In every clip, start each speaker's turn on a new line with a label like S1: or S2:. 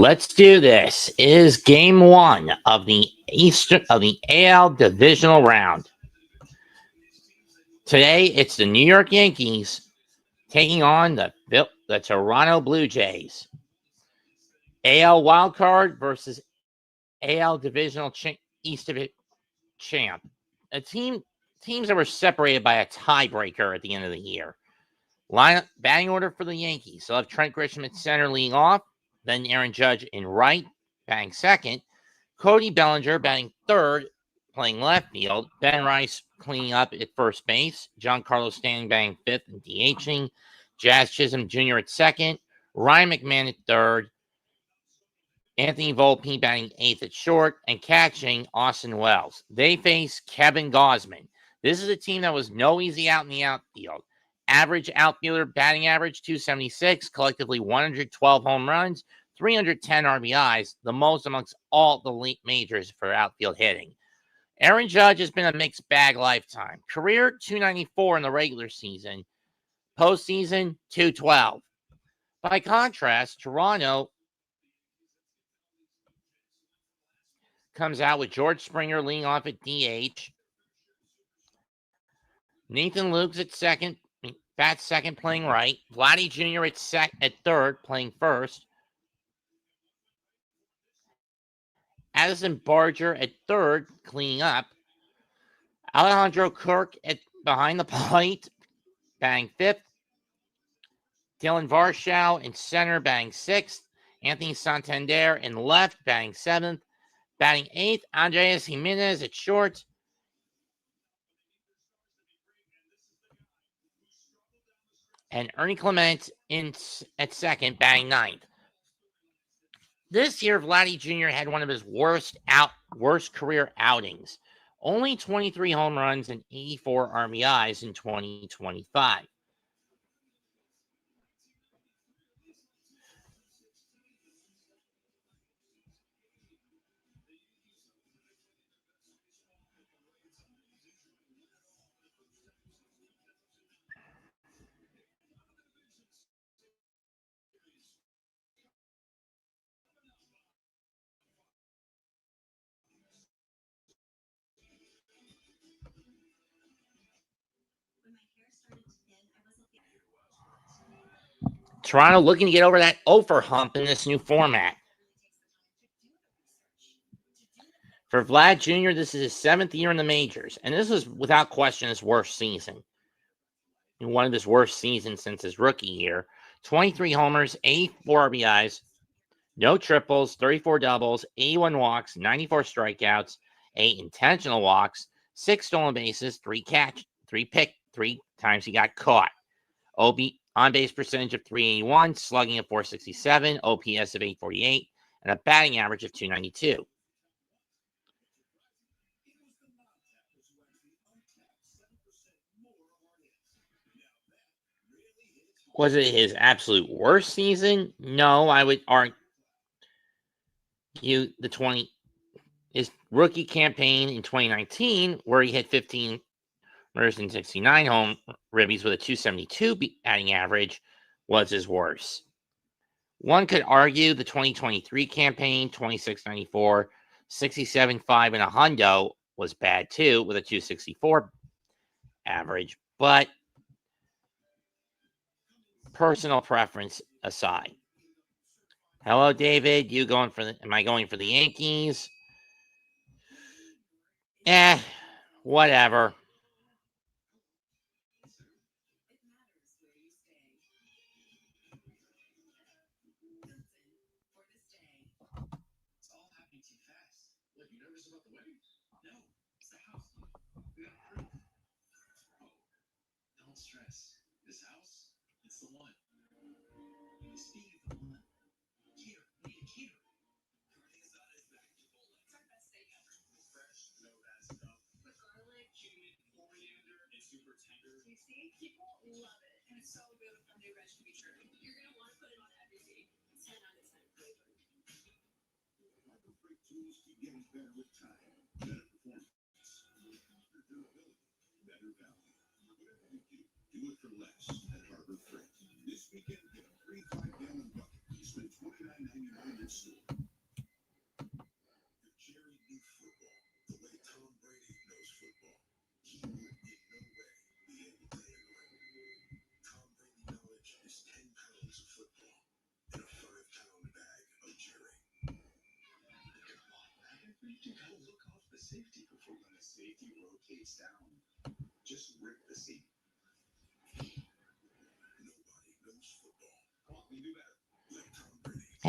S1: Let's do this. It is game one of the AL divisional round. Today, it's the New York Yankees taking on the Toronto Blue Jays. AL wildcard versus AL divisional East Division champ. Teams that were separated by a tiebreaker at the end of the year. Lineup batting order for the Yankees. They'll have Trent Grisham at center leading off. Then Aaron Judge in right, batting second. Cody Bellinger batting third, playing left field. Ben Rice cleaning up at first base. Giancarlo Stanton batting fifth and DHing. Jazz Chisholm Jr. at second. Ryan McMahon at third. Anthony Volpe batting eighth at short. And catching Austin Wells. They face Kevin Gausman. This is a team that was no easy out in the outfield. Average outfielder batting average 276, collectively 112 home runs, 310 RBIs, the most amongst all the majors for outfield hitting. Aaron Judge has been a mixed bag lifetime. Career 294 in the regular season, postseason 212. By contrast, Toronto comes out with George Springer leading off at DH. Nathan Luke's at second. Bats second, playing right. Vladdy Jr. at third, playing first. Addison Barger at third, cleaning up. Alejandro Kirk behind the plate, batting fifth. Dylan Varshow in center, batting sixth. Anthony Santander in left, batting seventh. Batting eighth, Andres Jimenez at short. And Ernie Clement at second, batting ninth. This year, Vladdy Jr. had one of his worst career outings. Only 23 home runs and 84 RBIs in 2025. Toronto looking to get over that over hump in this new format. For Vlad Jr., this is his seventh year in the majors, and this is without question his worst season. One of his worst seasons since his rookie year. 23 homers, 84 RBIs, no triples, 34 doubles, 81 walks, 94 strikeouts, 8 intentional walks, 6 stolen bases, 3 times he got caught. On-base percentage of 381, slugging of 467, OPS of 848, and a batting average of 292. Was it his absolute worst season? No, I would argue his rookie campaign in 2019, where he hit 15 homers and 69 home ribbies with a 272 batting average, was his worst. One could argue the 2023 campaign, 2694, 67.5 and a hundo, was bad too, with a 264 average, but personal preference aside. Hello, David. Am I going for the Yankees? Whatever.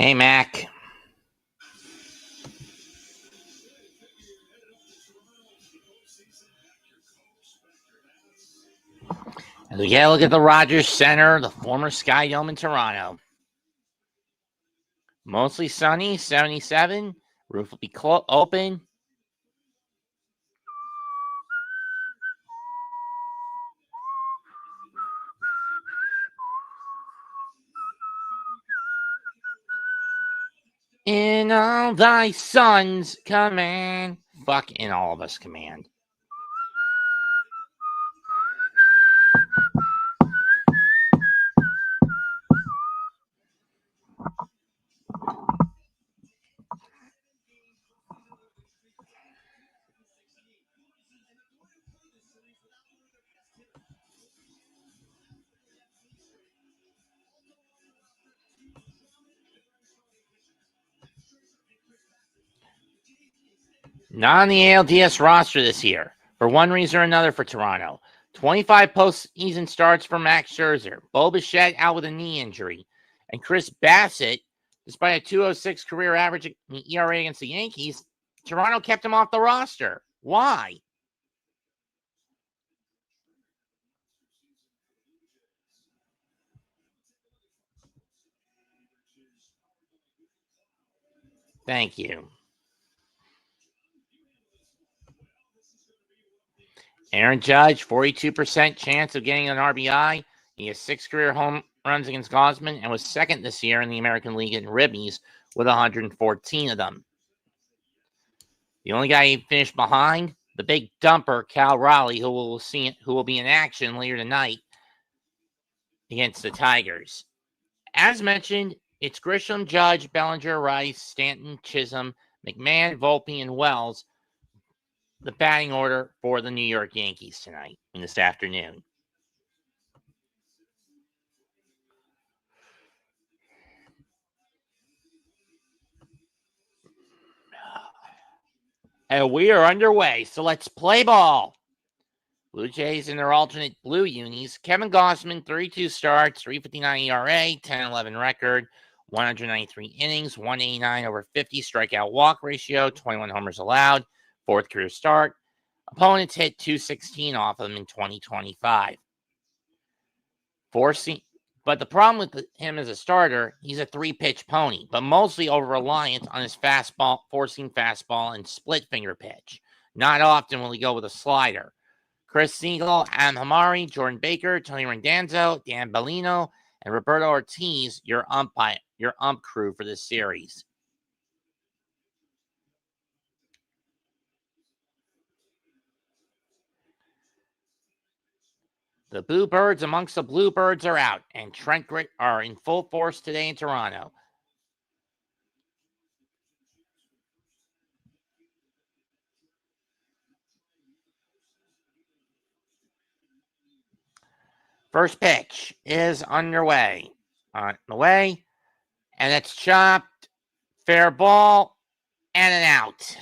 S1: Hey, Mac. And we gotta look at the Rogers Center, the former Sky Dome in Toronto. Mostly sunny, 77. Roof will be open. In all thy sons command. Fuck in all of us command. Not on the ALDS roster this year, for one reason or another for Toronto. 25 postseason starts for Max Scherzer. Bo Bichette out with a knee injury. And Chris Bassett, despite a 206 career average ERA against the Yankees, Toronto kept him off the roster. Why? Thank you. Aaron Judge, 42% chance of getting an RBI. He has 6 career home runs against Gosman and was second this year in the American League in ribbies with 114 of them. The only guy he finished behind, the big dumper, Cal Raleigh, who will be in action later tonight against the Tigers. As mentioned, it's Grisham, Judge, Bellinger, Rice, Stanton, Chisholm, McMahon, Volpe, and Wells, the batting order for the New York Yankees tonight and this afternoon. And we are underway, so let's play ball. Blue Jays in their alternate blue unis. Kevin Gausman, 32 starts, 3.59 ERA, 10-11 record, 193 innings, 189 over 50 strikeout walk ratio, 21 homers allowed, 4th career start. Opponents hit 216 off of him in 2025. But the problem with him as a starter, he's a 3-pitch pony, but mostly over-reliant on his fastball, four-seam fastball, and split-finger pitch. Not often will he go with a slider. Chris Siegel, Adam Hamari, Jordan Baker, Tony Randazzo, Dan Bellino, and Roberto Ortiz, your ump crew for this series. The Bluebirds amongst the Bluebirds are out, and Trent Grit are in full force today in Toronto. First pitch is underway. On the way, and it's chopped. Fair ball, and an out.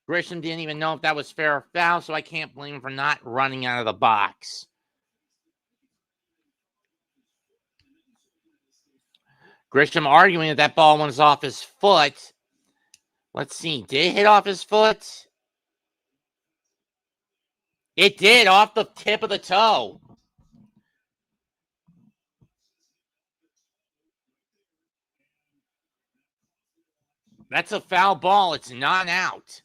S1: Grisham didn't even know if that was fair or foul, so I can't blame him for not running out of the box. Grisham arguing that ball was off his foot. Let's see. Did it hit off his foot? It did, off the tip of the toe. That's a foul ball. It's not out.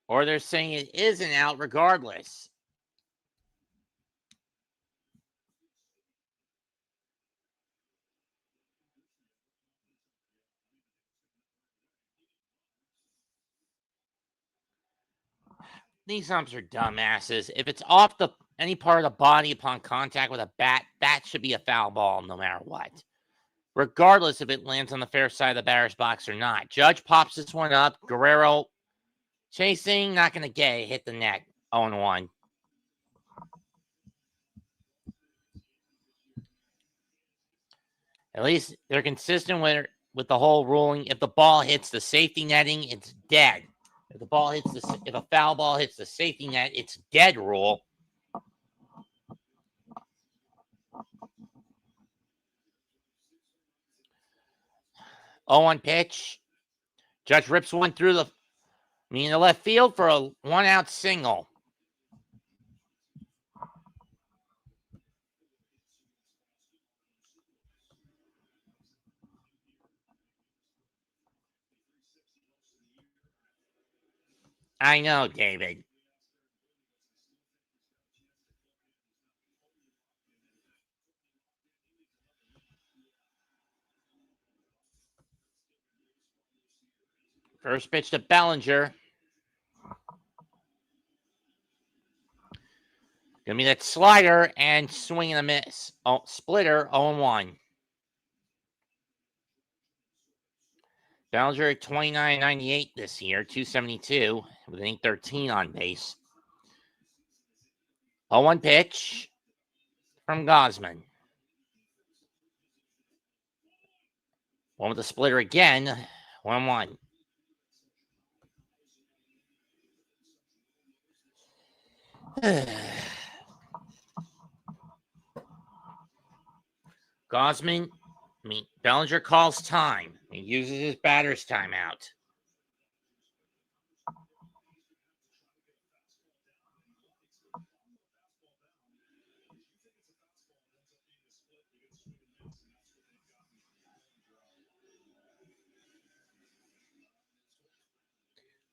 S1: Or they're saying it isn't out regardless. These umps are dumbasses. If it's off any part of the body upon contact with a bat, that should be a foul ball no matter what. Regardless if it lands on the fair side of the batter's box or not. Judge pops this one up. Guerrero chasing, not going to get it. Hit the net. 0-1. At least they're consistent with with the whole ruling. If the ball hits the safety netting, it's dead. If a foul ball hits the safety net, it's dead rule. Oh, on pitch. Judge rips one through the left field for a 1-out single. I know, David. First pitch to Bellinger. Gonna be that slider and swing and a miss. Oh, splitter, 0-1. Bellinger at 29.98 this year, 272 with an 813 on base. 0-1 pitch from Gosman. One with the splitter again, 1-1. Gosman, Bellinger calls time. He uses his batter's timeout.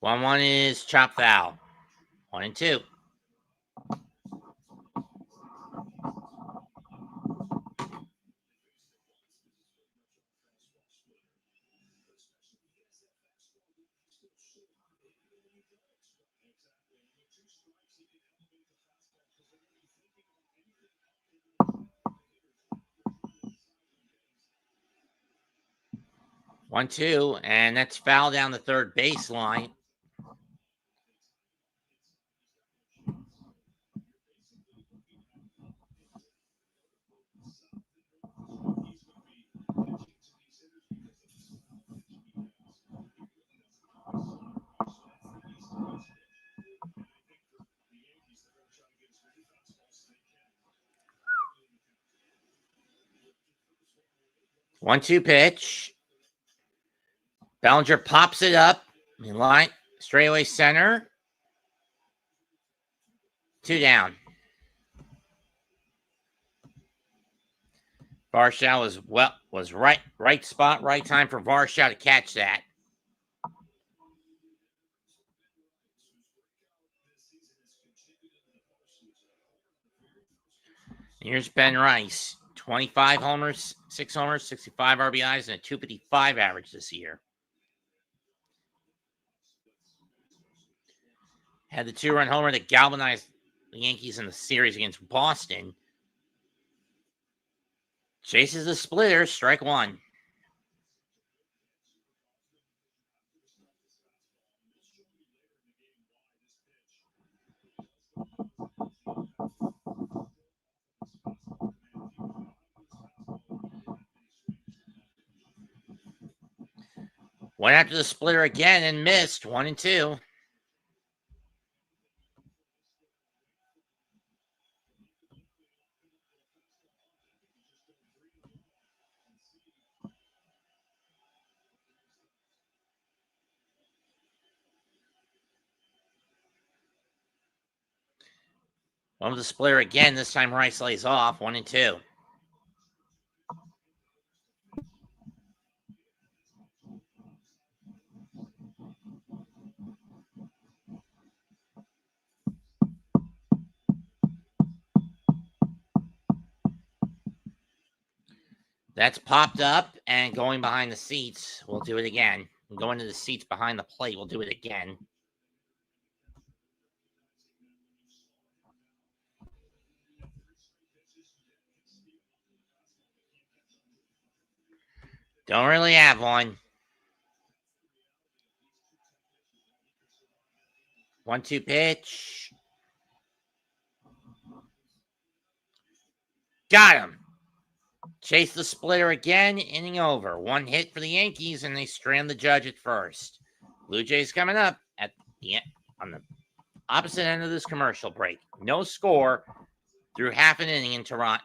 S1: One is chop foul. 1-2. One, two, and that's foul down the third baseline. One-two pitch. Bellinger pops it up in line, straightaway center. 2 down. Varshow was right spot, right time for Varshow to catch that. Here's Ben Rice, 25 homers, 6 homers, 65 RBIs, and a 255 average this year. Had the 2-run homer that galvanized the Yankees in the series against Boston. Chases the splitter, strike 1. Went after the splitter again and missed. 1-2. One with the splitter again. This time Rice lays off. 1-2. That's popped up and going behind the seats. We'll do it again. Going to the seats behind the plate. We'll do it again. Don't really have one. 1-2 pitch. Got him. Chase the splitter again, inning over. One hit for the Yankees, and they strand the judge at first. Blue Jays coming up at the end, on the opposite end of this commercial break. No score through half an inning in Toronto.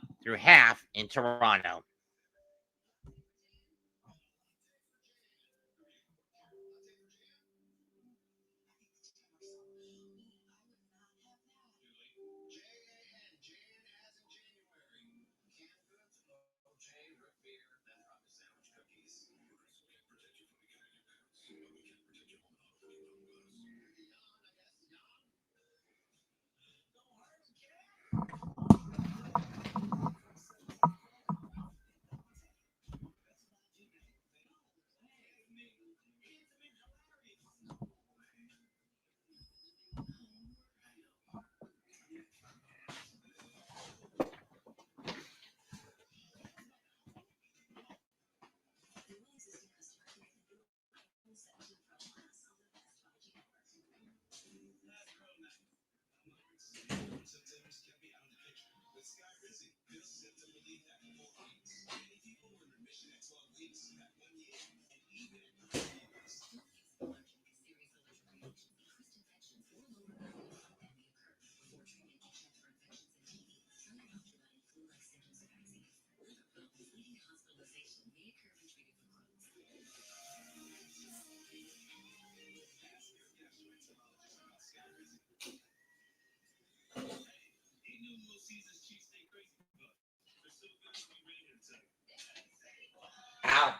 S1: Ow.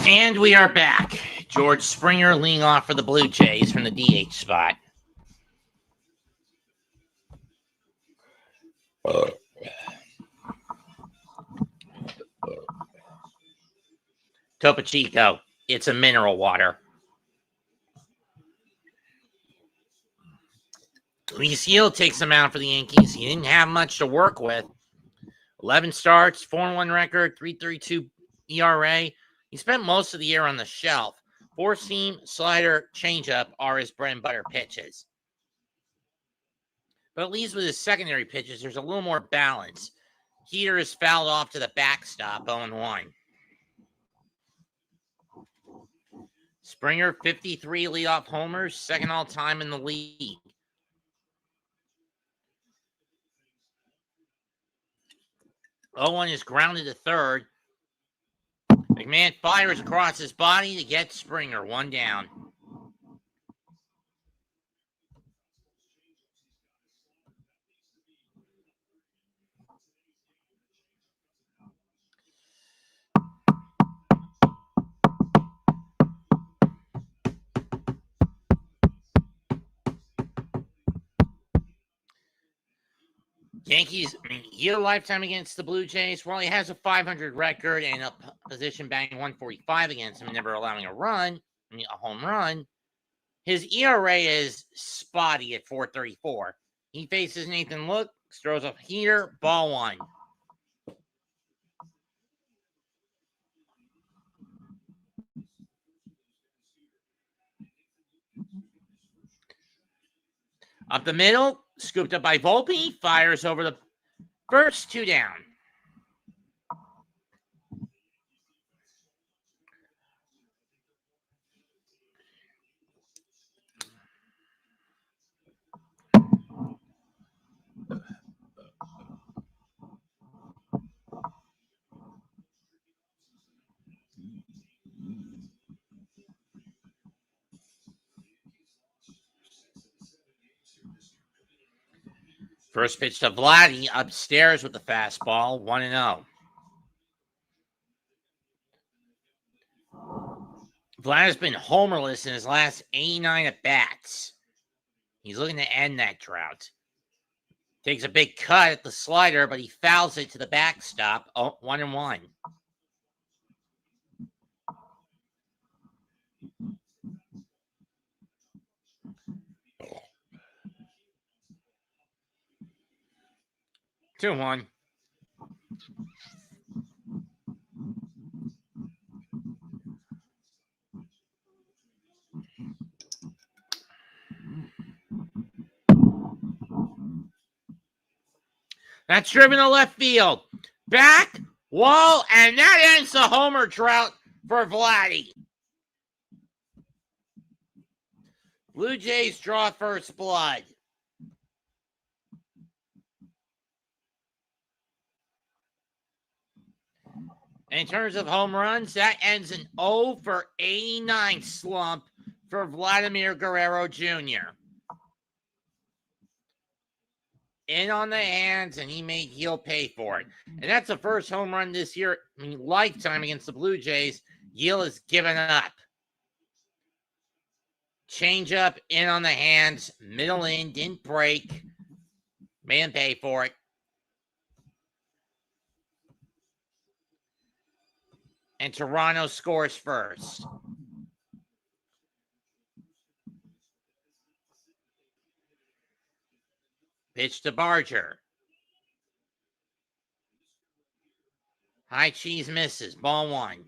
S1: And we are back. George Springer leading off for the Blue Jays from the DH spot. Topo Chico, it's a mineral water. Luis Gil takes him out for the Yankees. He didn't have much to work with. 11 starts, 4-1 record, 3.32 ERA. He spent most of the year on the shelf. Four-seam, slider, changeup are his bread and butter pitches. But at least with his secondary pitches, there's a little more balance. Heater is fouled off to the backstop, 0-1. Springer, 53 leadoff homers, second all-time in the league. Owen is grounded to third. McMahon fires across his body to get Springer, one down. Yankees, he had a lifetime against the Blue Jays. Well, he has a 500 record and a position batting 145 against him, never allowing a home run. His ERA is spotty at 4.34. He faces Nathan Looks, throws a heater, ball one. Up the middle, scooped up by Volpe, fires over the first, two down. First pitch to Vladdy, upstairs with the fastball, 1-0. Vlad has been homerless in his last 89 at-bats. He's looking to end that drought. Takes a big cut at the slider, but he fouls it to the backstop. Oh, 1-1. Two one. That's driven to left field. Back, wall, and that ends the homer drought for Vladdy. Blue Jays draw first blood. In terms of home runs, that ends an 0 for 89 slump for Vladimir Guerrero Jr. In on the hands, and he'll pay for it. And that's the first home run this year, lifetime against the Blue Jays. Gil has given up. Change up, in on the hands, middle in, didn't break. Made him pay for it. And Toronto scores first. Pitch to Barger. High cheese misses. Ball one.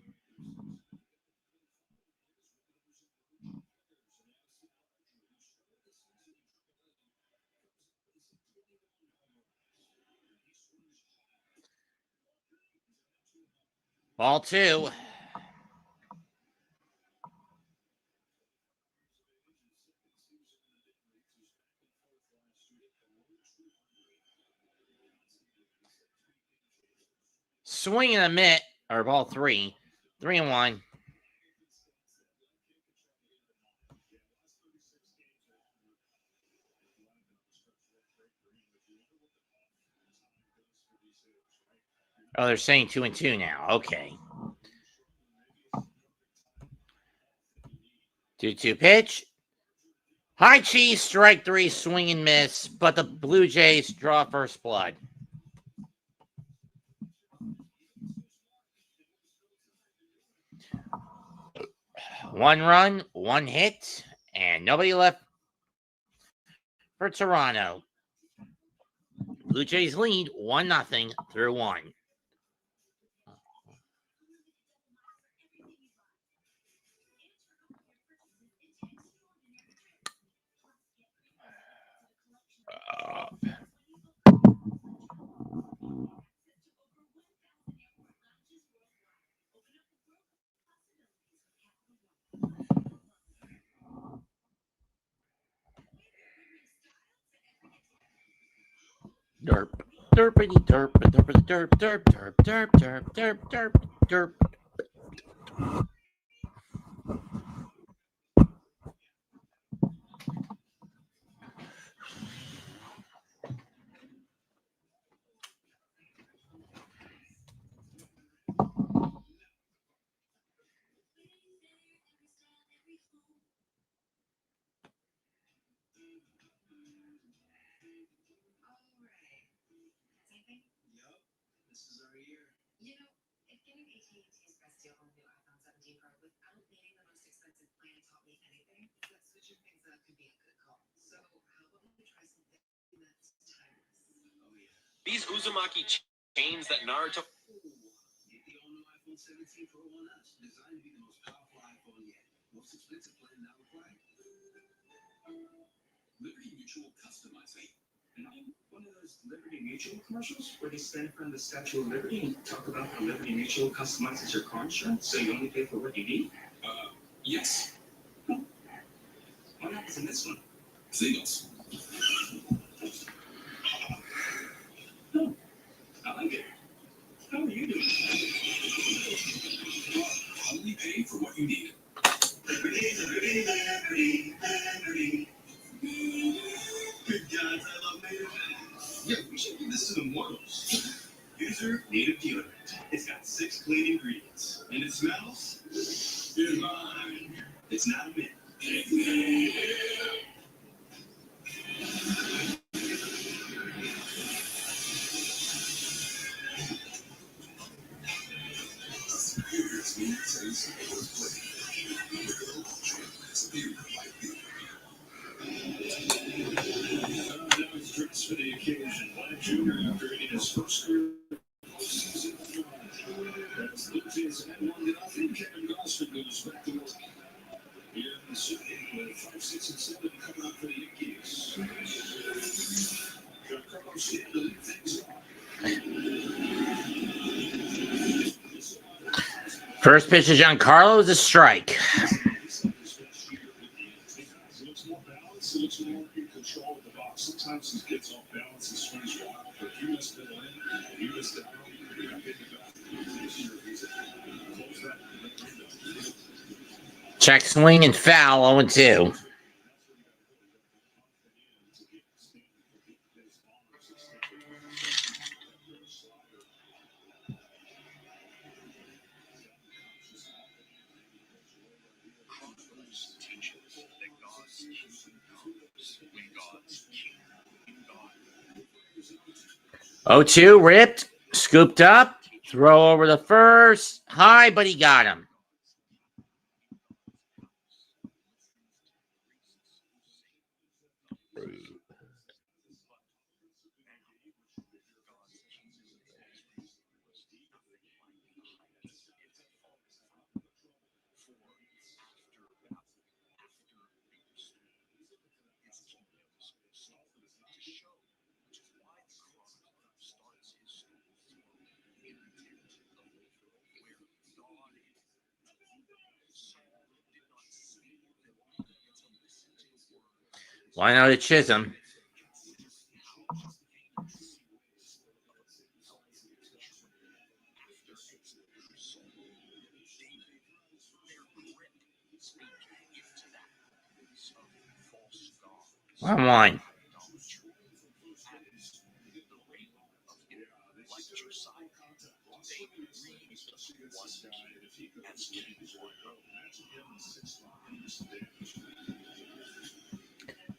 S1: Ball two. Swing and a mitt, or ball three. 3-1. Oh, they're saying 2-2 now. Okay. 2-2 pitch. High cheese, strike three, swing and miss, but the Blue Jays draw first blood. One run, one hit, and nobody left for Toronto. Blue Jays lead 1-0 through one. Derp, derpity derp, derpity derp, derp, derp, derp, derp, derp, derp, derp.
S2: These Uzumaki chains that Naruto. Liberty Mutual customizing. One of those Liberty Mutual commercials where they stand in front of the Statue of Liberty and talk about how Liberty Mutual customizes your car insurance so you only pay for what you need? Yes. What happens in this one? Singles. I like it. How are you doing? Only pay for what you need. Good guys, I love native. Yeah, we should give this to the mortals. User native deodorant. It's got 6 clean ingredients. And it smells divine. It's not a myth. It's native. Dressed for the occasion. Black Jr. after hitting his first career postseason home run. As Blue Jays had 1-0, Kevin Gausman goes back to work. Here in the city with 5, 6, and 7 coming up for the Yankees. Giancarlo Stanton to lead things off.
S1: First pitch to Giancarlo is a strike.
S2: He looks more in control of the box. Sometimes he gets off balance and swings wild, but you missed it in, you missed it out, you're not getting it back.
S1: Check swing and foul, 0-2. Oh, 2 ripped, scooped up, throw over the first, high, but he got him. Why not to Chisholm? One.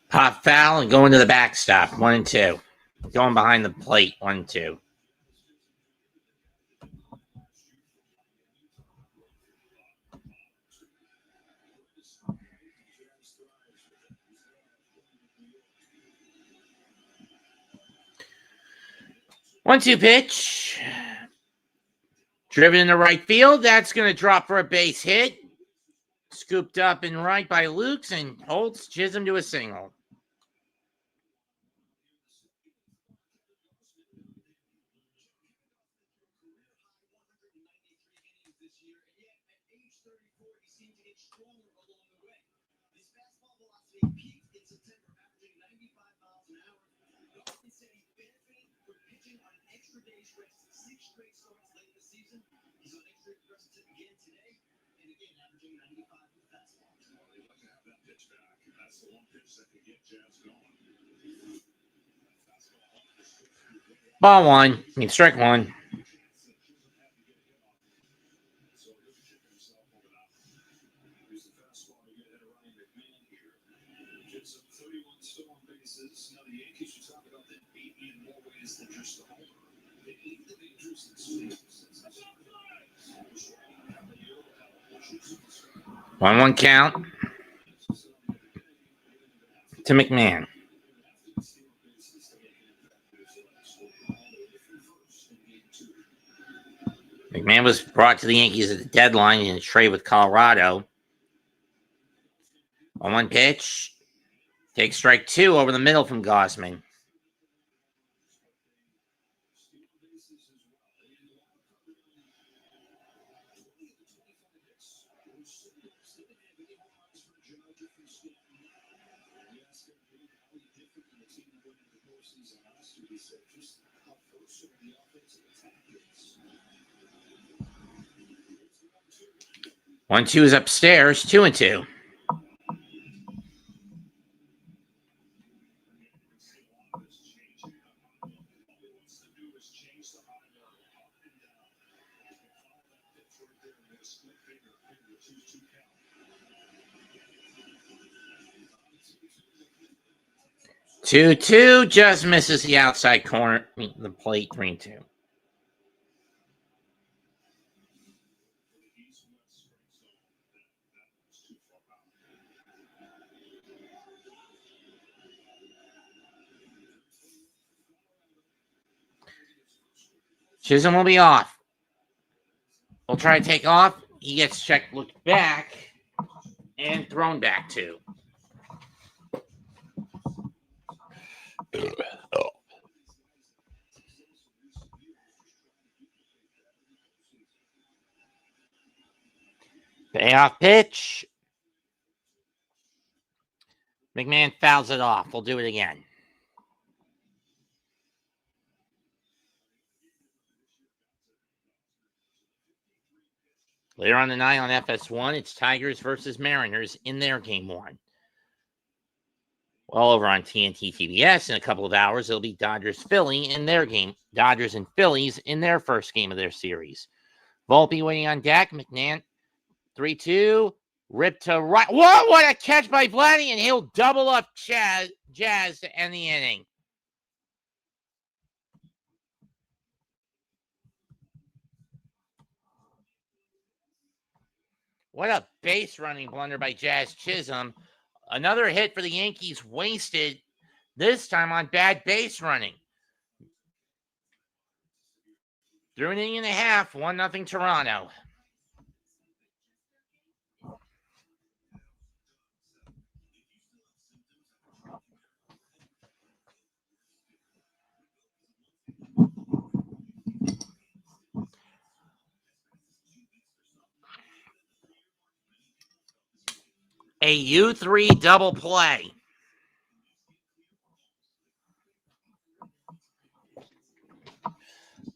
S1: Pop foul and going to the backstop, 1-2. Going behind the plate, 1-2. One-two pitch. Driven into right field. That's going to drop for a base hit. Scooped up in right by Lukes and holds Chisholm to a single. Ball one. Strike one.
S2: Now the Yankees, you talk about them beating in more ways than just the homer. They need the majors and sweeps.
S1: 1-1 count to McMahon. McMahon was brought to the Yankees at the deadline in a trade with Colorado. 1-1 pitch. Takes strike 2 over the middle from Gausman. One, two is upstairs, 2-2. Two just misses the outside corner, the plate, 3-2. Chisholm will be off. We'll try to take off. He gets checked, looked back, and thrown back too. Payoff pitch. McMahon fouls it off. We'll do it again. Later on tonight on FS1, it's Tigers versus Mariners in their game one. Well, over on TNT TBS in a couple of hours, it'll be Dodgers-Philly in their game. Dodgers and Phillies in their first game of their series. Volpe waiting on deck. McMahon, 3-2. Rip to right. Whoa, what a catch by Vladdy, and he'll double up Jazz to end the inning. What a base running blunder by Jazz Chisholm. Another hit for the Yankees wasted, this time on bad base running. Through an inning and a half, 1-0 Toronto. A U3 double play.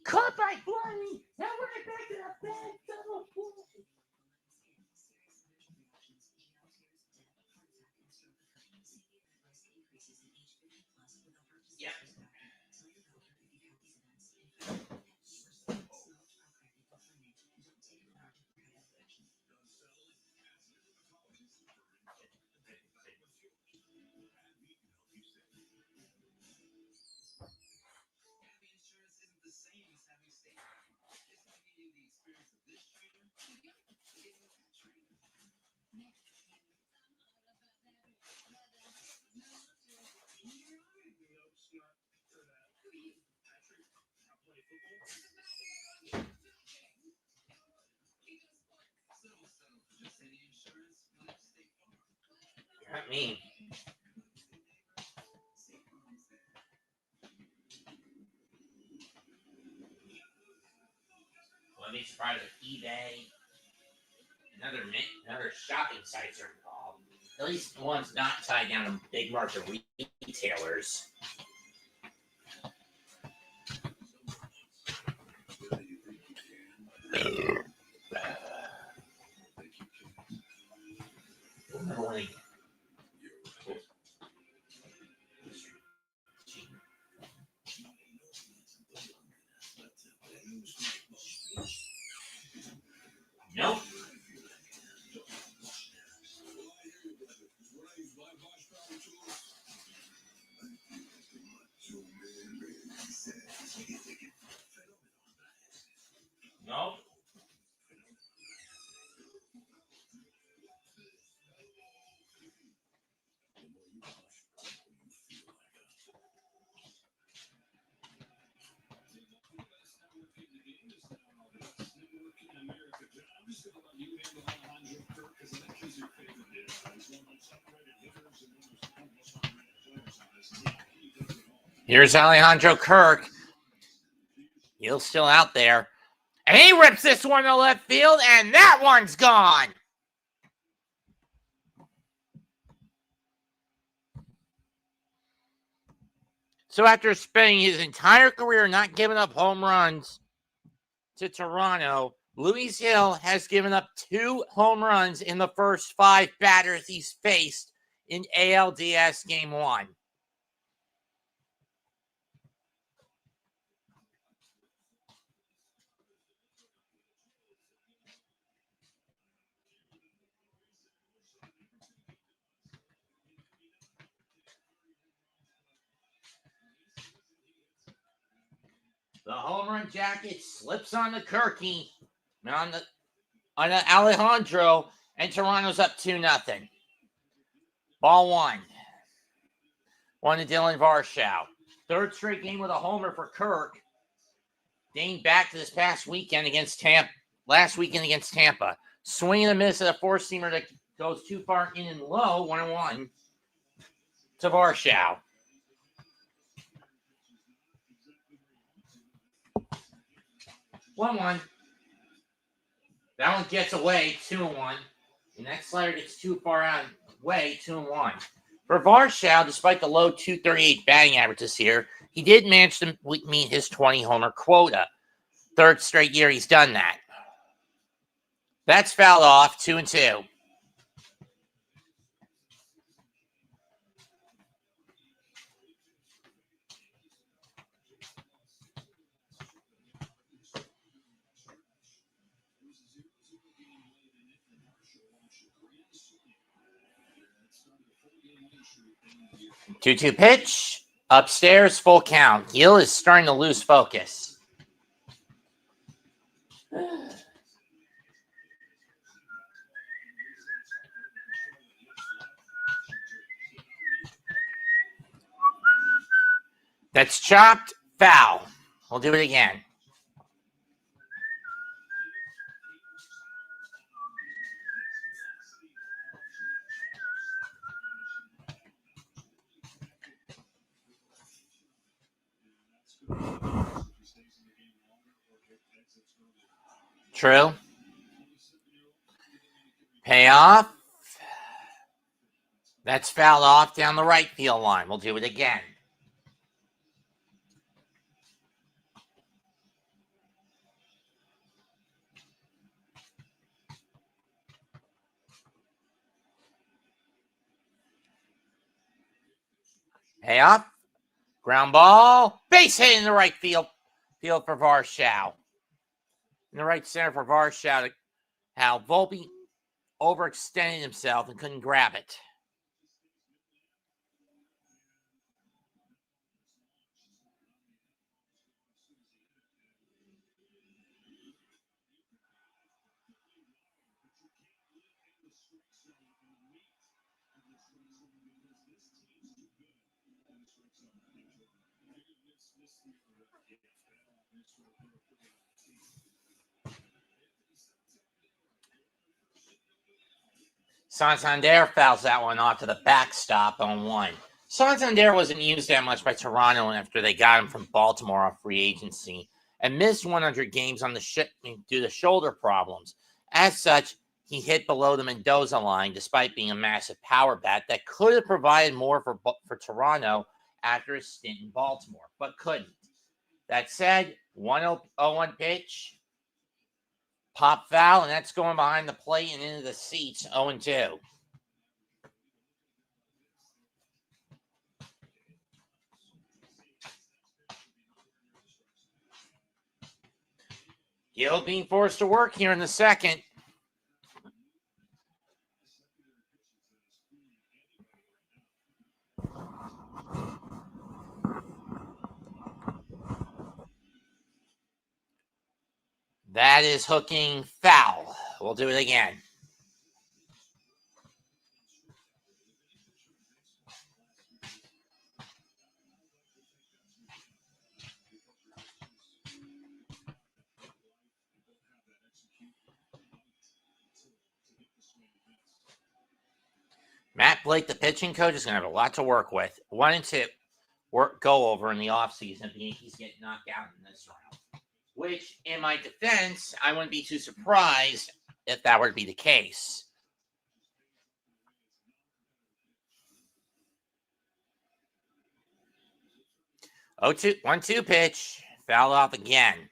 S1: Caught by Vladdy. Now we're back to the bad double play. Yeah. Not me. Well, I'd be surprised if eBay and other shopping sites are involved. At least the ones not tied down to big market retailers. Nope. Nope. Here's Alejandro Kirk. He's still out there. And he rips this one to left field, and that one's gone. So after spending his entire career not giving up home runs to Toronto, Luis Hill has given up 2 home runs in the first 5 batters he's faced in ALDS Game 1. The home run jacket slips on the Kirky, on the Alejandro, and Toronto's up 2-0. Ball 1. 1 to Dylan Varshow. 3rd straight game with a homer for Kirk. dating back to this past weekend against Tampa. Last weekend against Tampa. Swing and a miss at a four-seamer that goes too far in and low, 1-1 to Varshow. One. That one gets away, 2-1. The next slider gets too far out way, 2-1. For Varshow, despite the low 238 batting average this year, he did manage to meet his 20-homer quota. Third straight year he's done that. That's fouled off, 2-2. Two-two pitch. Upstairs, full count. Gill is starting to lose focus. That's chopped, foul. We'll do it again. True. Payoff. That's fouled off down the right field line. We'll do it again. Payoff. Ground ball. Base hit in the right field. Field for Varshow. In the right center for Varshow. How Volpe overextended himself and couldn't grab it. Santander fouls that one off to the backstop on 1. Santander wasn't used that much by Toronto after they got him from Baltimore off free agency and missed 100 games on due to shoulder problems. As such, he hit below the Mendoza line despite being a massive power bat that could have provided more for Toronto after his stint in Baltimore, but couldn't. That said, 1-0-1 pitch. Pop foul, and that's going behind the plate and into the seats, 0-2. Gill being forced to work here in the second. That is hooking foul. We'll do it again. Matt Blake, the pitching coach, is going to have a lot to work with. 1-2 go over in the offseason if the Yankees get knocked out in this round. Which, in my defense, I wouldn't be too surprised if that were to be the case. 1-2 pitch. Foul off again.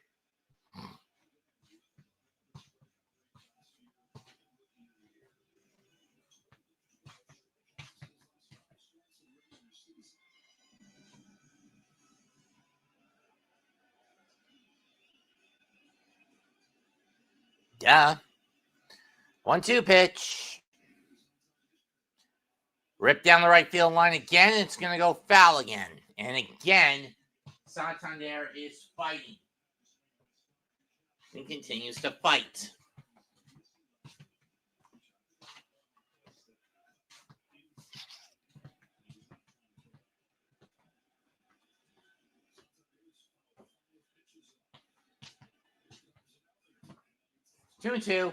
S1: Duh. 1-2 pitch. Rip down the right field line again. It's going to go foul again. And again, Santander is fighting. And continues to fight. 2-2.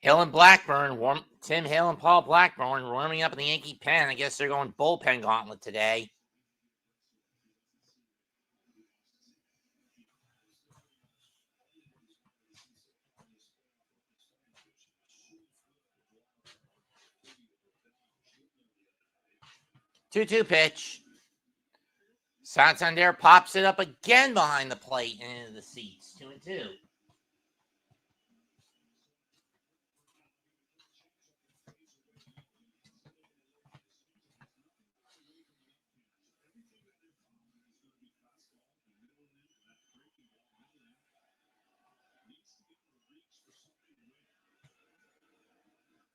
S1: Hill and Blackburn, Tim Hill and Paul Blackburn warming up in the Yankee pen. I guess they're going bullpen gauntlet today. Two pitch. Santander pops it up again behind the plate and into the seats. 2-2.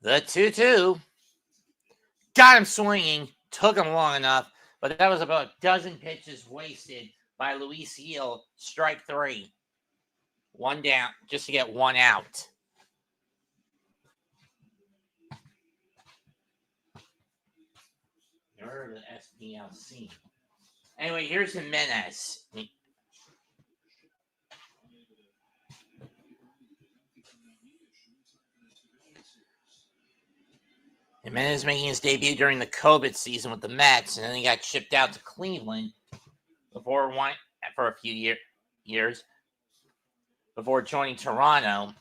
S1: The 2-2. Got him swinging. Took him long enough, but that was about a dozen pitches wasted by Luis Gil. Strike 3. One down, just to get one out. Never heard of the SPLC. Anyway, here's Jimenez. Jimenez making his debut during the COVID season with the Mets, and then he got shipped out to Cleveland for a few years before joining Toronto.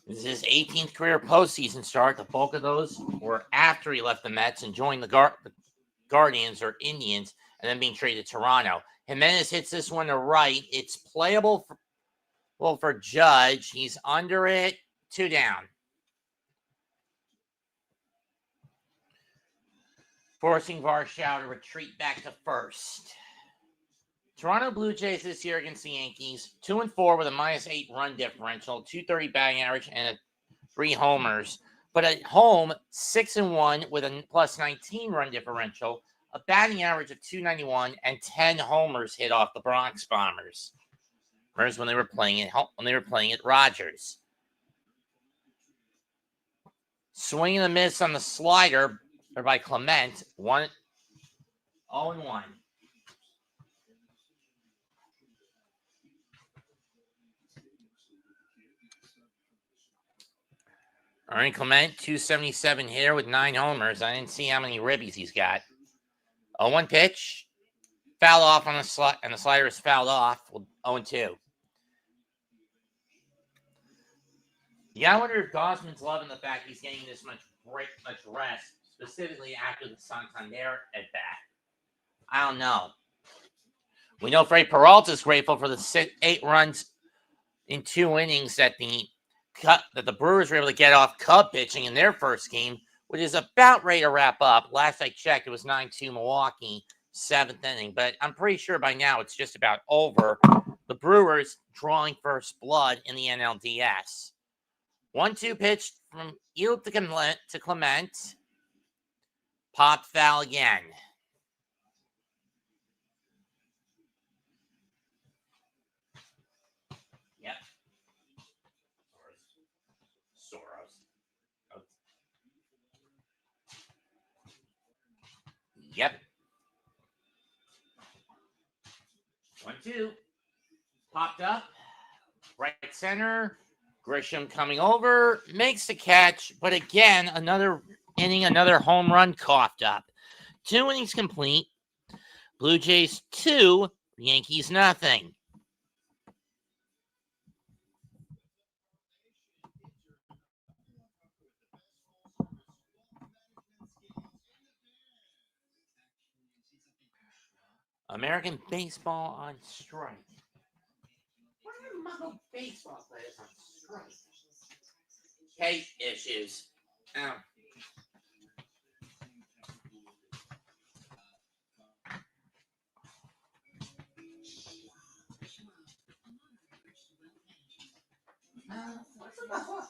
S1: This is his 18th career postseason start. The bulk of those were after he left the Mets and joined the Guardians or Indians, and then being traded to Toronto. Jimenez hits this one to right. It's playable for Judge. He's under it. 2 down. Forcing Varsho to retreat back to first. Toronto Blue Jays this year against the Yankees, 2-4 with a -8 run differential, .230 batting average, and 3 homers. But at home, 6-1 with a +19 run differential, a batting average of .291, and 10 homers hit off the Bronx Bombers. Whereas when they were playing at Rogers. Swing and a miss on the slider by Clement, 0-1. Ernie Clement, .277 hitter with 9 homers. I didn't see how many ribbies he's got. 0-1 pitch. Foul off on the slot, and the slider is fouled off. 0-2. Yeah, I wonder if Gosman's loving the fact he's getting this much rest, specifically after the Santander at bat. I don't know. We know Freddy Peralta's grateful for the 8 runs in 2 innings that the Brewers were able to get off Cub pitching in their first game, which is about ready to wrap up. Last I checked, it was 9-2 Milwaukee, 7th inning. But I'm pretty sure by now it's just about over. The Brewers drawing first blood in the NLDS. 1-2 pitch from Yield to Clement. Popped foul again. Yep. Soros. Oh. Yep. 1-2. Popped up. Right center. Grisham coming over. Makes the catch. But again, another inning, another home run coughed up. 2 innings complete. Blue Jays 2. Yankees nothing. American baseball on strike. What are muggle baseball players on strike? Hate issues. Oh. What's the ball?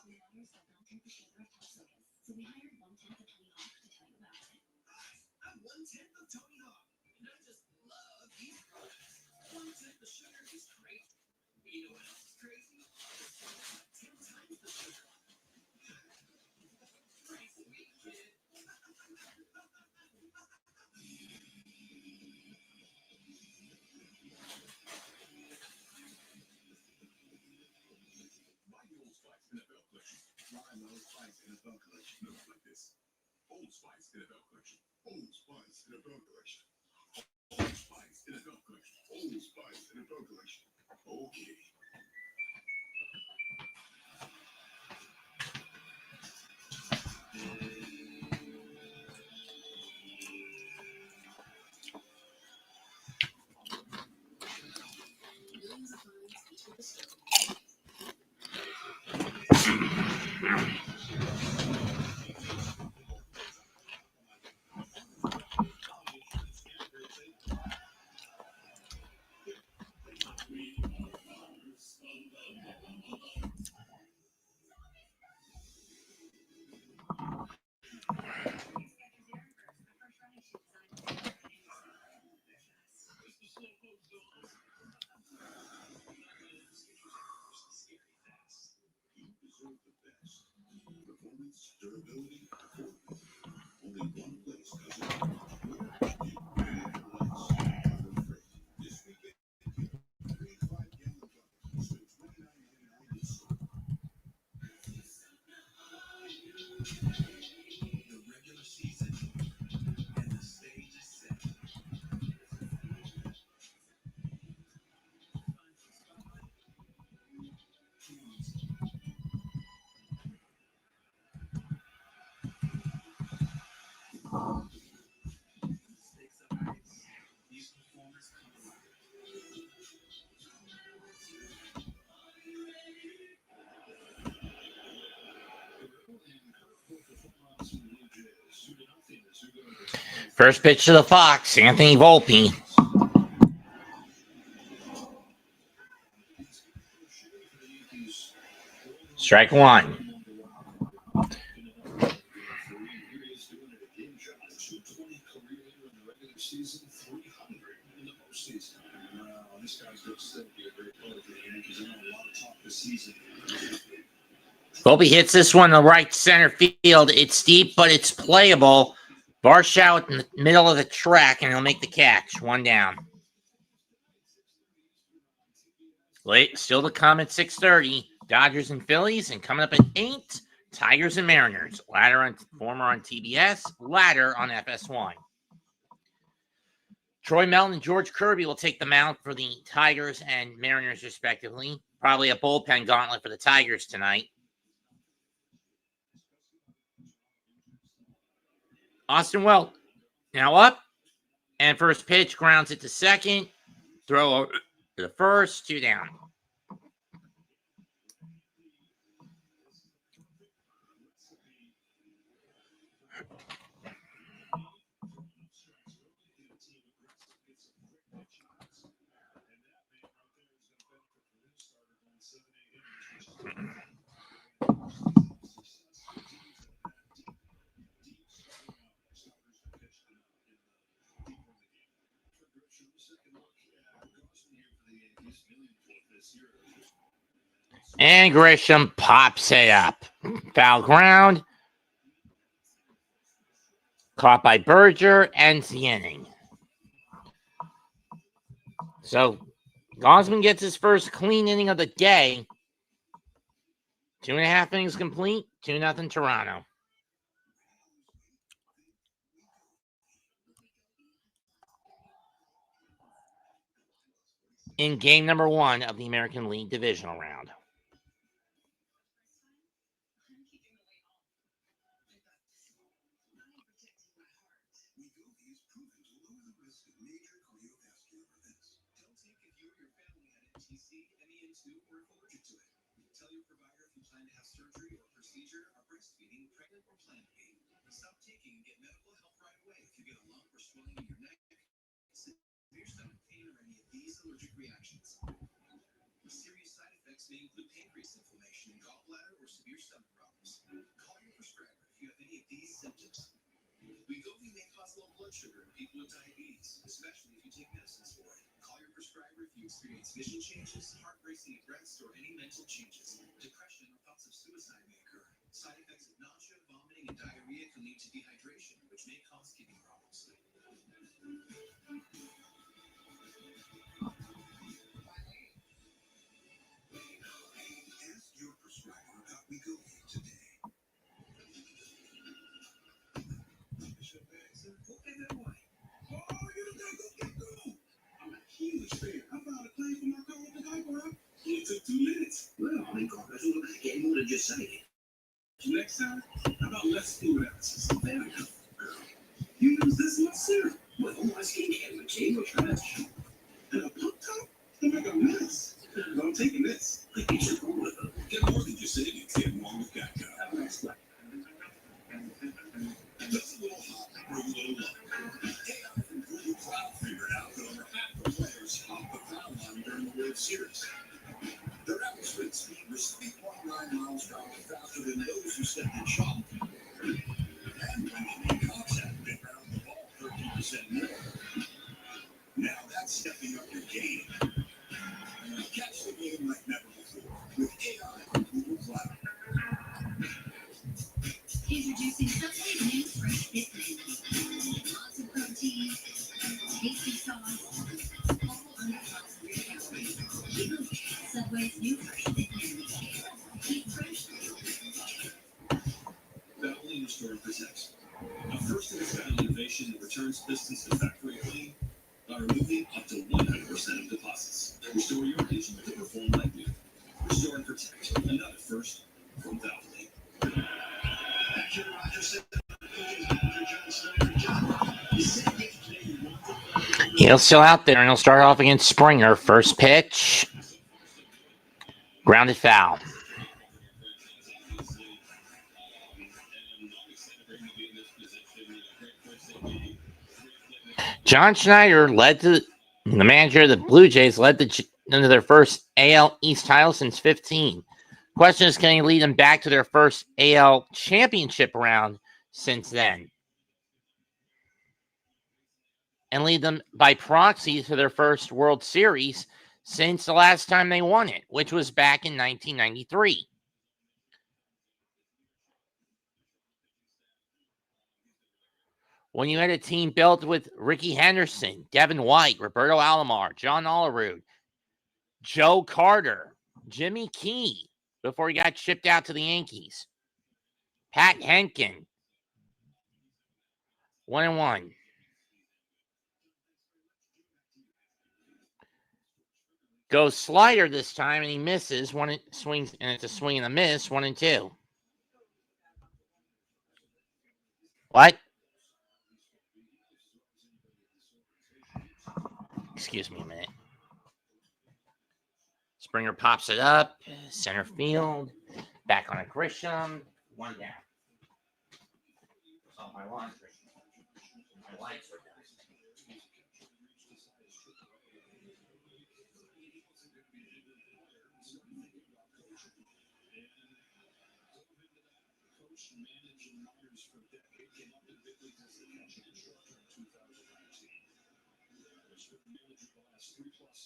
S2: Spice NFL collection. Old Spice NFL collection. Old Spice NFL collection. Old Spice NFL collection. Okay. Performance, durability, affordability. Only one place does it all. ALDS. This weekend, 3 5-gallon buckets, so $29.99 in store. The regular season and the stage is set. Stakes are high. These performers come alive.
S1: First pitch to the Fox, Anthony Volpe. Strike one.
S2: This guy's going to still be a great player for the Yankees. I know a lot of talk this season.
S1: Volpe hits this one to right center field. It's deep, but it's playable. Varshow in the middle of the track, and he'll make the catch. One down. Late, still to come at 6:30. Dodgers and Phillies, and coming up at 8, Tigers and Mariners. Former on TBS, latter on FS1. Troy Melton and George Kirby will take the mound for the Tigers and Mariners, respectively. Probably a bullpen gauntlet for the Tigers tonight. Austin Welk now up, and first pitch grounds it to second. Throw over to the first, 2 down. And Grisham pops it up. Foul ground. Caught by Berger, ends the inning. So, Gosman gets his first clean inning of the day. 2.5 innings complete, 2-0 Toronto. In game number 1 of the American League Divisional Round.
S2: Tell your provider if you plan to have surgery or procedure, are breastfeeding, pregnant, or plan to be. Stop taking and get medical help right away if you get a lump or swelling in your neck, severe stomach pain, or any of these allergic reactions. Serious side effects may include pancreas inflammation, gallbladder, or severe stomach problems. Call your prescriber if you have any of these symptoms. Wegovy may cause low blood sugar in people with diabetes, especially if you take medicines for it. Call your prescriber if you experience vision changes, heart racing at rest, or any mental changes. Depression or thoughts of suicide may occur. Side effects of nausea, vomiting, and diarrhea can lead to dehydration, which may cause kidney problems. Ask your prescriber about Wegovy today. English fair. I filed a claim for my car with the diaper out. It took 2 minutes. Well, I mean, cars on the back end more than just saying it. Next time, how about less fluid emphasis? There we go. You use this much serum? Well, my skincare routine was trash. And a pump top? They make a mess. But I'm taking this. I think you should roll with them. Get more than just savings. Get more with Geico. That's a little hot for a little low. AI from Google Cloud figured out that over half the players hopped the foul line during the World Series. Their average sprint speed was 3.9 miles per hour faster than those who stepped in shot. And when they made contact, they found the ball 13% more. Now that's stepping up your game. Catch the game like never before with AI from Google Cloud.
S3: Introducing Subway's new fresh fit menu. Lots of protein, tasty sauce, all under 3 calories. Subway's new fresh fit menu. Eat fresh.
S2: That only restore and protects. A first-of-its-kind innovation that returns pistons to factory clean by removing up to 100% of deposits. Restore your engine to perform like new. Restore and protect. Another first from Valvoline.
S1: He'll still out there, and he'll start off against Springer. First pitch, grounded foul. John Schneider the manager of the Blue Jays, led into their first AL East title since 15. Question is, can he lead them back to their first AL championship round since then? And lead them by proxy to their first World Series since the last time they won it, which was back in 1993. When you had a team built with Ricky Henderson, Devin White, Roberto Alomar, John Olerud, Joe Carter, Jimmy Key, before he got shipped out to the Yankees, Pat Henkin, 1-1. Goes slider this time, and he misses. Swings, and it's a swing and a miss. 1-2. What? Excuse me a minute. Springer pops it up, center field, back on a Grisham, 1 down. Saw my lawn, Grisham. My lights were done.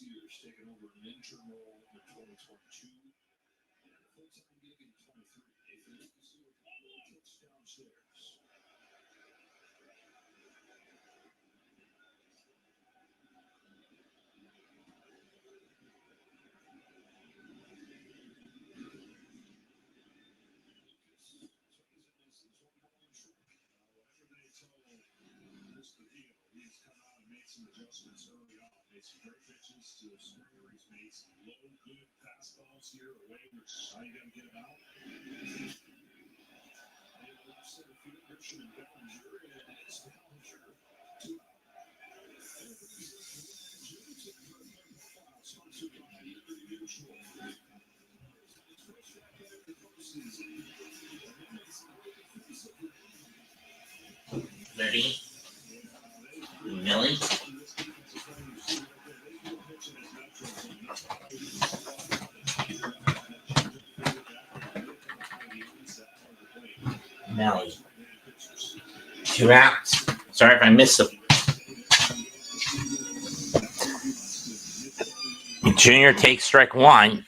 S2: Years taking over an interim role in 2022 and a full-time gig in 23. If you can see what kids downstairs. He's come out and made some adjustments early on. Made some great pitches to Springer. He's made some low, good fastballs here away, which is how you got to get him out. And left center field, Grisham and Bellinger, and it's Bellinger. 2 out. Sponsored by Liberty Mutual. His first track out of the postseason.
S1: Ready? Millie? Melly. 2 outs. Sorry if I missed them. Junior takes strike 1.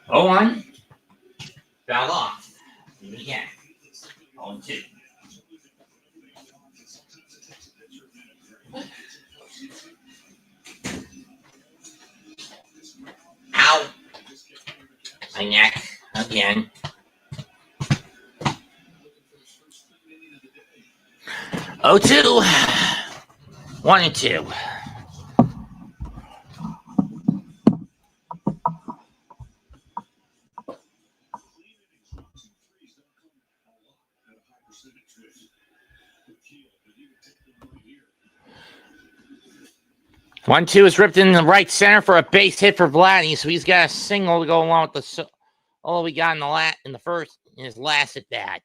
S1: 0-1. Foul off. Do it again. 0-2. Ow. My neck again. 0-2. 1-2. One, two is ripped in the right center for a base hit for Vladdy, so he's got a single to go along with the all we got in the first in his last at bat.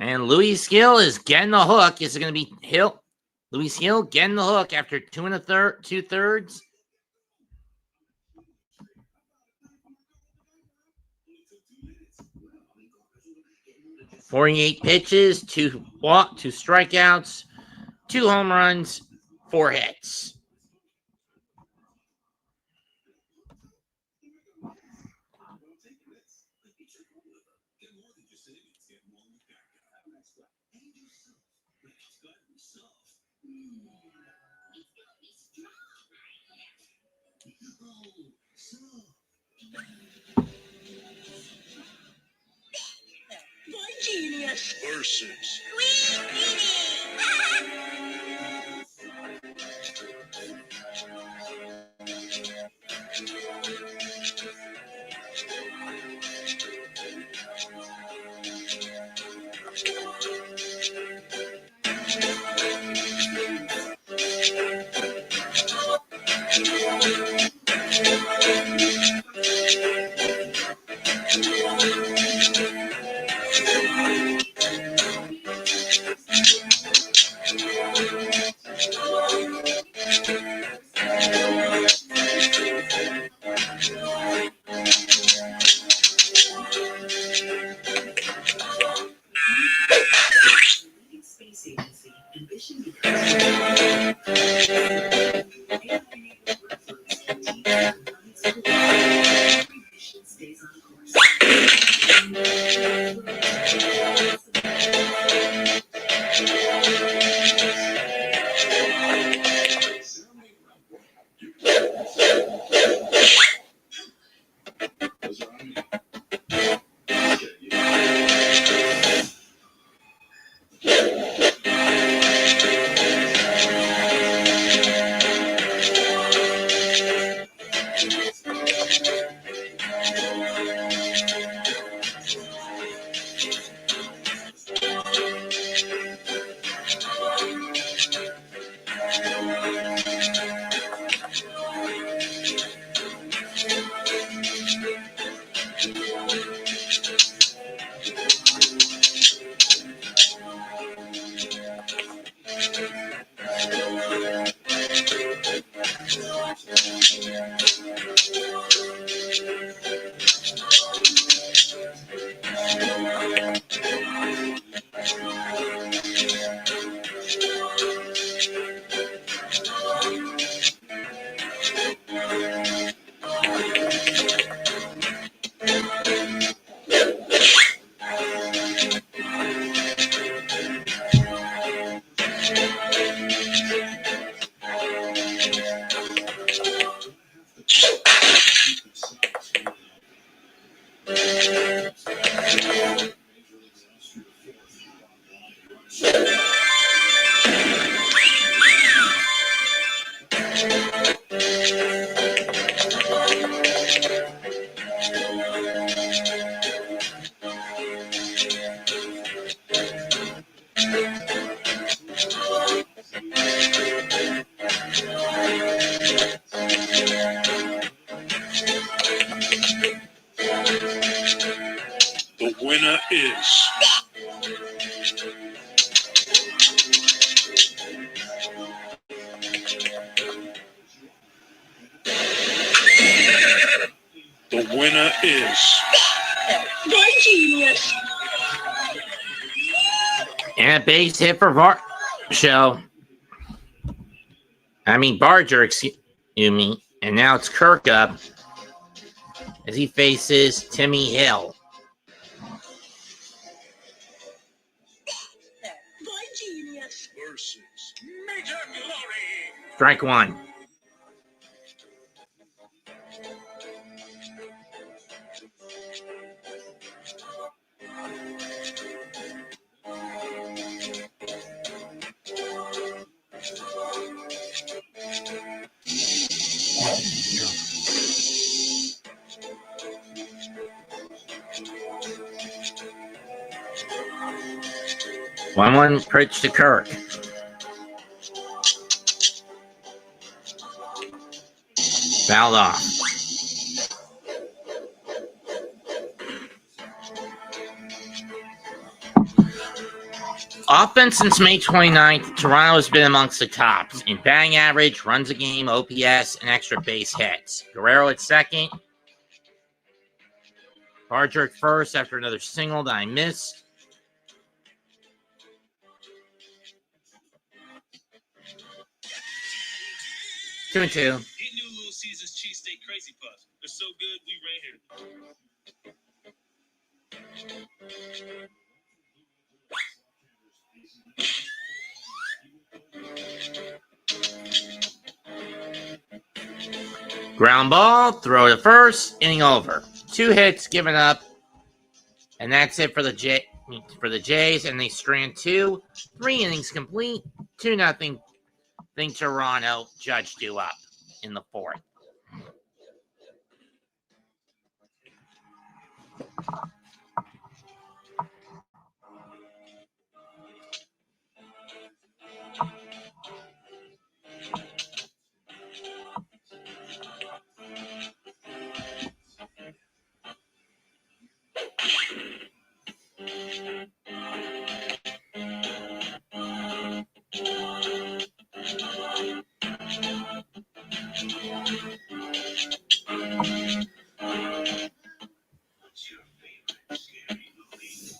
S1: And Louis Gill is getting the hook. Is it going to be Hill? Louis Gill getting the hook after 2 2/3. 48 pitches, 2 strikeouts, 2 home runs, 4 hits.
S3: Genius
S4: versus
S3: Space Agency ambition becomes stays on course.
S4: the winner is
S3: Boy genius.
S1: And a base hit for Barger, excuse me. And now it's Kirk up as he faces Timmy Hill.
S4: Versus Major Glory.
S1: Strike one. One pitch to Kirk. Fouled off. Offense since May 29th, Toronto has been amongst the tops in batting average, runs a game, OPS, and extra base hits. Guerrero at second. Barger at first after another single that I missed. Two and two.
S5: Get new Little Caesars cheesesteak crazy puffs. They're so good, we right here.
S1: Ground ball, throw to first, inning over. 2 hits given up, and that's it for the Jays, and they strand 2. 3 innings complete. 2-0. Think Toronto. Judge due up in the 4th.
S2: What's your favorite scary movie?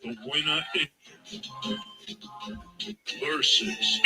S4: The winner is versus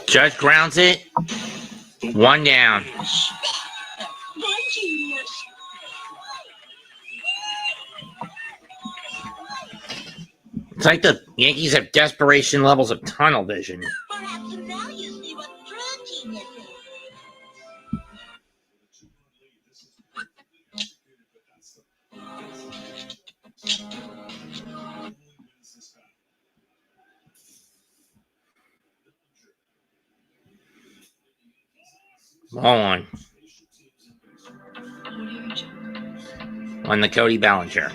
S1: Judge grounds it. 1 down. It's like the Yankees have desperation levels of tunnel vision.
S3: Perhaps now you see what true genius is.
S1: Ball on the Cody Bellinger.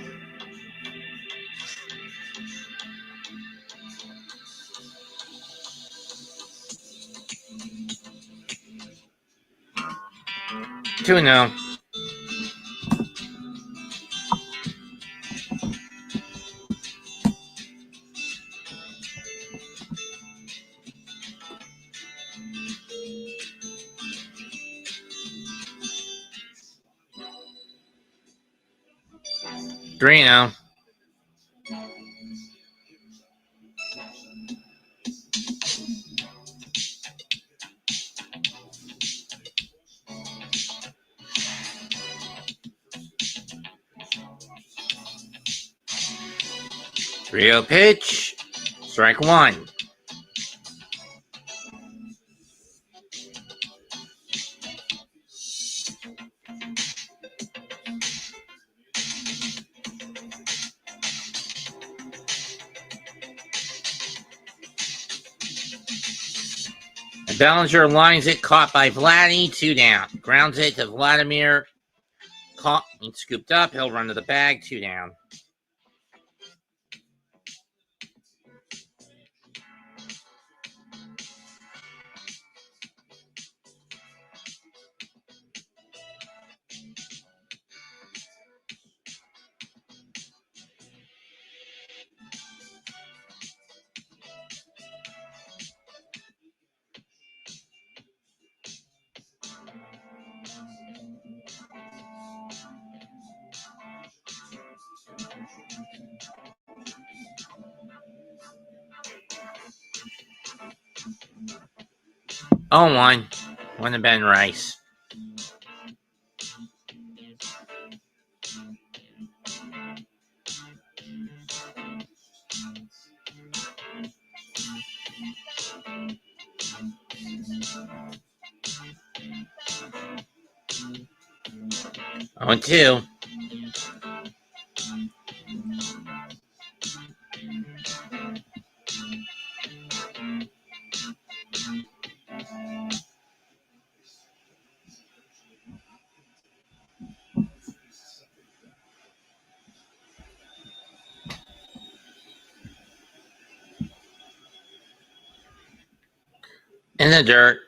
S1: Two now. Three now. Three-0 pitch. Strike one. Bellinger lines it, caught by Vladdy, 2 down. Grounds it to Vladimir, caught and scooped up. He'll run to the bag, 2 down. Oh, one to Ben Rice. Oh, 2. In the dirt.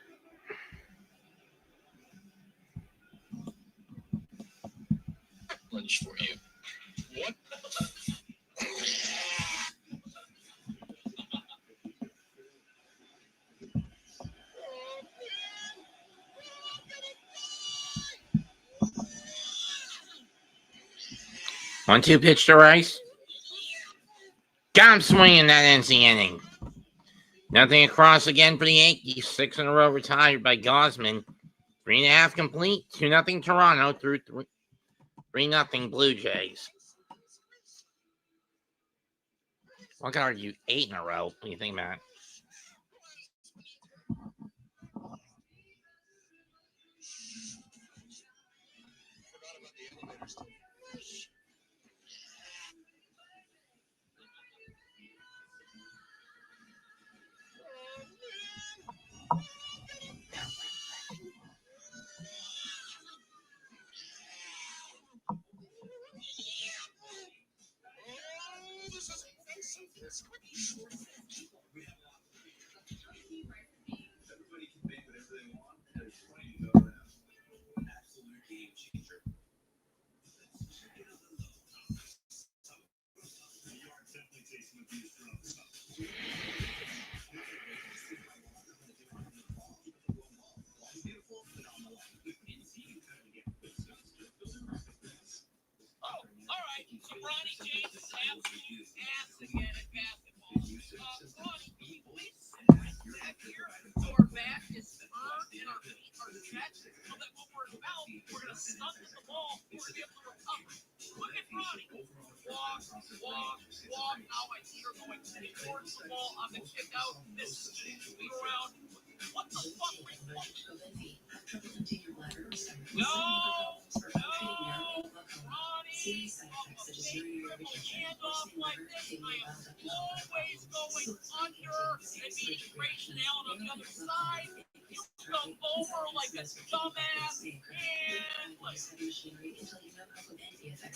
S4: Lunch for you. What?
S1: 1-2 pitch to Rice. Got him swinging that ends the inning. Nothing across again for the Yankees. 6 in a row retired by Gosman. 3.5 complete. 2-0 Toronto through 3-0 Blue Jays. One could argue 8 in a row. What do you think, Matt?
S2: Everybody can make whatever they want, and it's funny to know that. Absolute game changer. New York definitely takes some abuse from
S5: Oh, all right. So Ronnie James is absolute ass again at basketball. Ronnie, can you please sit back here so our back is firm and our feet are stretched so that when we're about, we're going to stunt the ball. We're going to be able to recover. Look at Ronnie. Walk, walk, walk. Now I see her going towards the ball on the kick out. This is moving around. What the fuck were you doing? No, Ronnie. Handoff like this. I am always going under and being Grayson Allen on the other side. You come over like a dumbass. And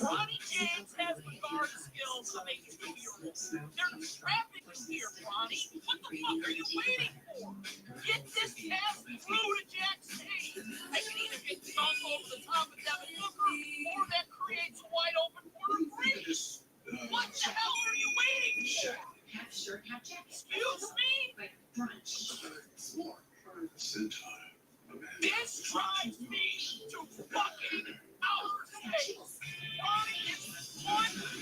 S5: Ronnie James has the guard skills to make it 2-year-old. There's traffic here, Ronnie. What the fuck are you waiting for? Get this pass through to Jackson Hayes. I can either get dunked over the top of Devin Booker, or that creates a wide open corner three. What the hell are you waiting for?
S3: Half shirt, half jacket.
S5: Excuse me?
S3: Like brunch.
S5: This drives me to fucking outer space. Ronnie is 1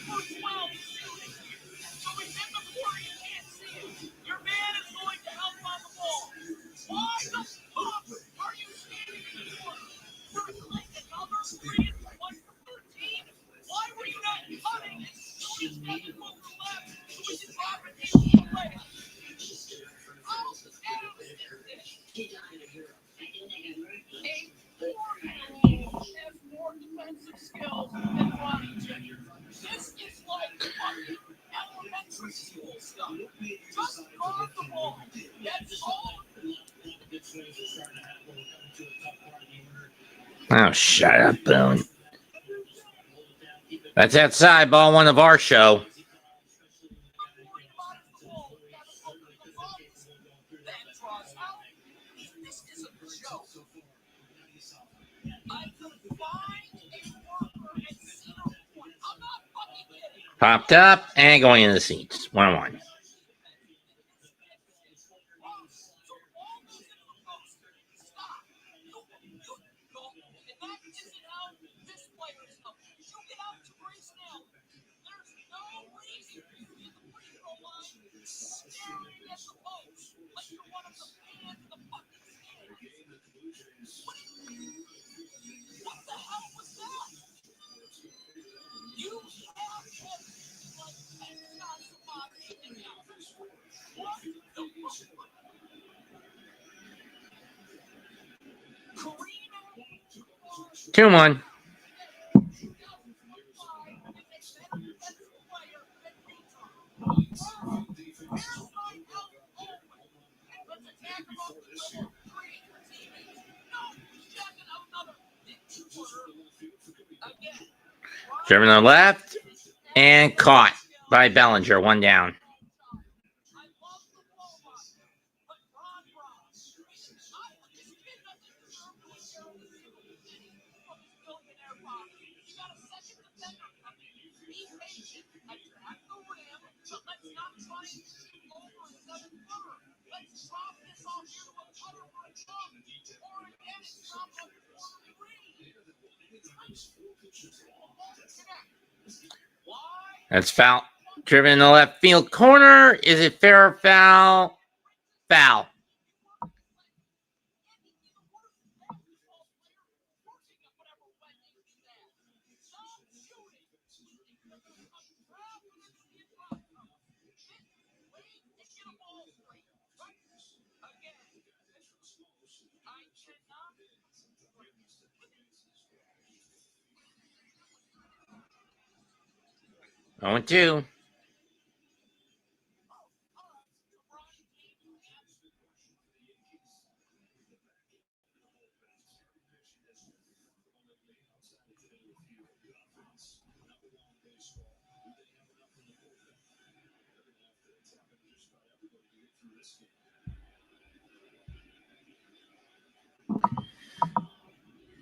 S5: for 12 shooting. So he's in the corner, you can't see him. Your man is going to help on the ball. Why the fuck are you standing in the corner? You're like another 3 and 1 for 13. Why were you not cutting as soon as Devin Booker left so we could drop it into the play? How ass is this? Has more defensive skills than Ronnie James. This is like fucking elementary school stuff. Just guard the ball. That's all.
S1: Oh, shut up, Boone. That's outside ball one of our show.
S5: This is a joke. I could find a worker at Cedar Point. I'm not fucking kidding.
S1: Popped up and going into the seats. 1-1.
S5: What the hell was that? You have like 10 shots of body now. What the fuck? Karina.
S1: 2-1. Driven to the left and caught by Bellinger. 1 down. That's foul. Driven in the left field corner. Is it fair or foul? Foul. Oh, 2.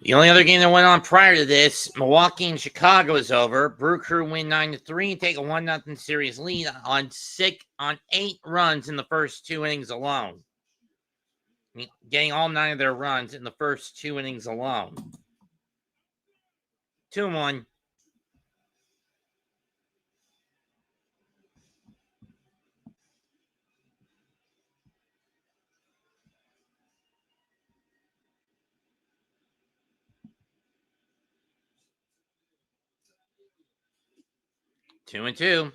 S1: The only other game that went on prior to this, Milwaukee and Chicago is over. Brew Crew win 9-3 and take a 1-0 series lead on 8 runs in the first 2 innings alone. Getting all 9 of their runs in the first 2 innings alone. 2-1. Two and 2.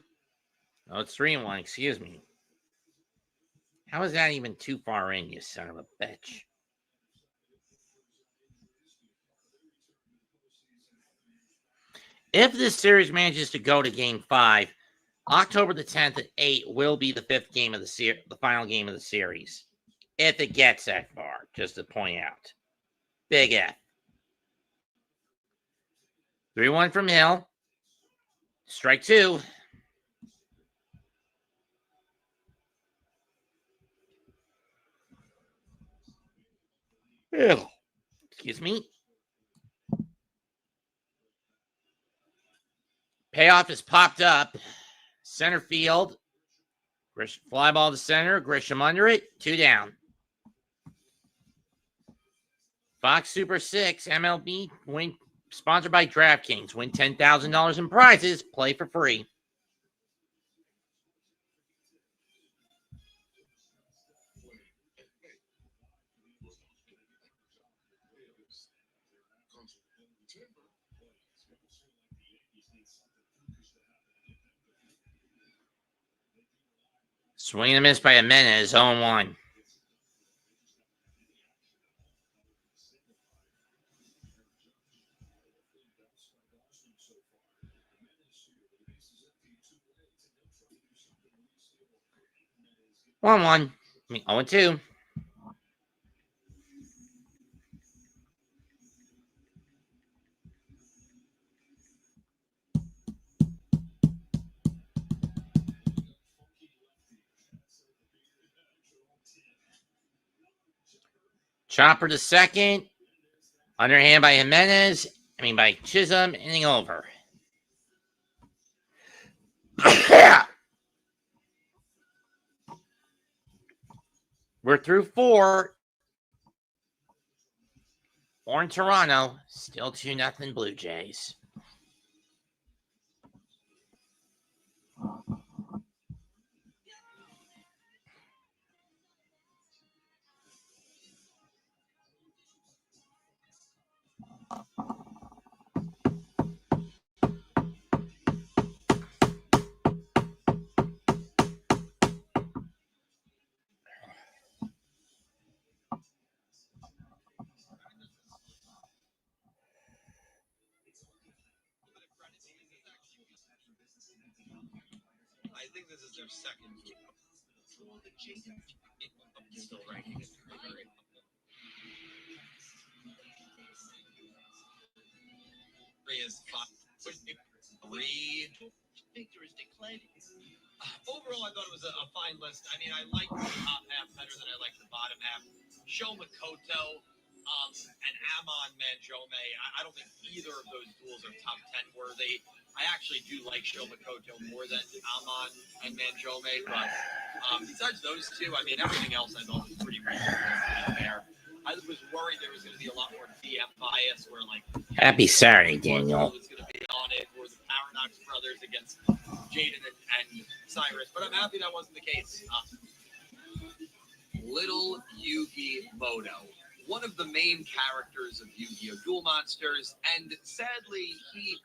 S1: Oh, it's 3-1. Excuse me. How is that even too far in, you son of a bitch? If this series manages to go to Game 5, October the 10th at 8 will be the fifth game of the final game of the series. If it gets that far, just to point out. Big F. 3-1 from Hill. Strike 2. Ew. Excuse me. Payoff is popped up. Center field. Fly ball to center. Grisham under it. 2 down. Fox Super 6 MLB win sponsored by DraftKings. Win $10,000 in prizes. Play for free. Swing and a miss by Jimenez. 0-1. I mean, 0-2. Chopper to second. Underhand by Jimenez. By Chisholm. Inning over. We're through 4. Or in Toronto. Still 2-0 Blue Jays.
S4: I think this is their second. Still ranking it. Three is 5. 3. Victor is declared. Overall, I thought it was a fine list. I like the top half better than I like the bottom half. Sho Makoto and Amon Manjome. I don't think either of those duels are top 10 worthy. I actually do like Sho Makoto more than Amon and Manjome, but besides those two, everything else I thought was pretty fair. I was worried there was going to be a lot more DM bias, where
S1: Happy Saturday, Daniel.
S4: Was going to be on it, or the Paradox brothers against Jaden and Cyrus, but I'm happy that wasn't the case. Little Yugi Moto, one of the main characters of Yu-Gi-Oh! Duel Monsters, and sadly, he...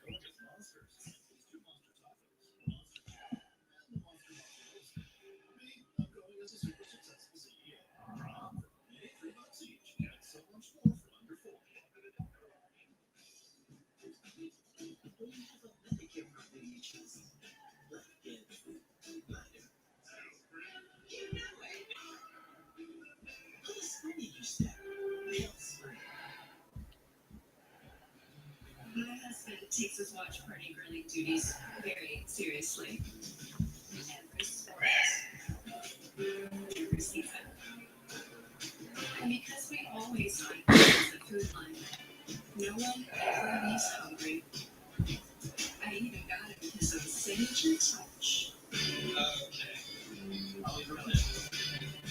S3: My husband takes his watch party grilling duties very seriously. Every sport, every season. And because we always like the food line, no one ever leaves hungry. I even got him his own signature touch.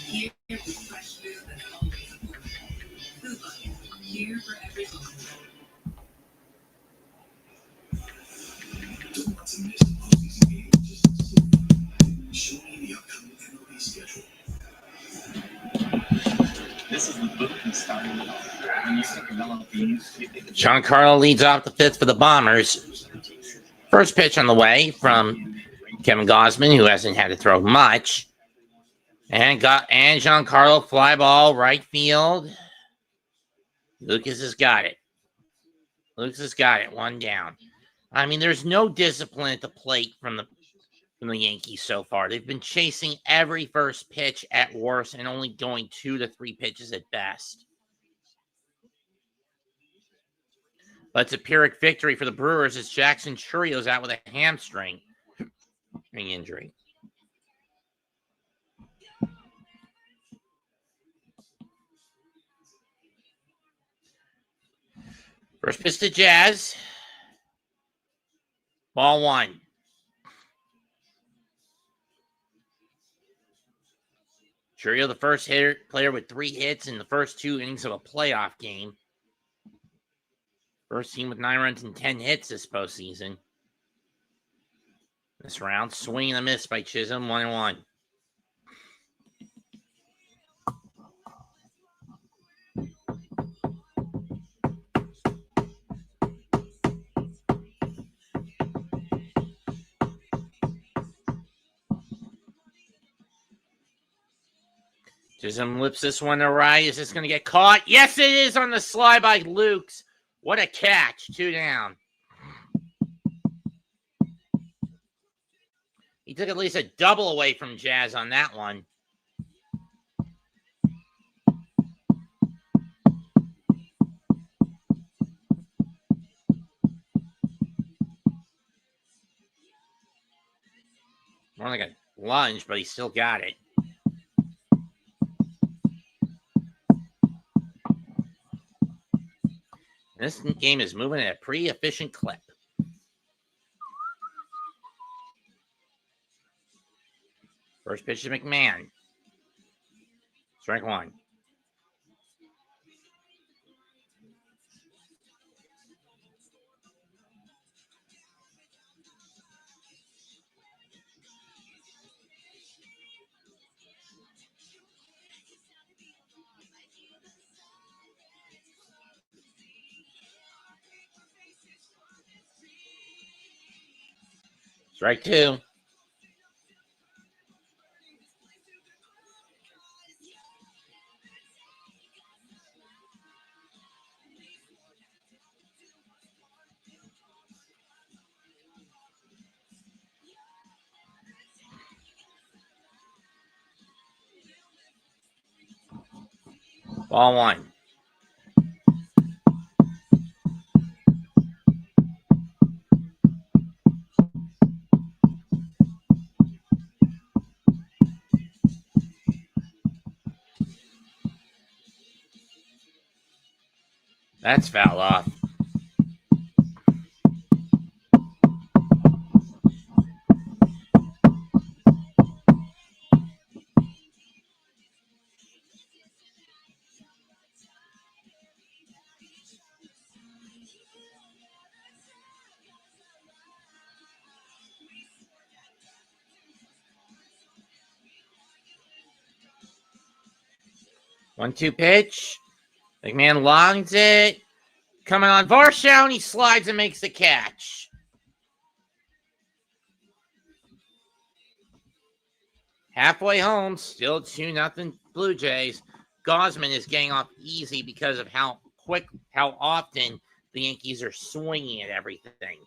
S3: Here with fresh food that's always affordable. Food line, here for every home.
S2: Don't want to miss postseason game. Show me the upcoming MLB schedule. This is the booking style. When you think of MLBs, you think of
S1: Giancarlo leads off the 5th for the Bombers. First pitch on the way from Kevin Gosman, who hasn't had to throw much. And Giancarlo fly ball right field. Lucas has got it. One down. I mean, there's no discipline at the plate from the Yankees so far. They've been chasing every first pitch at worst and only going 2 to 3 pitches at best. But it's a Pyrrhic victory for the Brewers as Jackson Churrio's out with a hamstring injury. First pitch to Jazz. Ball 1. Churrio, the first player with 3 hits in the first 2 innings of a playoff game. First team with 9 runs and 10 hits this postseason. This round, swing and a miss by Chisholm, 1-1. Chisholm lips this one to right. Is this going to get caught? Yes, it is on the slide by Lukes. What a catch. 2 down. He took at least a double away from Jazz on that one. More like a lunge, but he still got it. This game is moving at a pretty efficient clip. First pitch to McMahon. Strike 1. Strike 2. Ball 1. That's foul off. One-two pitch. McMahon longs it. Coming on Varshow, and he slides and makes the catch. Halfway home, still 2-0 Blue Jays. Gosman is getting off easy because of how often the Yankees are swinging at everything.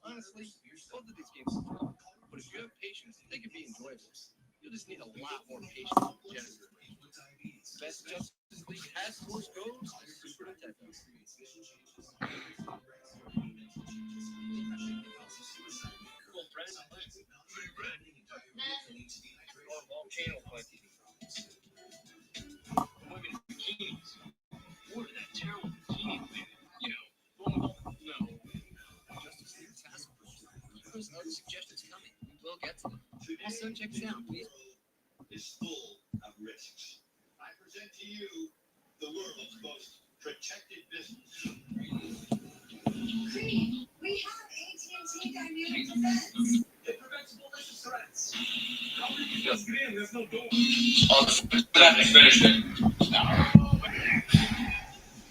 S4: Honestly, both of these games are fun. But if you have patience, they can be enjoyable. You'll just need a lot more patience with Genesis. Best Justice League has Force Goes Super Nintendo. Volcano punches. Women in bikinis. What did that terrible bikini man? You know, no. Justice League Task Force. Those other suggestions coming. We'll get to them. Also, check this out, please.
S2: Is full of risks. I present to you the world's most protected business.
S3: Creed, we have AT&T Dynamic Defense.
S2: It prevents malicious threats. How did you just get in? There's no door.
S4: Oh, that finished it.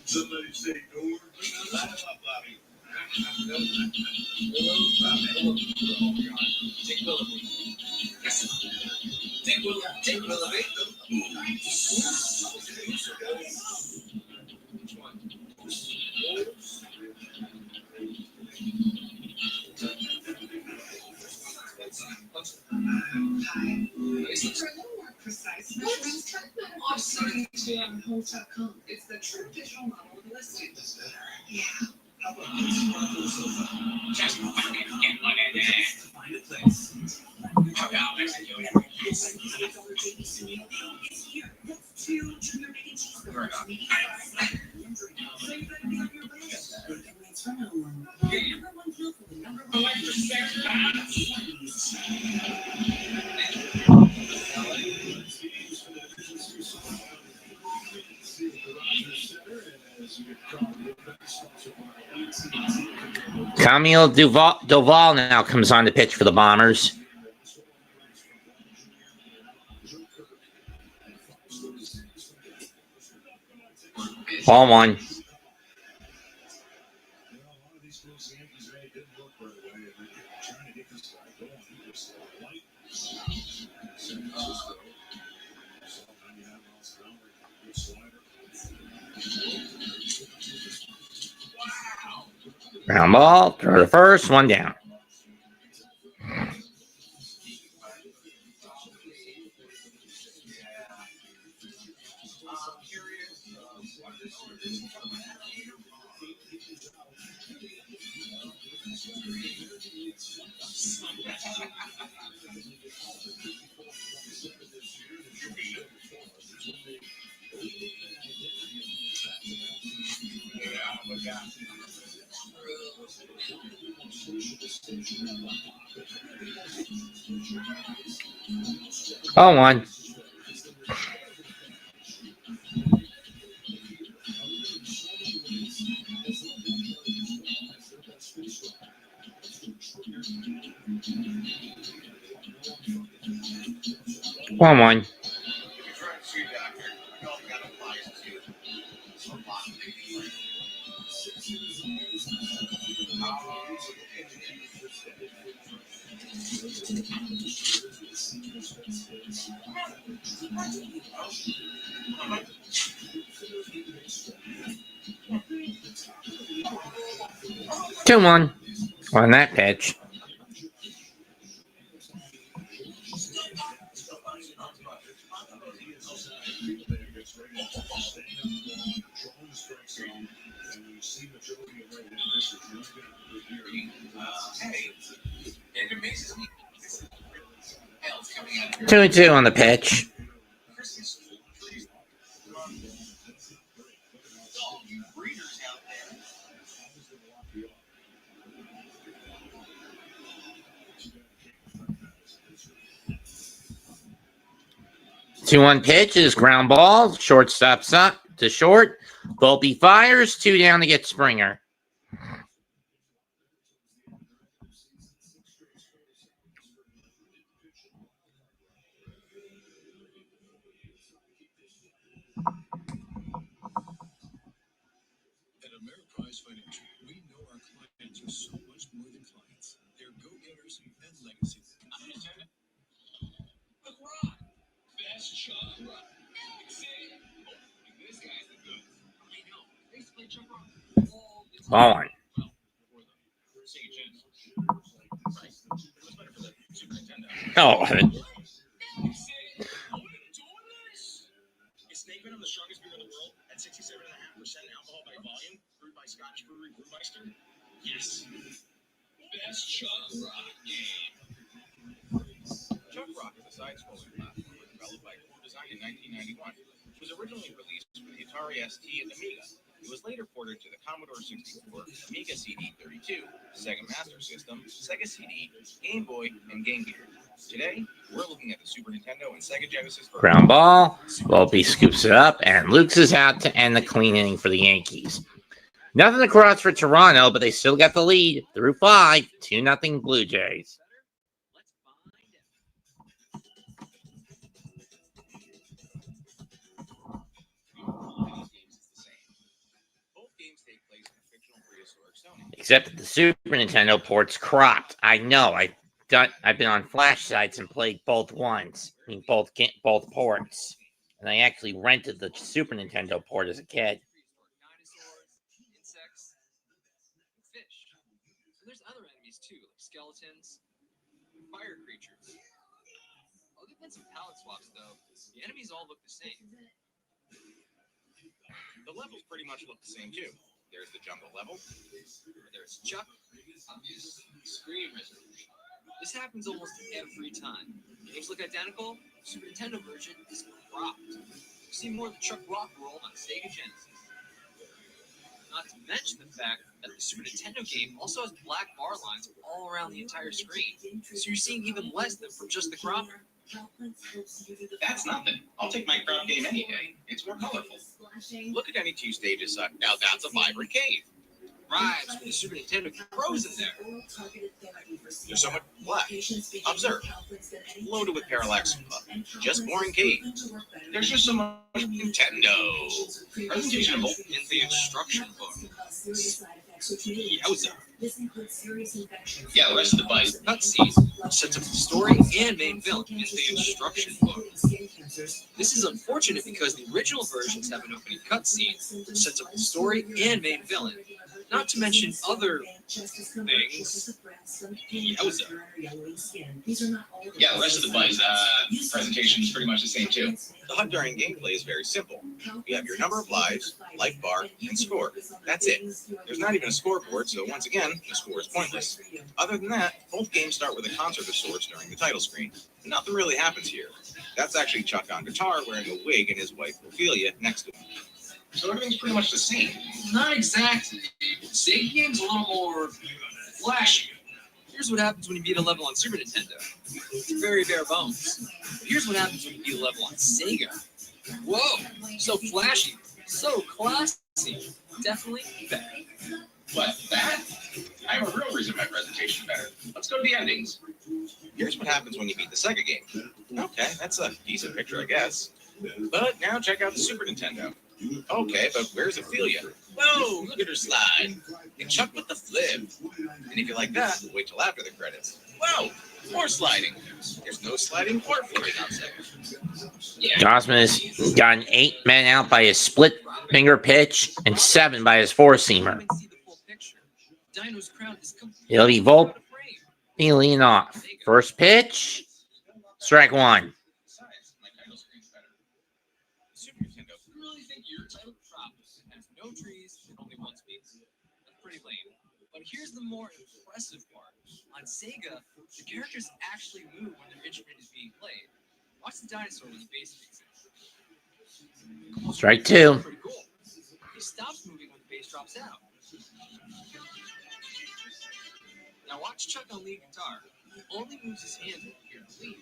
S2: Somebody say door. Light him up, Bobby.
S4: Take Willoughby. Yes. Take Willoughby. Which one?
S3: For a little more precise measurements, check medical certainty on Homes.com. It's the true digital model of listing. Yeah.
S2: How about this?
S4: Just fucking get one in there.
S2: Find a place.
S4: How about Mexico?
S3: It's here. That's 2 junior bacon cheeseburgers, medium fries, so you better be on your way. It's from no one. Number one kill for the number one.
S1: Camille Duval now comes on the pitch for the Bombers. Ball one.
S2: A lot of these close Yankees really didn't look right away, and they're trying to get this guy going. He was light. San Francisco. So 99 miles an hour. Good slider.
S1: Ground ball. Throw to first. One down. Ball one. Ball one. Two one on that pitch. Two and two on the pitch. Two one pitch is ground ball. Shortstop's up to short. Volpe fires. Two down to get Springer.
S2: At Ameriprise Financial, we know our clients are so much more than clients. They're go-getters and legacy. Best shot rock. This guy's the good. I know. They used to play jump rock all the time.
S1: Ball one. Oh,
S4: Is Snake Venom the strongest beer in the world at 67.5% alcohol by volume, brewed by Scotch brewery Brewmeister? Yes.
S2: Best shot rock game.
S6: Chuck Rock is a side-scrolling platform developed by Core Design in 1991. It was originally released for the Atari ST and Amiga. It was later ported to the Commodore 64, Amiga CD32, Sega Master System, Sega CD, Game Boy, and Game Gear. Today, we're looking at the Super Nintendo and Sega Genesis version.
S1: Ground ball. Volpe scoops it up, and Lukes is out to end the clean inning for the Yankees. Nothing across for Toronto, but they still got the lead through 5, 2-0 Blue Jays. Except that the Super Nintendo port's cropped. I know. I've been on flash sites and played both ones. I mean, both ports. And I actually rented the Super Nintendo port as a kid.
S7: Dinosaurs, insects, fish. And there's other enemies too, like skeletons, fire creatures. Other than some palette swaps, though, the enemies all look the same.
S6: The levels pretty much look the same too. There's the jungle level.
S7: There's Chuck, obvious screen resolution. This happens almost every time. Games look identical. Super Nintendo version is cropped. You see more of the Chuck Rock world on Sega Genesis. Not to mention the fact that the Super Nintendo game also has black bar lines all around the entire screen, so you're seeing even less than from just the cropping.
S6: That's nothing. I'll take my crop game any day. It's more colorful. Look at any 2 stages. Now that's a vibrant cave.
S7: Right, with the Super Nintendo Pros in there.
S6: There's so much black. Observe. Loaded with parallax. Just boring cave. There's just so much Nintendo. Presentation of both
S7: In the instruction book.
S6: Yowza.
S7: Yeah, the rest of the cutscenes sets up the story and main villain in the instruction book. This is unfortunate because the original versions have an opening cutscene that sets up the story and main villain. Not to mention other things.
S6: Yowza. Yeah, the rest of the presentation is pretty much the same too. The HUD during gameplay is very simple. You have your number of lives, life bar, and score. That's it. There's not even a scoreboard, so once again, the score is pointless. Other than that, both games start with a concert of sorts during the title screen. Nothing really happens here. That's actually Chuck on guitar wearing a wig and his wife Ophelia next to him. So everything's pretty much the same.
S7: Not exactly. Sega game's a little more flashy. Here's what happens when you beat a level on Super Nintendo. It's very bare bones. But here's what happens when you beat a level on Sega. Whoa, so flashy, so classy. Definitely better.
S6: What, that? I have a real reason my presentation is better. Let's go to the endings. Here's what happens when you beat the Sega game. Okay, that's a decent picture, I guess. But now check out the Super Nintendo. Okay, but where's Ophelia? Whoa, look at her slide. And Chuck with the flip. And if you like that, wait till after the credits. Whoa, more sliding. There's no sliding or flipping on Sega.
S1: Gossman has gotten 8 men out by his split finger pitch and 7 by his 4-seamer. It'll be Volpe leading off. First pitch, strike 1.
S7: But here's the more impressive part. On Sega, the characters actually move when their instrument is being played. Watch the dinosaur with the bass mixing.
S1: Strike 2.
S7: Pretty cool. He stops moving when the bass drops out. Now watch Chuck on lead guitar. He only moves his hands when you hear the lead.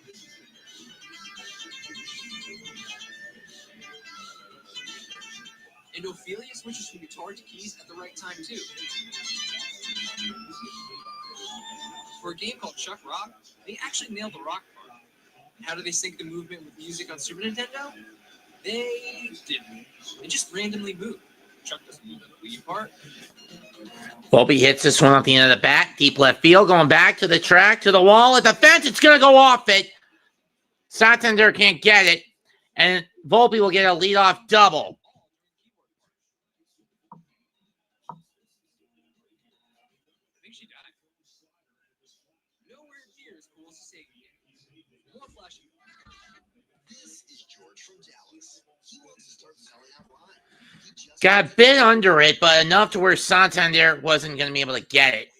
S7: And Ophelia switches from guitar to keys at the right time too. For a game called Chuck Rock, they actually nailed the rock part. And how do they sync the movement with music on Super Nintendo? They didn't. They just randomly move. Chuck doesn't move the lead part.
S1: Volpe hits this one off the end of the bat. Deep left field, going back to the track, to the wall, at the fence. It's going to go off it. Santander can't get it. And Volpe will get a leadoff double. Got a bit under it, but enough to where Santander wasn't going to be able to get it.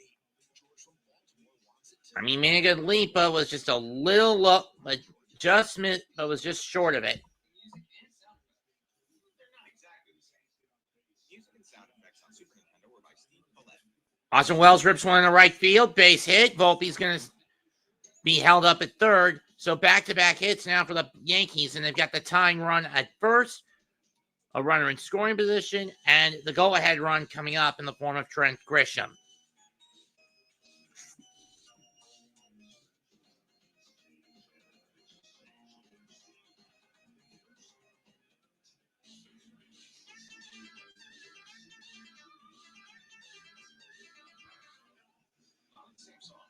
S1: I mean, Mega Lipa was just a little low, adjustment, but was just short of it.
S6: They're not exactly the same. Music and sound effects on Super Nintendo were by Steve Follett.
S1: Austin Wells rips one in the right field, base hit. Volpe's going to be held up at third. So back-to-back hits now for the Yankees, and they've got the tying run at first, a runner in scoring position, and the go-ahead run coming up in the form of Trent Grisham.
S7: Same song.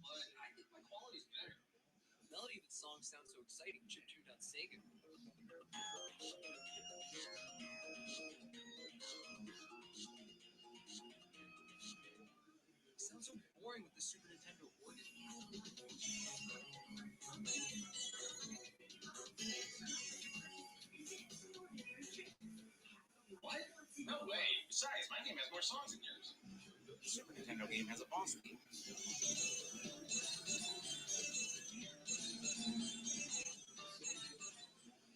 S7: But I think my quality's better. The melody of the song sounds so exciting, chip-tuned on Sega. It sounds so boring with the Super Nintendo organ.
S6: What? No way. Besides, my game has more songs than yours. The Super Nintendo game has a boss theme.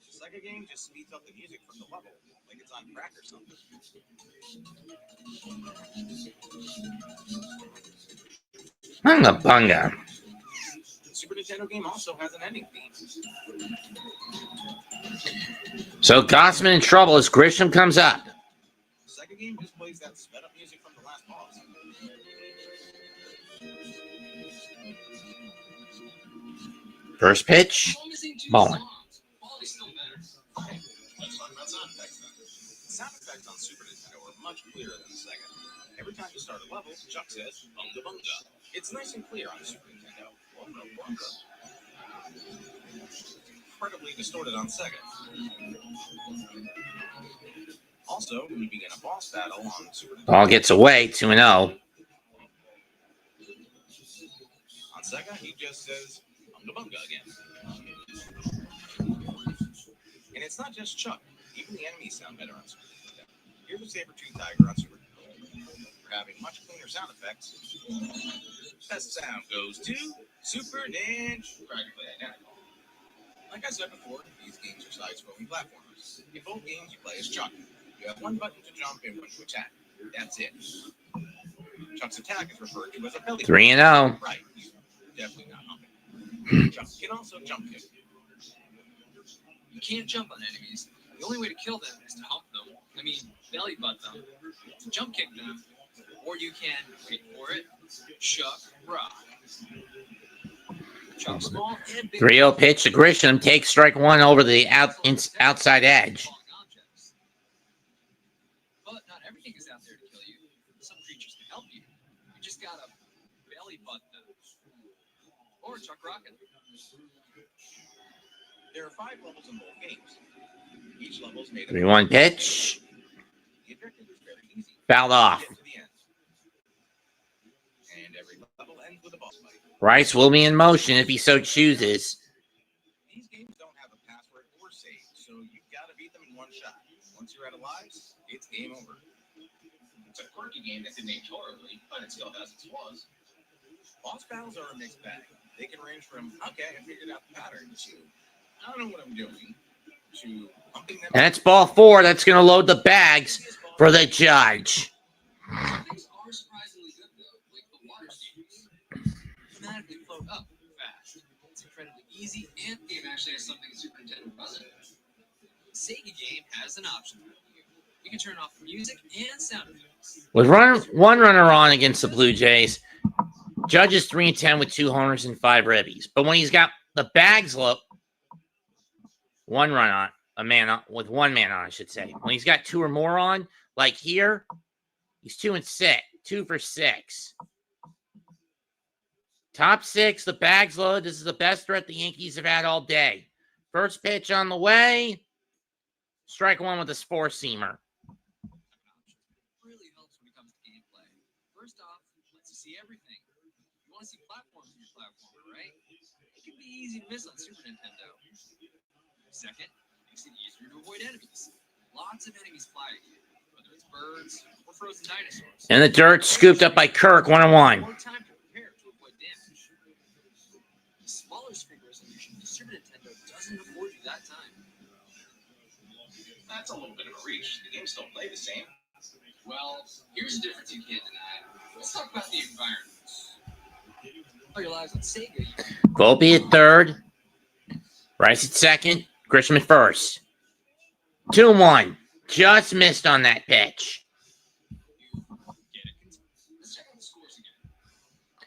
S6: The Sega game just speeds up the music from the level, like it's on crack or something.
S1: Bunga bunga.
S6: The Super Nintendo game also has an ending theme.
S1: So Gossman in trouble as Grisham comes up.
S6: The Sega game just plays that sped up music from the last boss.
S1: First pitch,
S7: All missing two
S1: bowling.
S7: songs. Quality's still better.
S6: Okay, let's talk about sound effects then. The sound effects on Super Nintendo are much clearer than the Sega. Every time you start a level, Chuck says, bunga bunga. It's nice and clear on the Super Nintendo. Bunga bunga. Incredibly distorted on Sega. Also, when you begin a boss battle on Super Nintendo,
S1: Ball gets away, 2-0.
S6: on Sega, he just says, bunga bunga again. And it's not just Chuck. Even the enemies sound better on Super Nintendo. Here's a saber-tooth tiger on Super Nintendo. For having much cleaner sound effects. Best sound goes to Super Ninja. Practically identical. Like I said before, these games are side-scrolling platformers. In both games, you play as Chuck. You have one button to jump and one to attack. That's it. Chuck's attack is referred to as a belly.
S1: 3-0.
S6: Right. He's definitely not humping. Chuck can also jump kick.
S7: You can't jump on enemies. The only way to kill them is to hump them. I mean, belly butt them. To jump kick them. Or you can, wait for it, Chuck Rock. Chuck Small and Big
S1: 3-0 pitch to Grisham takes strike one over the outside edge.
S7: But not everything is out there to kill you. Some creatures can help you. You just gotta belly butt them. Or Chuck Rocket.
S6: There are 5 levels in both games. Each level is made of
S1: 3-1 pitch.
S6: The objective is very easy.
S1: Fouled off.
S6: Get to the end. And every level ends with a boss fight.
S1: Bryce will be in motion if he so chooses.
S6: These games don't have a password or save, so you've got to beat them in one shot. Once you're out of lives, it's game over. It's a quirky game that didn't age horribly, but it still has its flaws. Boss battles are a mixed bag. They can range from, okay, I figured out the pattern, to, I don't know what I'm doing, to pumping them.
S1: And it's ball 4 that's going to load the bags for the judge.
S7: Things are surprisingly good though, like the water stages. Automatically float up fast. It's incredibly easy, and the game actually has something Super Nintendo doesn't. The Sega game has an option for you. You can turn off the music and sound effects.
S1: With one runner on against the Blue Jays, Judge is 3-10 with 2 homers and 5 ribbies. But when he's got the bags low, one run on, with one man on, I should say. When he's got 2 or more on, like here, he's 2-6, 2 for 6. Top 6, the bags loaded. This is the best threat the Yankees have had all day. First pitch on the way. Strike one with a four-seamer.
S7: Really helps when it comes to gameplay. First off, lets you see everything. You want to see platforms in your platformer, right? It can be easy to miss on Super Nintendo. Second, makes it easier to avoid enemies. Lots of enemies fly at you, whether it's birds or frozen dinosaurs.
S1: In the dirt, scooped up by Kirk, 1-1.
S7: More time to prepare to avoid damage. Super Nintendo doesn't afford you that time.
S6: That's a little bit of a reach. The games don't play the same.
S4: Well, here's a difference you can't deny. Let's talk about the environment.
S7: All your lives on Sega.
S1: Volpe at third. Rice at second. Grisham at first. 2-1. Just missed on that pitch.
S4: Let's check out the scores again.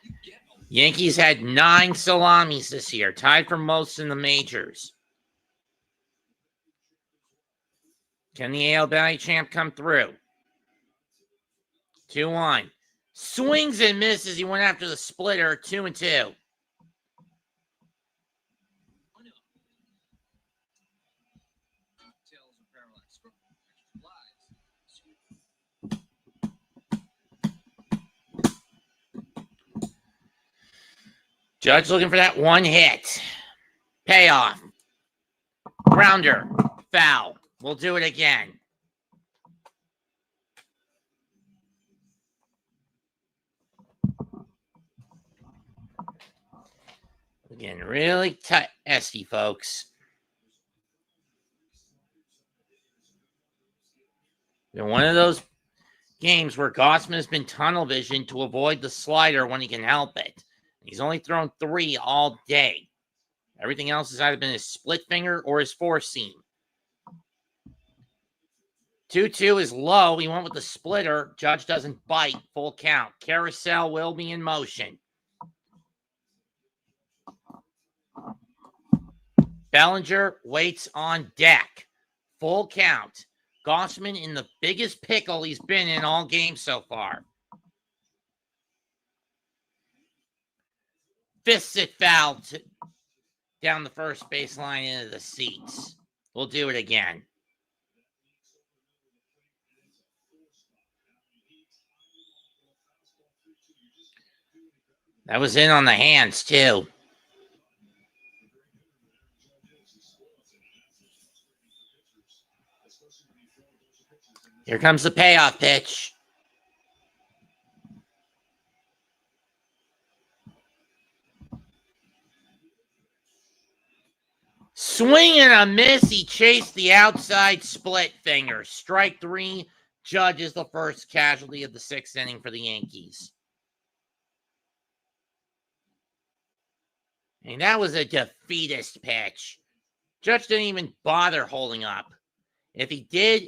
S4: You get a
S1: Yankees had 9 salamis this year, tied for most in the majors. Can the AL Valley champ come through? 2-1. Swings and misses. He went after the splitter. 2-2.
S7: Tails of parallax.
S1: Judge looking for that one hit. Payoff. Grounder. Foul. We'll do it again. Again, really testy, folks. You know, one of those games where Gossman has been tunnel vision to avoid the slider when he can help it. He's only thrown 3 all day. Everything else has either been his split finger or his four seam. 2-2 is low. He went with the splitter. Judge doesn't bite. Full count. Carousel will be in motion. Bellinger waits on deck. Full count. Gossman in the biggest pickle he's been in all game so far. Fists it foul down the first baseline into the seats. We'll do it again. That was in on the hands, too. Here comes the payoff pitch. Swing and a miss. He chased the outside split finger. Strike 3. Judge is the first casualty of the 6th inning for the Yankees. And that was a defeatist pitch. Judge didn't even bother holding up. If he did,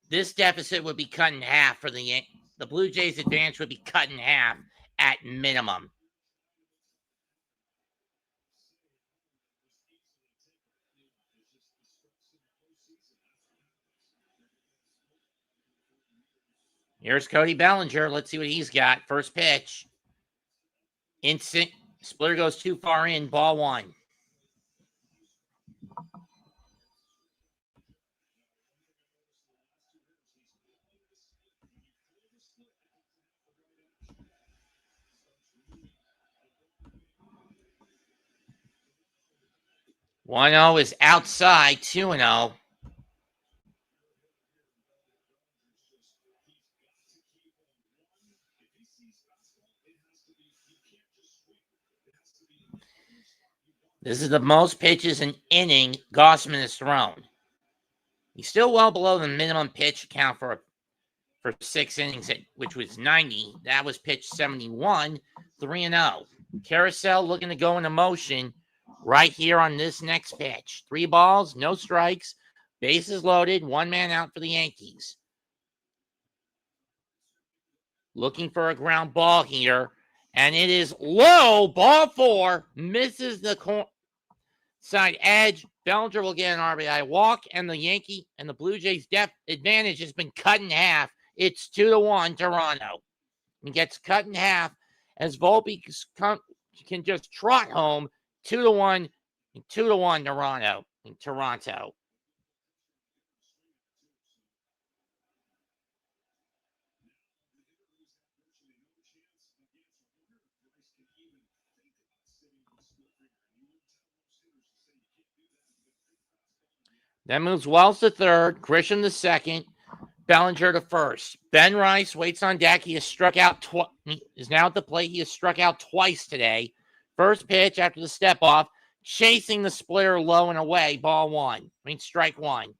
S1: this deficit would be cut in half for the Blue Jays' advantage would be cut in half at minimum. Here's Cody Bellinger. Let's see what he's got. First pitch. Instant. Splitter goes too far in. Ball 1. One 0 is outside. 2-0. This is the most pitches an inning Gossman has thrown. He's still well below the minimum pitch count for 6 innings, which was 90. That was pitch 71, 3-0. Carousel looking to go into motion right here on this next pitch. 3 balls, no strikes, bases loaded, 1 man out for the Yankees. Looking for a ground ball here, and it is low. Ball 4, misses the side edge. Bellinger will get an RBI walk, and the Blue Jays' depth advantage has been cut in half. It's 2-1 Toronto. He gets cut in half as Volpe can just trot home 2-1 Toronto. Then moves Wells to third, Grisham to second, Bellinger to first. Ben Rice waits on deck. He has struck out is now at the plate. He has struck out twice today. First pitch after the step off, chasing the splitter low and away, ball one. Strike one.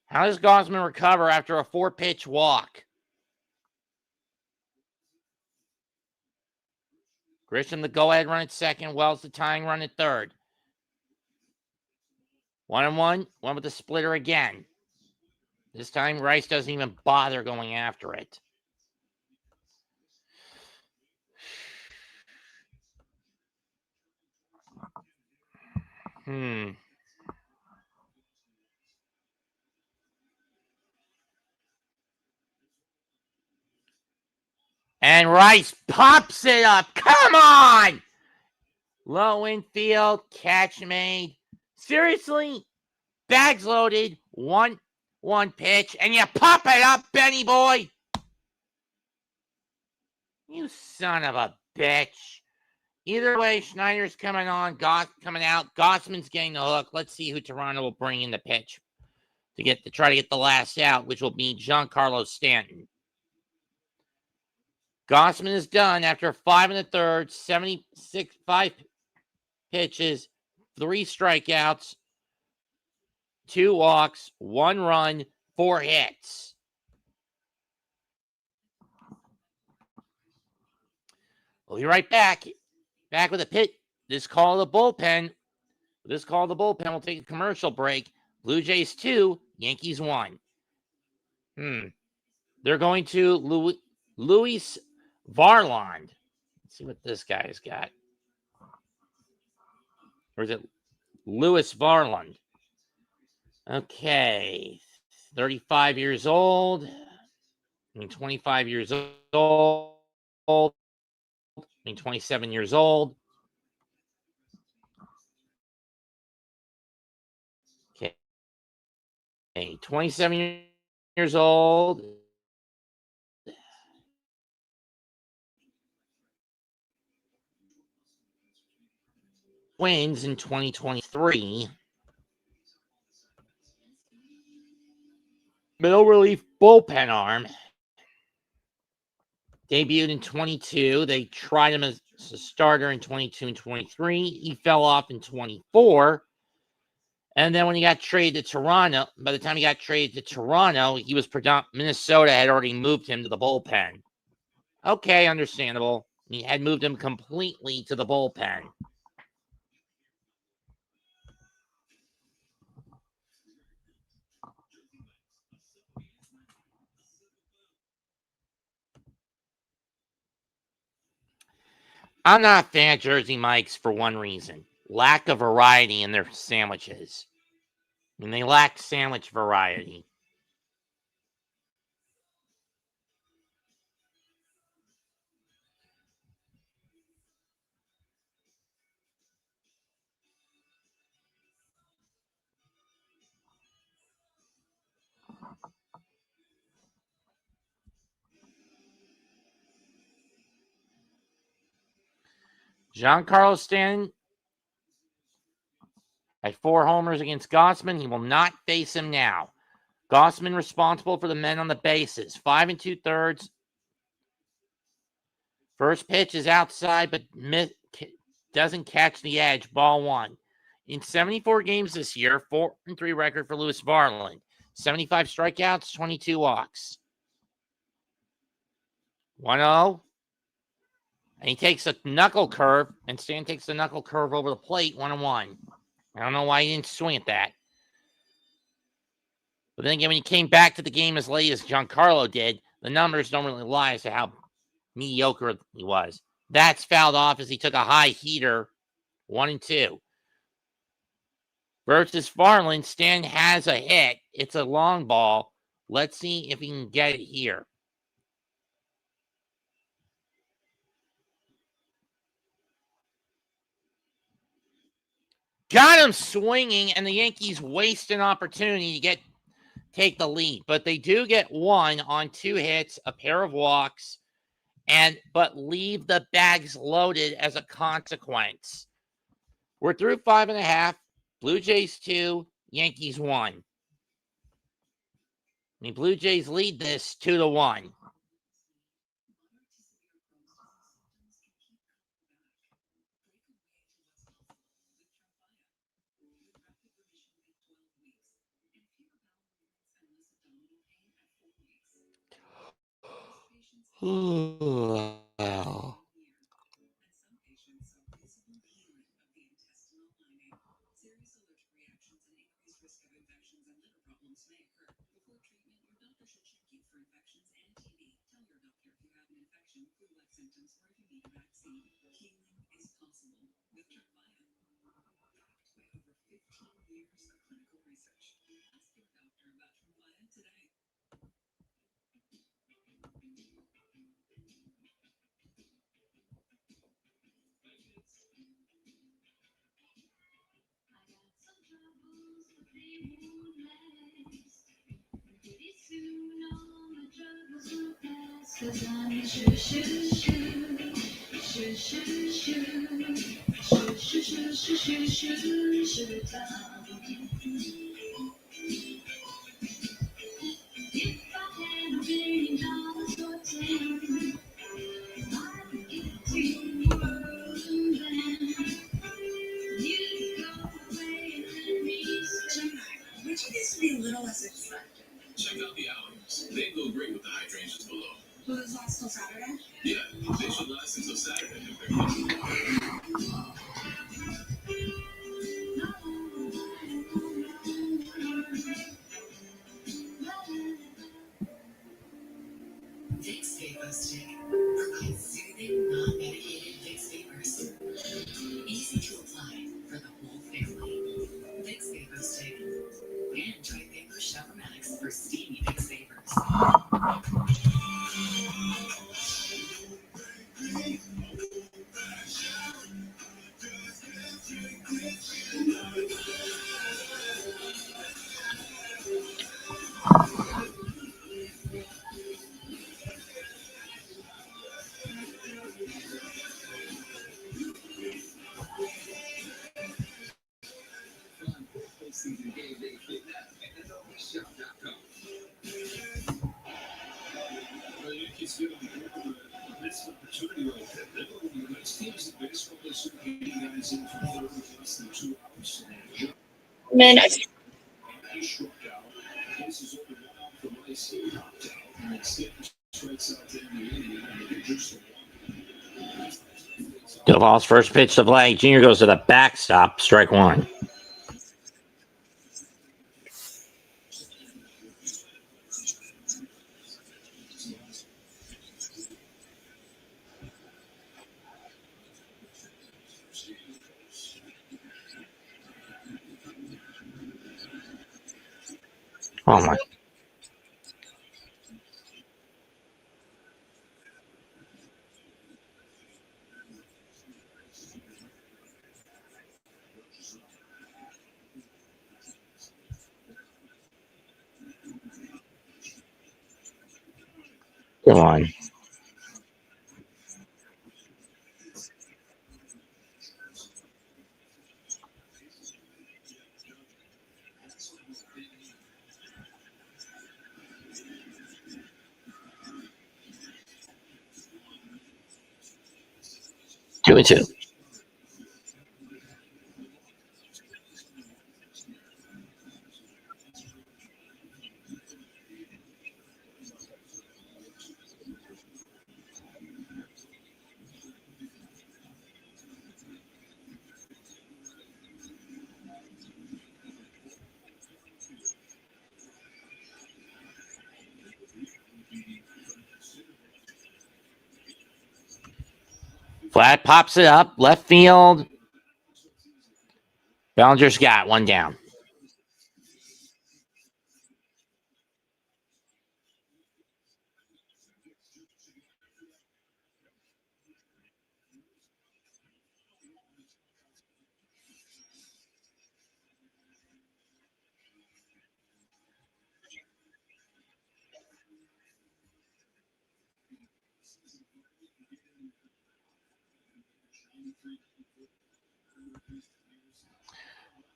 S1: How does Gosman recover after a 4-pitch walk? Grisham the go-ahead run at second. Wells the tying run at third. 1-1. One with the splitter again. This time, Rice doesn't even bother going after it. And Rice pops it up. Come on! Low infield, catch made. Seriously? Bags loaded. One pitch, and you pop it up, Benny boy. You son of a bitch. Either way, Schneider's coming on, Goss coming out. Gossman's getting the hook. Let's see who Toronto will bring in the pitch to try to get the last out, which will be Giancarlo Stanton. Gossman is done after 5 1/3, 5 pitches, 3 strikeouts, 2 walks, 1 run, 4 hits. We'll be right back. Back with a pit. This call of the bullpen. We'll take a commercial break. Blue Jays 2, Yankees 1. They're going to Luis Varland. Let's see what this guy's got. Or is it Louis Varland? Okay. 35 years old. 25 years old. 27 years old. Okay. 27 years old. Wins in 2023. Middle relief bullpen arm. Debuted in 22. They tried him as a starter in 22 and 23. He fell off in 24. And then when he got traded to Toronto, by the time he got traded to Toronto, he was Minnesota had already moved him to the bullpen. Okay, understandable. He had moved him completely to the bullpen. I'm not a fan of Jersey Mike's for one reason. Lack of variety in their sandwiches. They lack sandwich variety. Giancarlo Stanton had 4 homers against Gossman. He will not face him now. Gossman responsible for the men on the bases. 5 2/3. First pitch is outside, but doesn't catch the edge. Ball 1. In 74 games this year, 4-3 record for Louis Varland. 75 strikeouts, 22 walks. 1-0. And he takes a knuckle curve, and Stan takes the knuckle curve over the plate, 1-1. I don't know why he didn't swing at that. But then again, when he came back to the game as late as Giancarlo did, the numbers don't really lie as to how mediocre he was. That's fouled off as he took a high heater, 1-2. Versus Varland, Stan has a hit. It's a long ball. Let's see if he can get it here. Got him swinging, and the Yankees waste an opportunity to take the lead. But they do get 1 on 2 hits, a pair of walks, but leave the bags loaded as a consequence. We're through 5 1/2. Blue Jays 2, Yankees 1. Blue Jays lead this 2-1. Wow.
S3: Serious allergic reactions and increased risk of infections and liver problems may occur. Before treatment, your doctor should check you for infections and TB. Tell your doctor if you have an infection, flu-like symptoms, or if you need a vaccine. Healing is possible with Tremfya. Backed by over 15 years of clinical research. Ask your doctor about Tremfya today. I got some troubles, but they won't last. Pretty soon all my troubles will pass. 'Cause I'm a shoo shoo shoo. Shoo shoo shoo. Shoo shoo shoo shoo shoo shoo shoo town. If I had $1 billion for 10, I would give to you world and land. You'd go away and let me stay. Which used to be a little less expected.
S6: Check out the ALDS. They go great with the hydrangeas below.
S3: Will this last till Saturday?
S6: Yeah, they should last until Saturday if they're good.
S3: Vicks VapoStick provides soothing, non-medicated Vicks Vapors. Easy to apply for the whole family. Vicks VapoStick and Joy Vapor Shower Max for steamy Vicks Vapors.
S2: Yankees give them a missed opportunity right there. They're one of the best teams in baseball. They should be getting guys in for less than 2 hours. He struck out. Cases over one out from ice. He knocked out. And then Stanton strikes out to end the inning. And they reduce the one.
S1: DeVal's first pitch to Blake. Junior goes to the backstop. Strike one. Oh my. Come on. Two and two. Flat pops it up. Left field. Bellinger's got one down.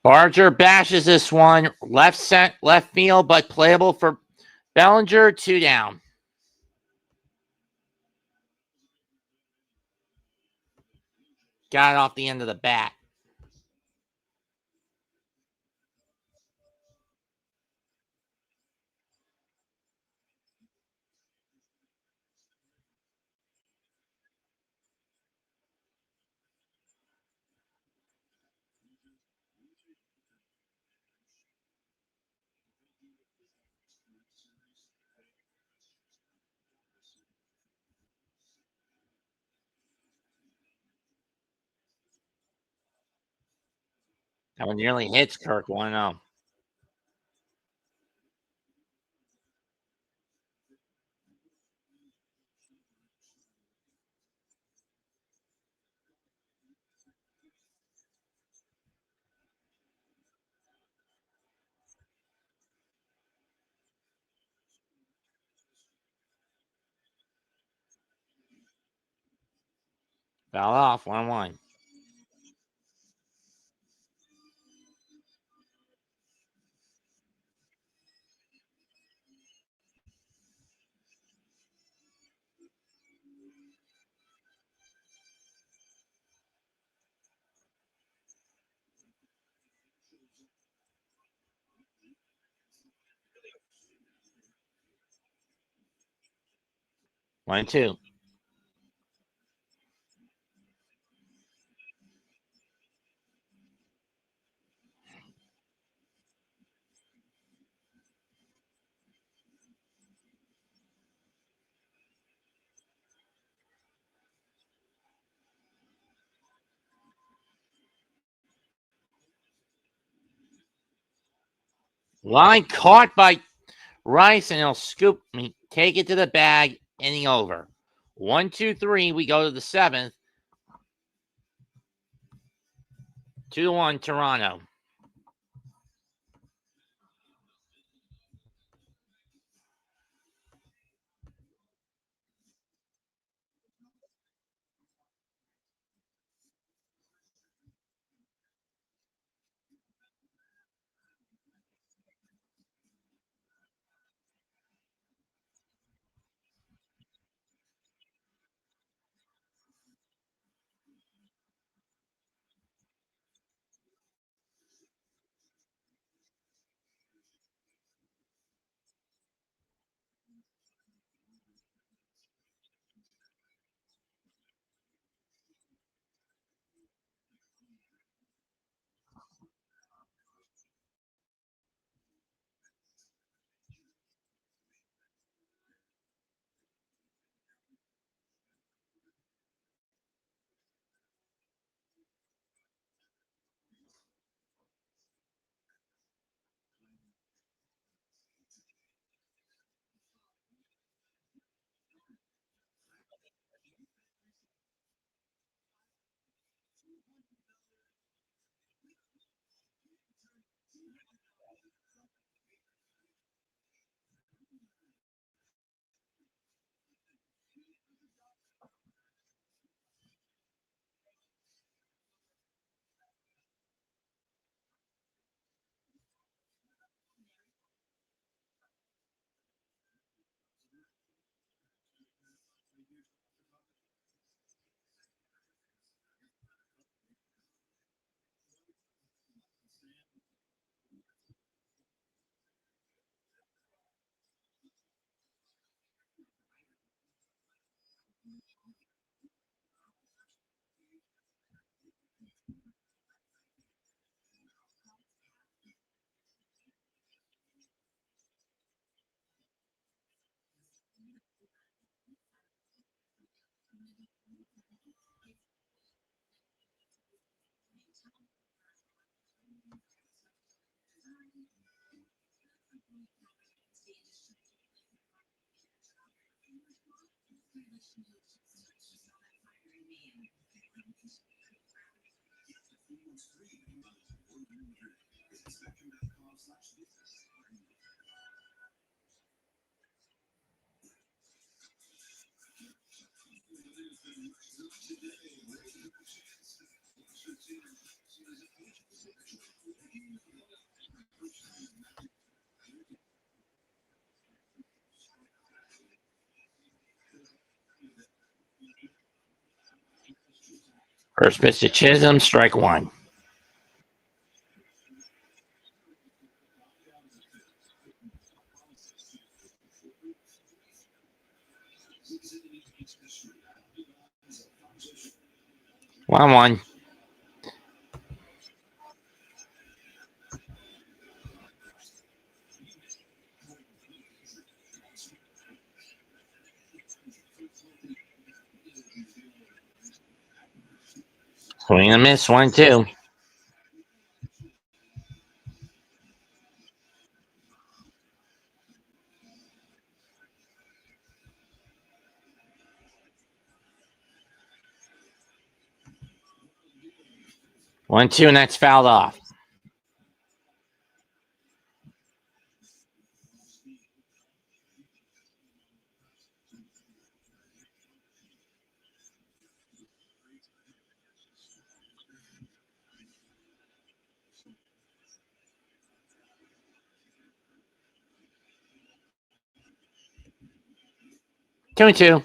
S1: Barger bashes this one. Left field, but playable for Bellinger. Two down. Got it off the end of the bat. That one nearly hits Kirk 1-0. Foul off, 1-1. One, two. Line caught by Rice, and he'll scoop me, take it to the bag, inning over. 1, 2, 3. We go to the seventh. 2-1 Toronto. First pitch to Chisholm, strike one. One. Swing and miss, 1-2. 1-2, and that's fouled off. Two and two.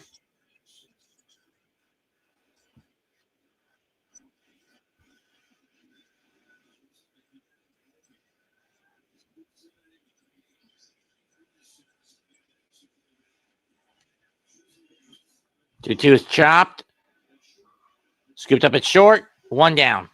S1: Two is chopped. Scooped up at short. One down.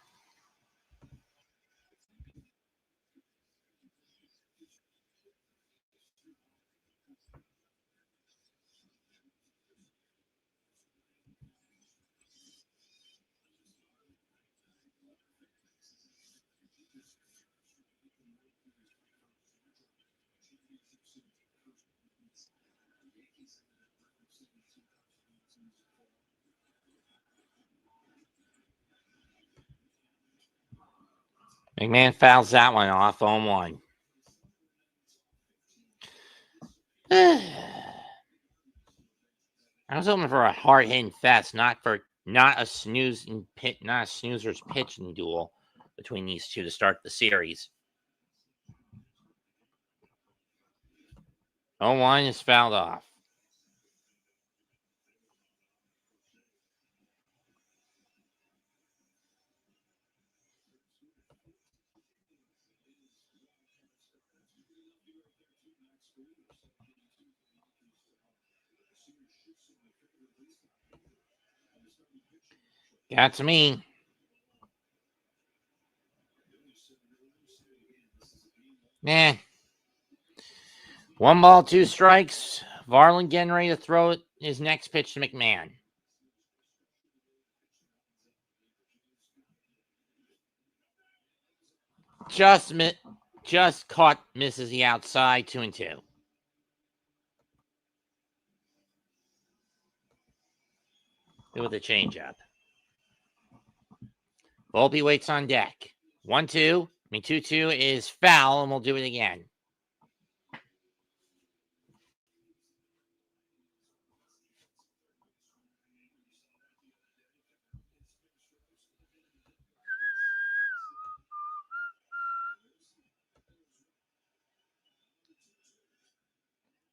S1: McMahon fouls that one off on 1. I was hoping for a hard-hitting fest, not a snoozer's pitching duel between these two to start the series. 0-1 is fouled off. Got to me. Nah. 1 ball, 2 strikes. Varland getting ready to throw his next pitch to McMahon. Just caught, misses the outside. 2-2. With a changeup. Volpe waits on deck. 1-2. 2-2 is foul, and we'll do it again.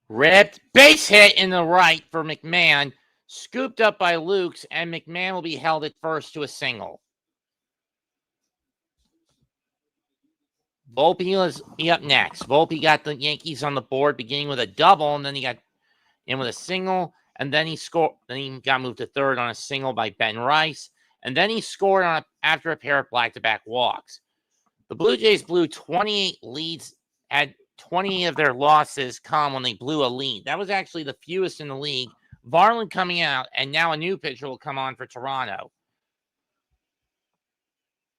S1: Ripped. Base hit in the right for McMahon. Scooped up by Lukes, and McMahon will be held at first to a single. Volpe will be up next. Volpe got the Yankees on the board beginning with a double, and then he got in with a single, and then he scored. Then he got moved to third on a single by Ben Rice, and then he scored after a pair of back-to-back walks. The Blue Jays blew 28 leads, had 20 of their losses come when they blew a lead. That was actually the fewest in the league. Varland coming out, and now a new pitcher will come on for Toronto.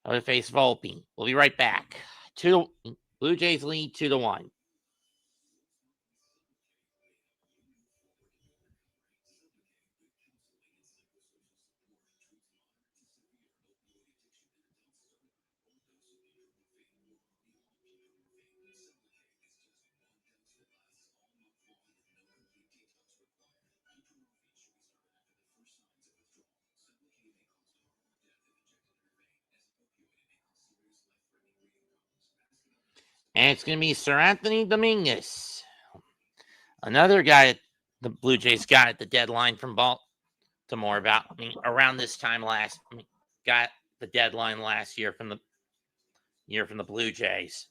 S1: I'll face Volpe. We'll be right back. Blue Jays lead 2-1. And it's going to be Sir Anthony Dominguez. Another guy the Blue Jays got at the deadline from Baltimore around this time got the deadline last year from the Blue Jays.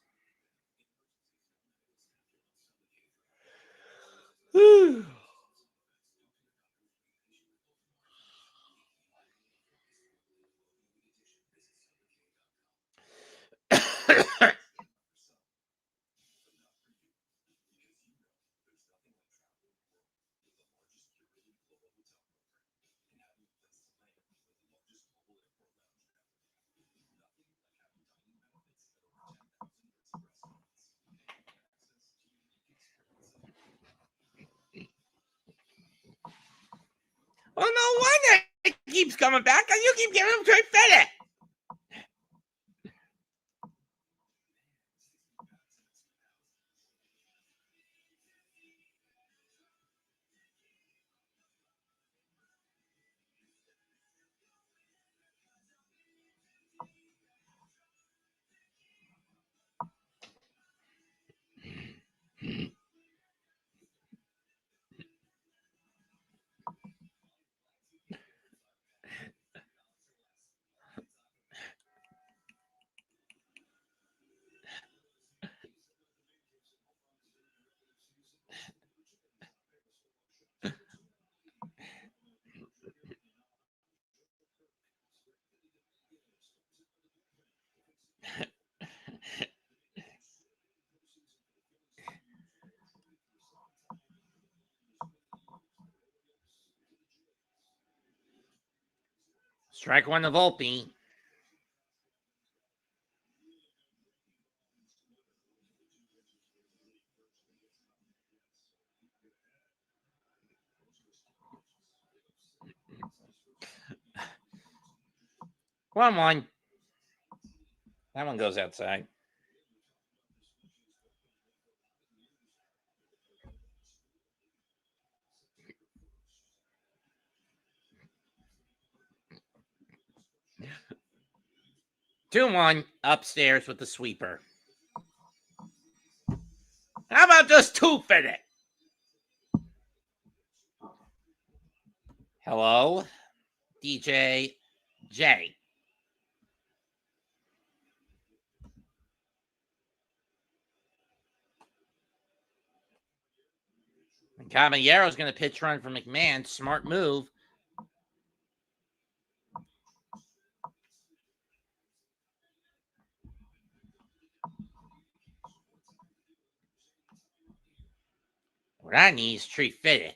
S1: Well, no wonder it keeps coming back, because you keep giving him straight credit. Strike one to Volpe. One. That one goes outside. Two one upstairs with the sweeper. How about just two for it? Hello, DJ J. And Caballero's going to pitch run for McMahon. Smart move. What I need is tree fitted.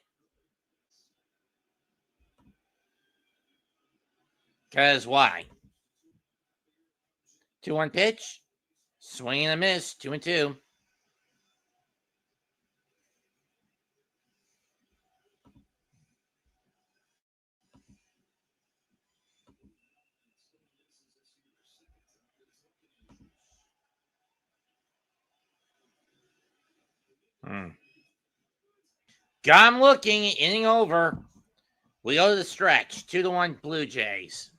S1: Because why? 2-1 pitch. Swing and a miss. 2-2. Got him looking. Inning over. We go to the stretch. 2-1 Blue Jays.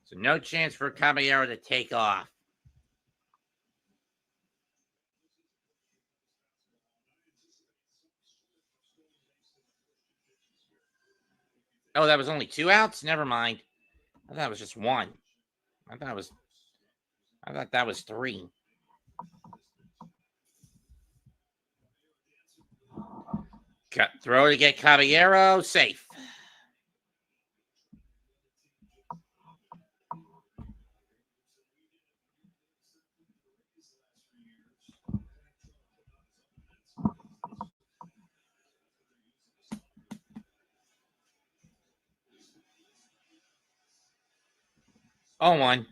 S1: So no chance for Caballero to take off. Oh, that was only 2 outs? Never mind. I thought it was just 1. I thought that was 3. Throw to get Caballero. Safe. Oh, 1.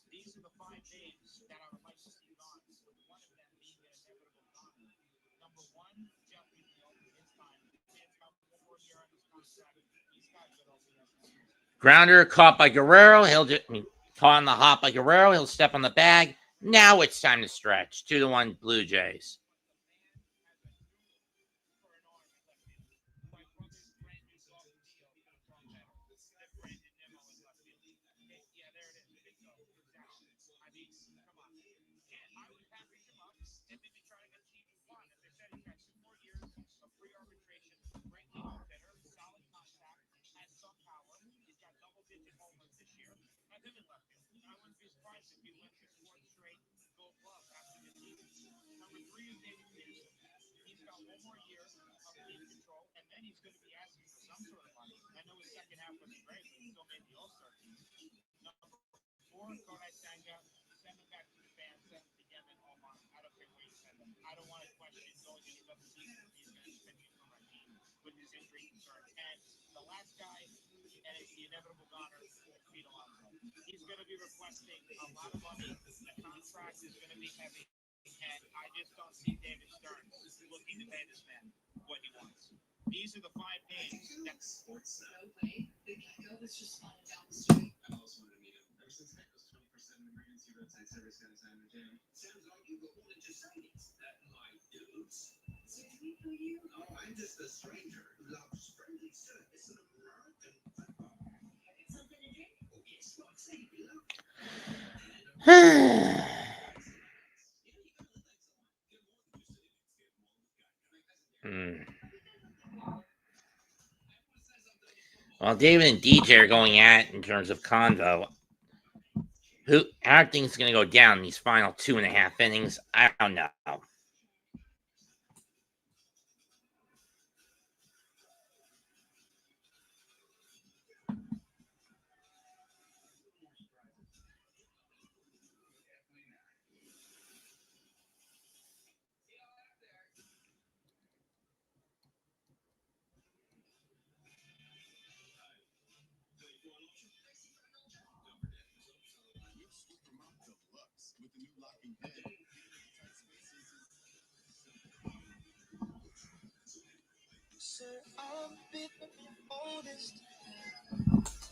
S5: These are the 5 names that I would like to see gone, with one of them being an inevitable goner. Number 1, Jeff McNeil. It's time. Man's got 1 more year on his contract. He's got good OPS.
S1: Grounder caught by Guerrero. Caught on the hop by Guerrero. He'll step on the bag. Now it's time to stretch. 2-1 Blue Jays.
S5: Number 3 is David Peterson. He's got 1 more year of lead control, and then he's going to be asking for some sort of money. I know his second half wasn't great, but he still made the All-Star team. Number 4, Kodai Senga. Send him back to the fans. Send him to Yemen, Oman. I don't care where you send him. I don't want to question going into the season if he's going to continue for my team with his injury concerns. And the last guy, and it's the inevitable goner, Pete Alonso. He's going to be requesting a lot of money. The contract is going to be heavy. And I just don't see David Stearns looking to pay this man what he wants. These are the 5 names.
S3: No way. The Gecko was just falling down the street.
S2: I also wanted to meet him. Ever since Heck was 24/7 emergency roadside service got assigned to Jim. Sounds like you got one of your sightings. That my dudes.
S3: So do we know you?
S2: Oh, I'm just a stranger who loves friendly service and American football.
S3: Something to drink?
S2: Oh, yes, Roxy, look.
S1: Well, David and DJ are going at it in terms of convo. How are things going to go down in these final 2.5 innings? I don't know.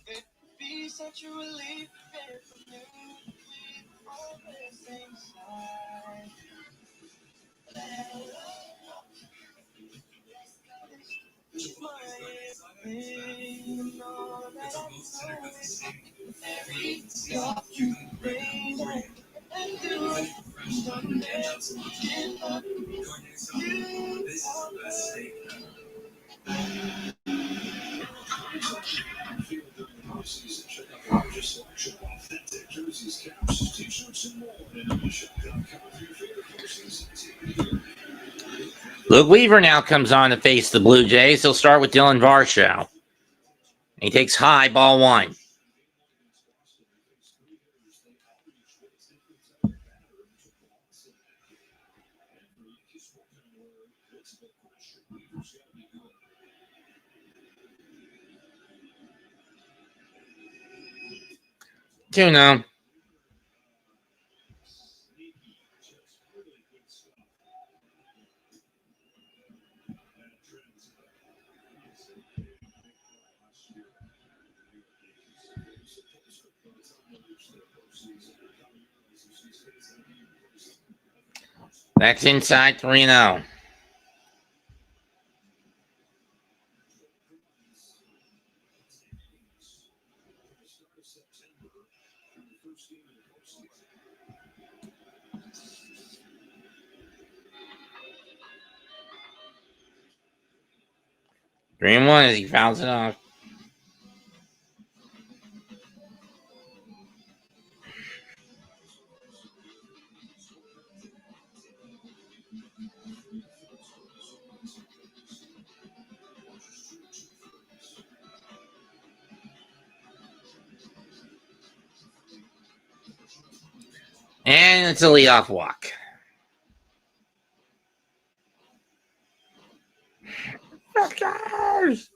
S4: It'd be such a relief if we always inside.
S2: Check out the largest selection of authentic jerseys, caps, t-shirts, and more. And shop.com for your favorite courses.
S1: Luke Weaver now comes on to face the Blue Jays. He'll start with Dylan Varshow. He takes high, ball one. Two now. That's inside 3-0. Three and one as he fouls it off. And it's a leadoff walk. Fuckers!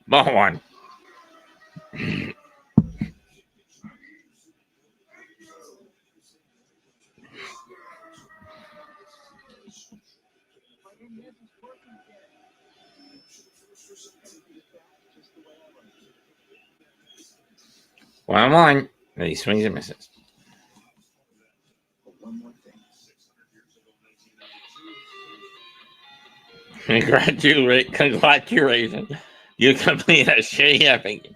S1: Ball one. One one. Then he swings and misses. Congratulations. You complete a shitty epic.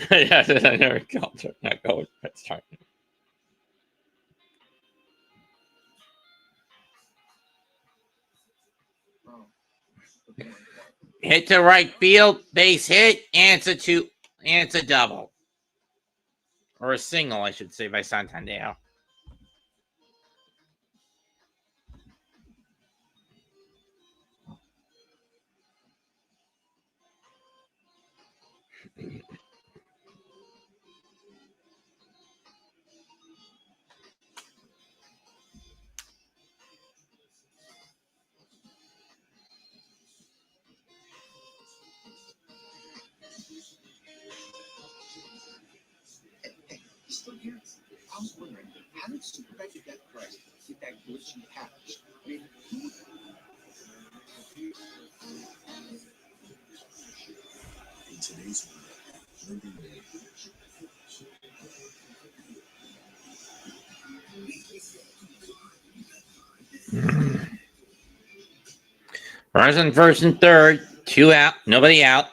S1: That's another culture. Not going. Let's try. Hit to right field, base hit, and it's a double. Or a single, I should say, by Santander.
S6: Still here. I was wondering, how did Supervisor Death Christ get that glitchy patch? I mean, in today's world,
S1: Runners on first and third, 2 out, nobody out.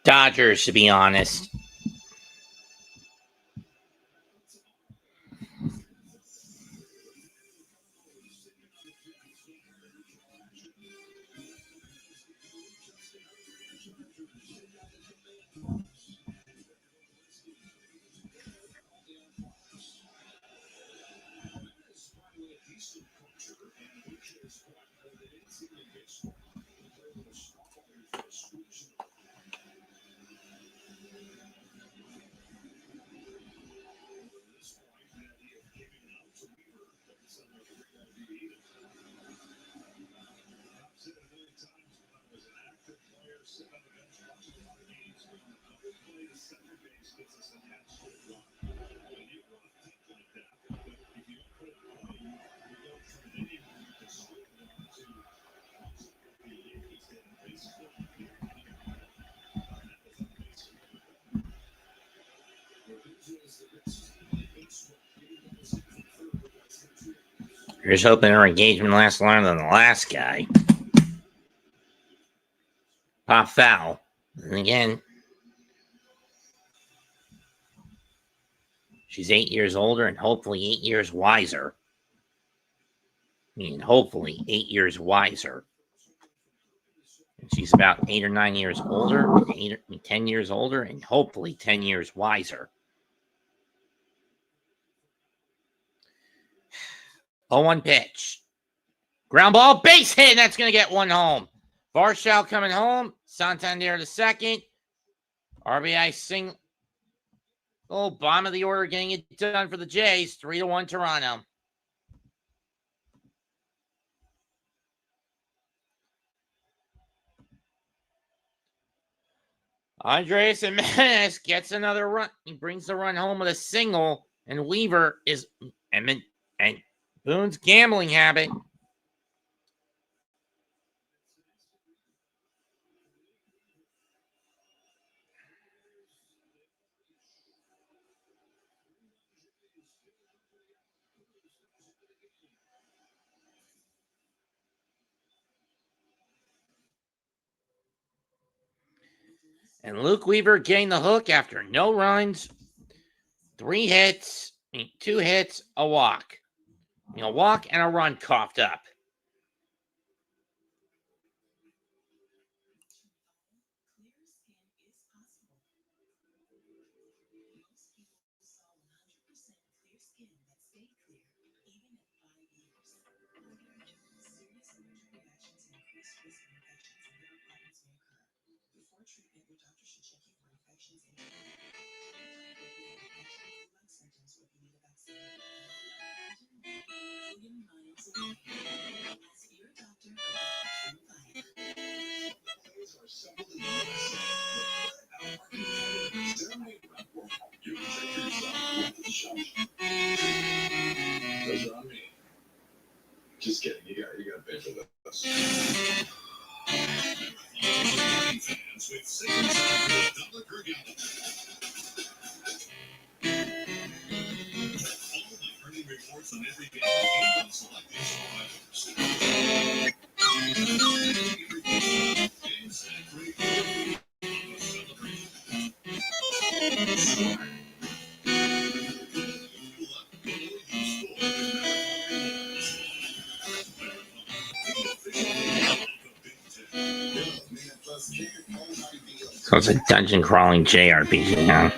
S1: Dodgers, to be honest. Here's hoping her engagement lasts longer than the last guy. Pop foul. And again, she's 8 years older and hopefully 8 years wiser. I mean, hopefully 8 years wiser. And she's about 8 or 9 years older, 10 years older, and hopefully 10 years wiser. 0-1 pitch. Ground ball, base hit, and that's going to get one home. Varshall coming home. Santander to second. RBI single. Oh, bottom of the order getting it done for the Jays. 3-1 Toronto. Andres Jimenez gets another run. He brings the run home with a single, and Weaver is and Boone's gambling habit. And Luke Weaver getting the hook after no runs, 2 hits, a walk. A walk and a run coughed up.
S6: Just kidding. You got to pay for this.
S2: Reports on every game and on select
S1: So it's a dungeon crawling JRPG now.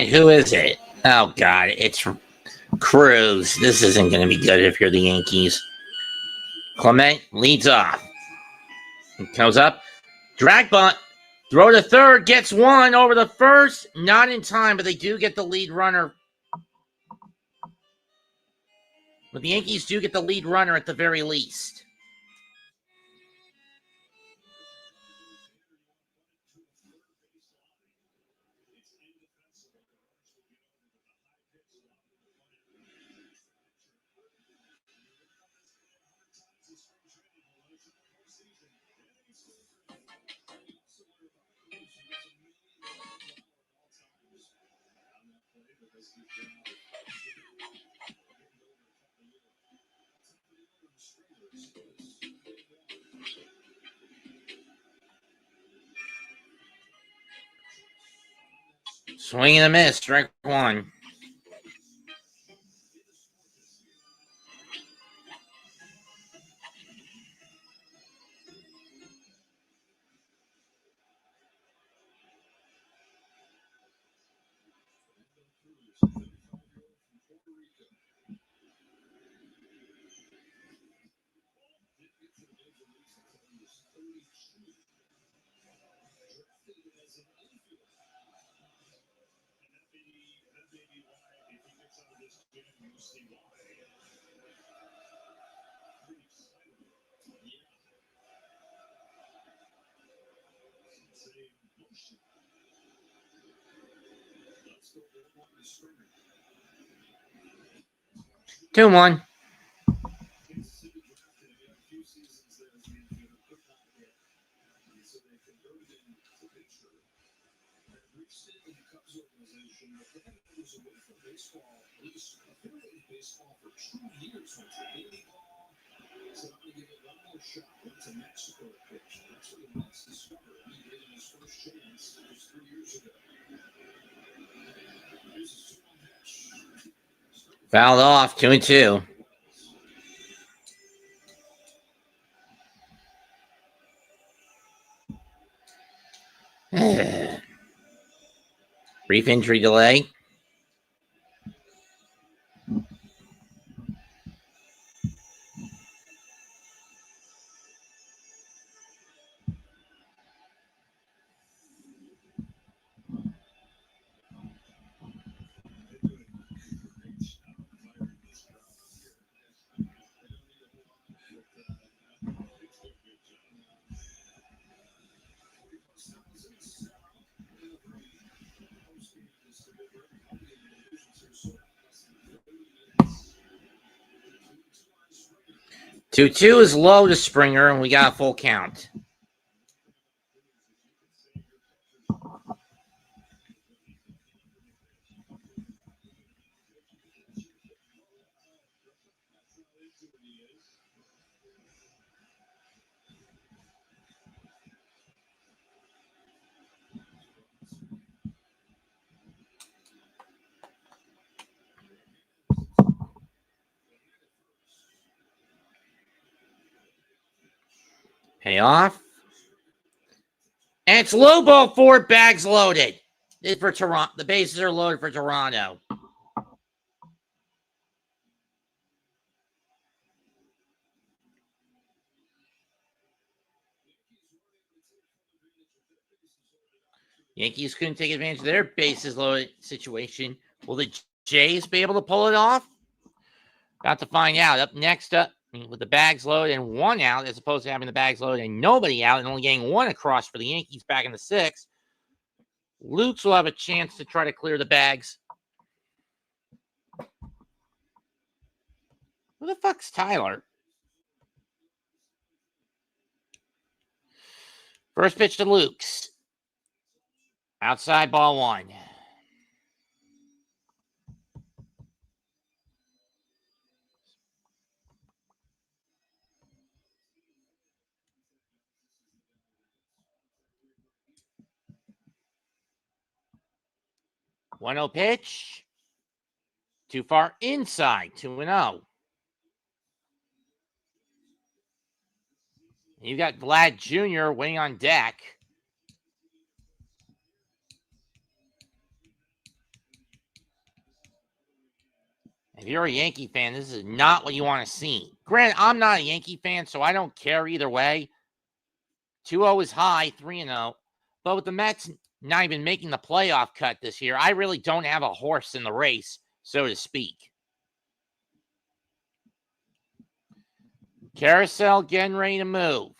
S1: right, who is it? Oh, God, it's Cruz. This isn't going to be good if you're the Yankees. Clement leads off. He comes up. Drag bunt. Throw to third. Gets one over the first. Not in time, but they do get the lead runner. But the Yankees do get the lead runner at the very least. Swing and a miss. Strike one. Two one. Fouled off. 2-2. Brief injury delay. Two is low to Springer, and we got a full count. Payoff. And it's low ball four, bags loaded. It's for Toronto. The bases are loaded for Toronto. Yankees couldn't take advantage of their bases loaded situation. Will the Jays be able to pull it off? Got to find out. Up next up, with the bags loaded and one out, as opposed to having the bags loaded and nobody out and only getting one across for the Yankees back in the sixth. Lutz will have a chance to try to clear the bags. Who the fuck's Tyler? First pitch to Lukes. Outside, ball one. One 0 pitch. Too far inside. 2-0. You got Vlad Jr. waiting on deck. If you're a Yankee fan, this is not what you want to see. Granted, I'm not a Yankee fan, so I don't care either way. 2-0 is high, 3-0. But with the Mets not even making the playoff cut this year, I really don't have a horse in the race, so to speak. Carousel getting ready to move.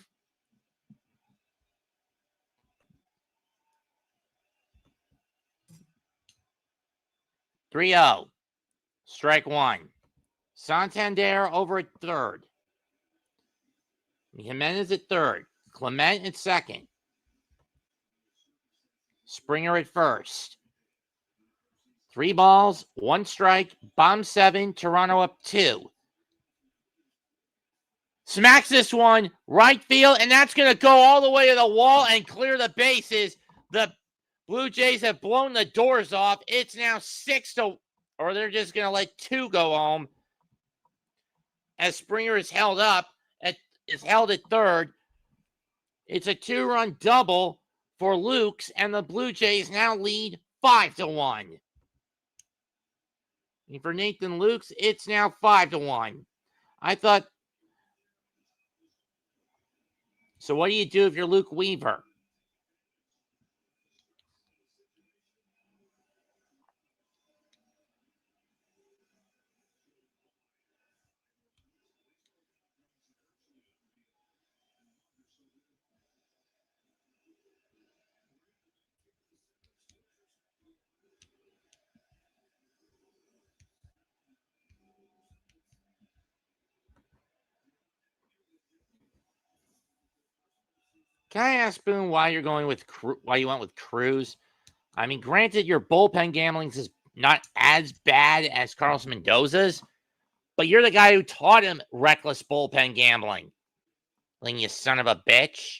S1: (3-0). Strike one. Santander over at third. Jimenez at third. Clement at second. Springer at first. 3 balls, 1 strike, bomb 7, Toronto up 2. Smacks this one, right field, and that's going to go all the way to the wall and clear the bases. The Blue Jays have blown the doors off. It's now 6-0, or they're just going to let 2 go home. As Springer is held up, is held at third. It's a 2-run double for Lukes, and the Blue Jays now lead 5-1. And for Nathan Lukes, it's now 5-1. I thought. So what do you do if you're Luke Weaver? Can I ask Boone why you went with Cruz? I mean, granted, your bullpen gambling is not as bad as Carlos Mendoza's, but you're the guy who taught him reckless bullpen gambling. You son of a bitch.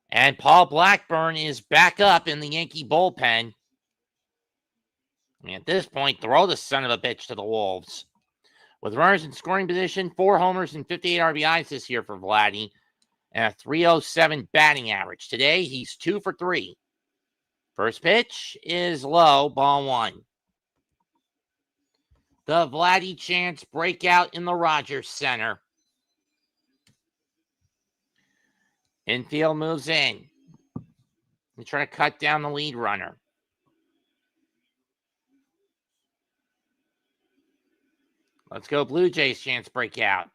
S1: And Paul Blackburn is back up in the Yankee bullpen. And at this point, throw the son of a bitch to the Wolves. With runners in scoring position, 4 homers and 58 RBIs this year for Vladdy, and a .307 batting average. Today, he's 2 for 3. First pitch is low, ball 1. The Vladdy chance breakout in the Rogers Center. Infield moves in. They try to cut down the lead runner. Let's go Blue Jays chance breakout.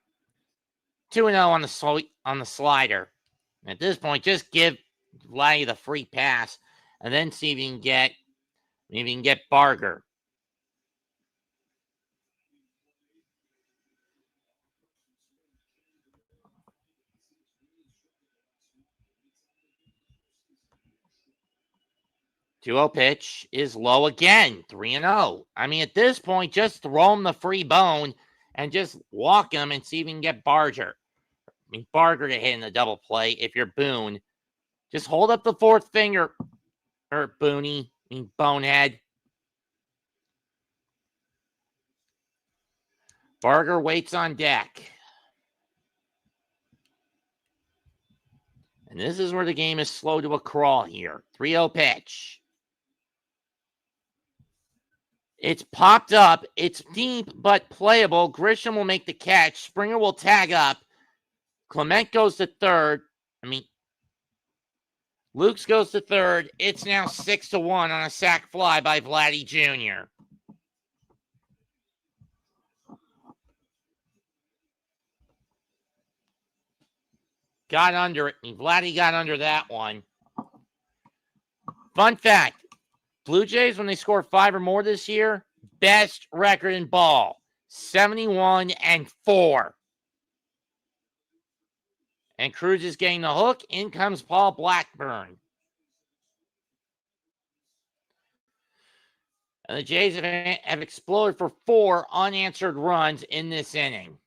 S1: 2-0 on the slider. At this point, just give Vladdy the free pass and then see if you can get Barger. .2-0 pitch is low again, 3-0. I mean, at this point, just throw him the free bone and just walk him and see if you can get Barger. I mean, Barger to hit in the double play if you're Boone. Just hold up the 4th finger, or Booney, I mean, bonehead. Barger waits on deck. And this is where the game is slow to a crawl here. 3-0 pitch. It's popped up. It's deep but playable. Grisham will make the catch. Springer will tag up. Clement goes to third. Lukes goes to third. It's now 6-1 on a sac fly by Vladdy Jr. Got under it. Vladdy got under that one. Fun fact. Blue Jays, when they score 5 or more this year, best record in ball. 71-4. And Cruz is getting the hook. In comes Paul Blackburn. And the Jays have exploded for 4 unanswered runs in this inning.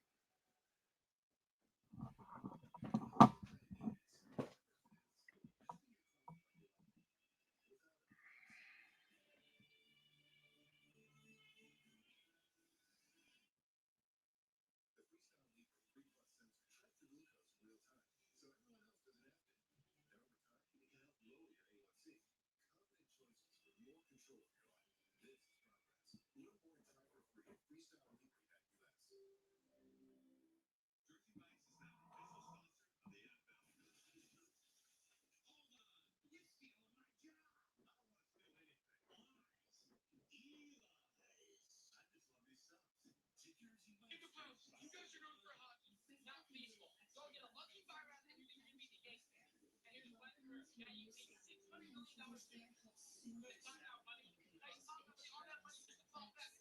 S5: You guys are going for hockey, not baseball. So I'll get a lucky fire out and you think you're gonna beat the Yankees. And here's what now you take $600 million chip. But it's not out money. Nice top money, all that money just to fall back.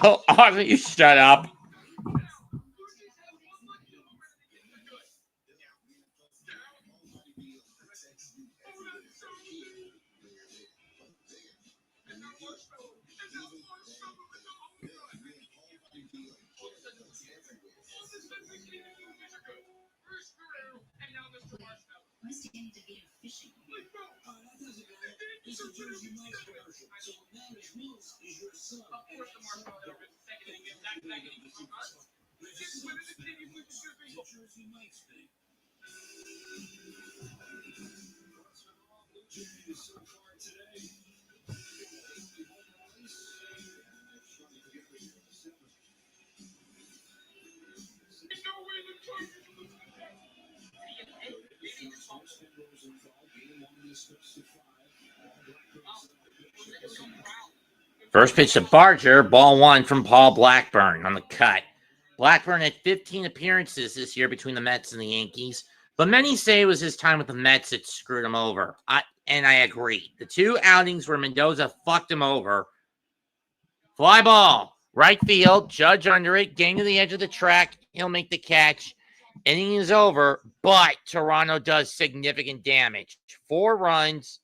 S1: Oh, Arthur, you shut up. First pitch to Barger, ball one from Paul Blackburn on the cut. Blackburn had 15 appearances this year between the Mets and the Yankees, but many say it was his time with the Mets that screwed him over. And I agree. The two outings where Mendoza fucked him over. Fly ball, right field, Judge under it, getting to the edge of the track. He'll make the catch. Inning is over, but Toronto does significant damage. 4 runs.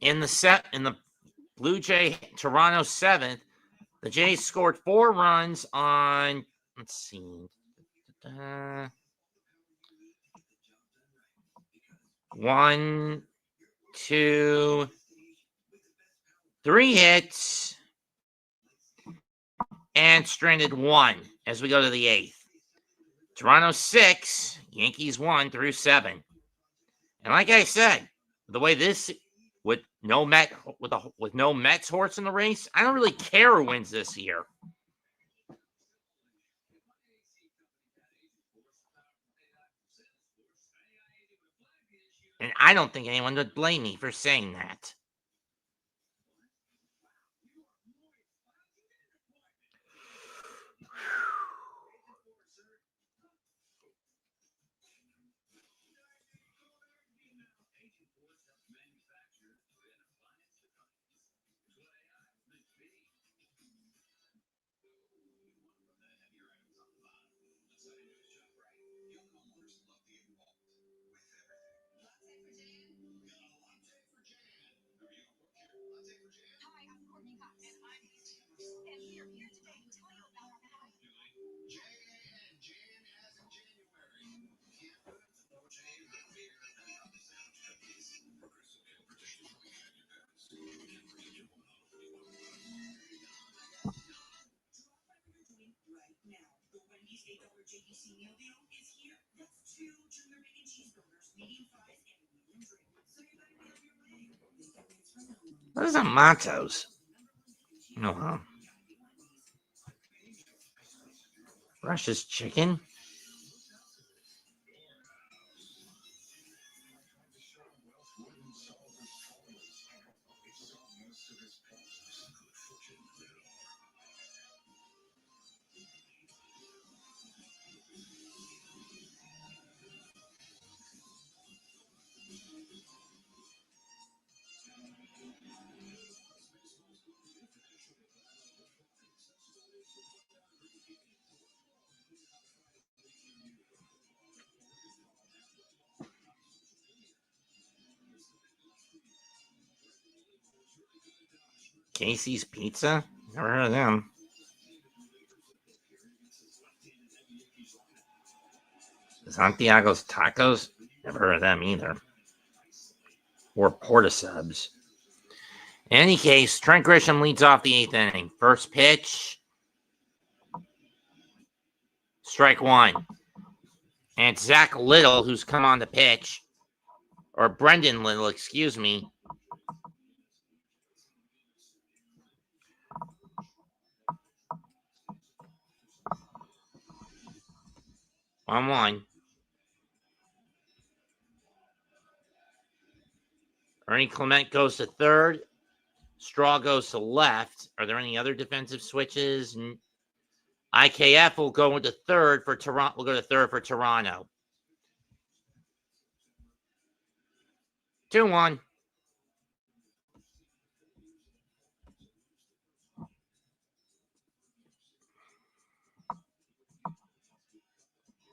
S1: In the Blue Jay Toronto 7th, the Jays scored 4 runs on, let's see, 1, 2, 3 hits, and stranded 1 as we go to the 8th. Toronto 6, Yankees 1 through 7. And like I said, the way this with no Mets horse in the race, I don't really care who wins this year. And I don't think anyone would blame me for saying that. What is that, Matos? No, huh? Russia's chicken? Casey's Pizza? Never heard of them. Santiago's Tacos? Never heard of them either. Or Porta Subs. In any case, Trent Grisham leads off the 8th inning. First pitch. Strike one. And it's Zach Little who's come on the pitch. Or Brendan Little, excuse me. 1-1. Ernie Clement goes to third. Straw goes to left. Are there any other defensive switches? IKF will go into third for Toronto. We'll go to third for Toronto. 2-1.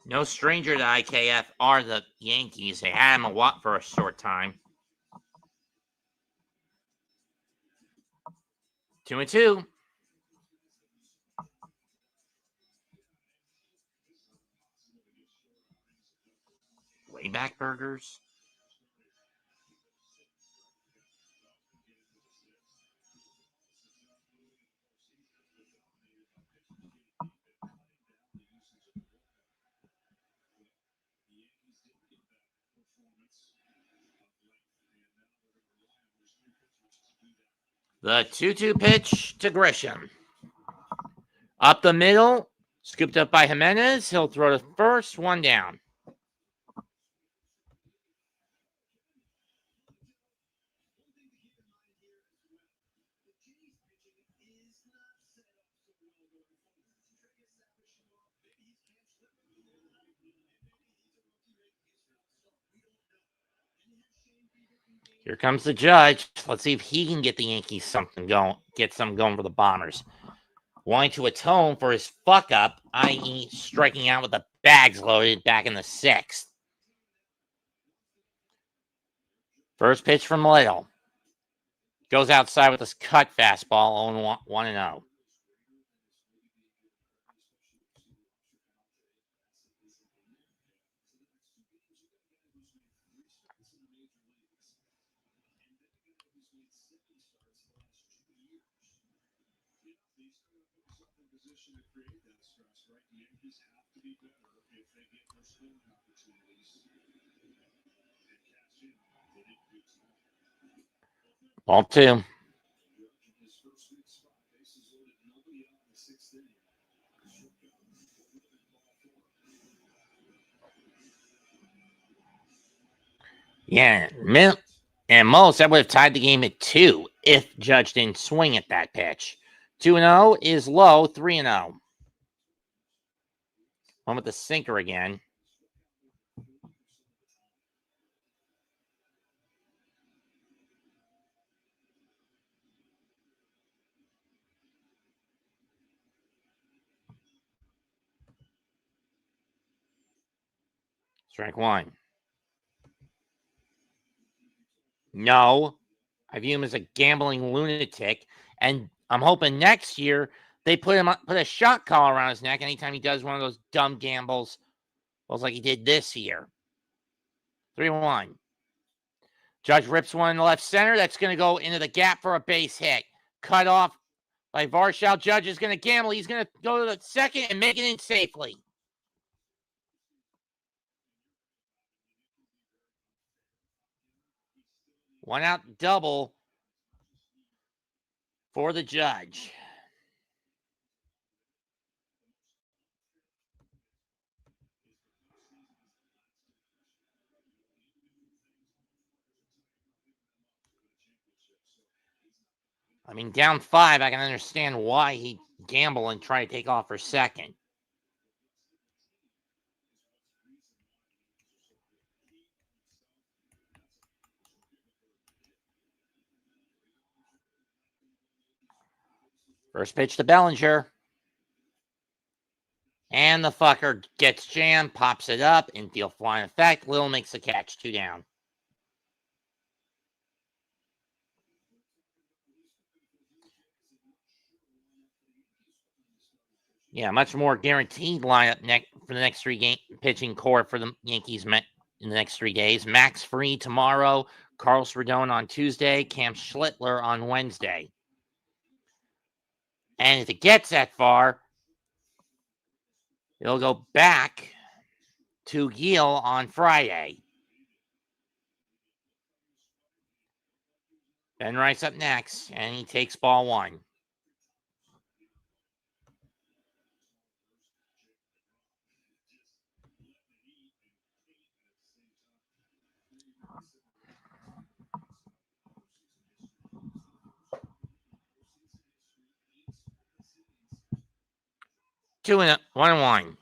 S1: No stranger to IKF are the Yankees. They had him for a short time. 2-2. Wayback Burgers. The 2-2 pitch to Grisham. Up the middle. Scooped up by Jimenez. He'll throw to first. 1 down. Here comes the judge. Let's see if he can get the Yankees something going. Get some going for the Bombers. Wanting to atone for his fuck up, i.e. striking out with the bags loaded back in the 6th. First pitch from Little. Goes outside with his cut fastball, 1-0. Ball 2. Yeah, and most that would have tied the game at 2 if Judge didn't swing at that pitch. 2-0 is low. 3-0. One with the sinker again. Strike 1. No, I view him as a gambling lunatic, and I'm hoping next year they put a shot collar around his neck anytime he does one of those dumb gambles, like he did this year. 3-1. Judge rips one in the left center. That's going to go into the gap for a base hit. Cut off by Varshow. Judge is going to gamble. He's going to go to the second and make it in safely. One out double for the Judge. I mean, down 5, I can understand why he'd gamble and try to take off for second. First pitch to Bellinger. And the fucker gets jammed, pops it up, infield flying effect. Little makes the catch, 2 down. Yeah, much more guaranteed lineup for the next 3 game pitching core for the Yankees in the next 3 days. Max Fried tomorrow, Carlos Rodon on Tuesday, Cam Schlittler on Wednesday. And if it gets that far, it'll go back to Gil on Friday. Ben Rice up next, and he takes ball 1. Two and 1-1.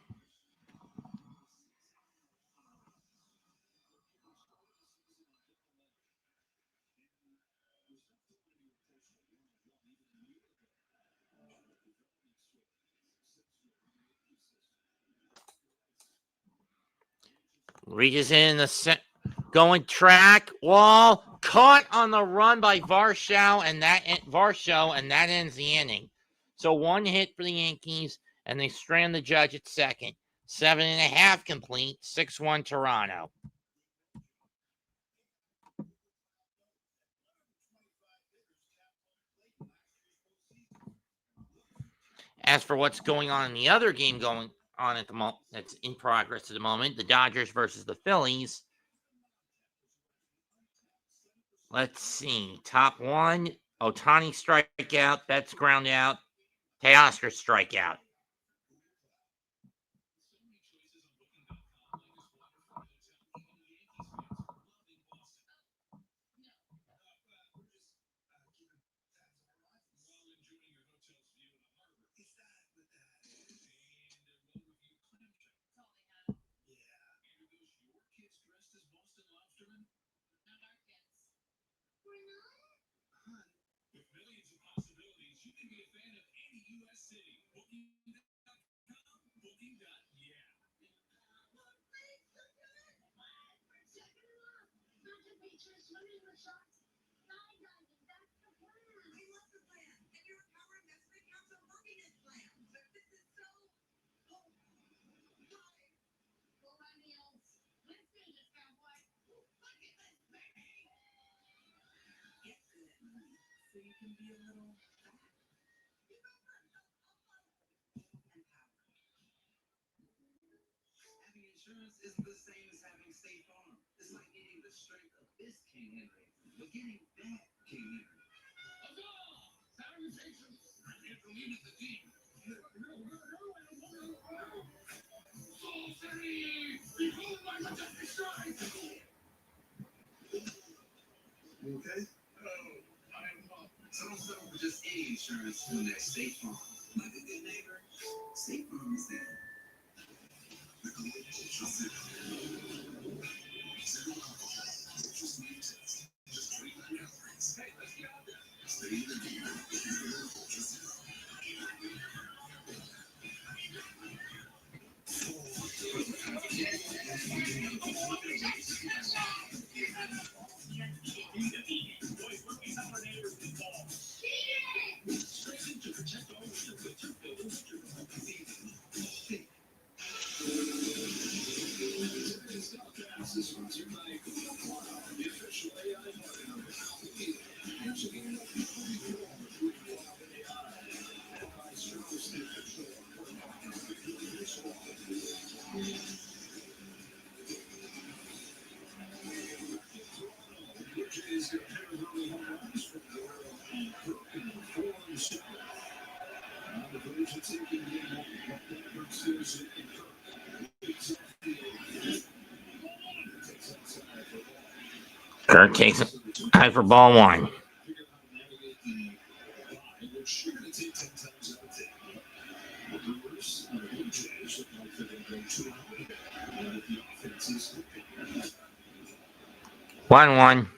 S1: Reaches in the going track wall, caught on the run by Varsho, and that ends the inning. So 1 hit for the Yankees, and they strand the judge at second. 7.5 complete. 6-1 Toronto. As for what's going on in the other game going on at the moment, that's in progress at the moment, the Dodgers versus the Phillies. Let's see. Top 1, Ohtani strikeout. Betts ground out. Teoscar strikeout.
S2: Having insurance isn't the same as having State Farm. It's like getting the strength of this King Henry, but getting that King Henry. Okay? So don't settle for just any insurance when there's State Farm. Like a good neighbor, State Farm is there.
S1: Kirk takes it high for ball 1. One.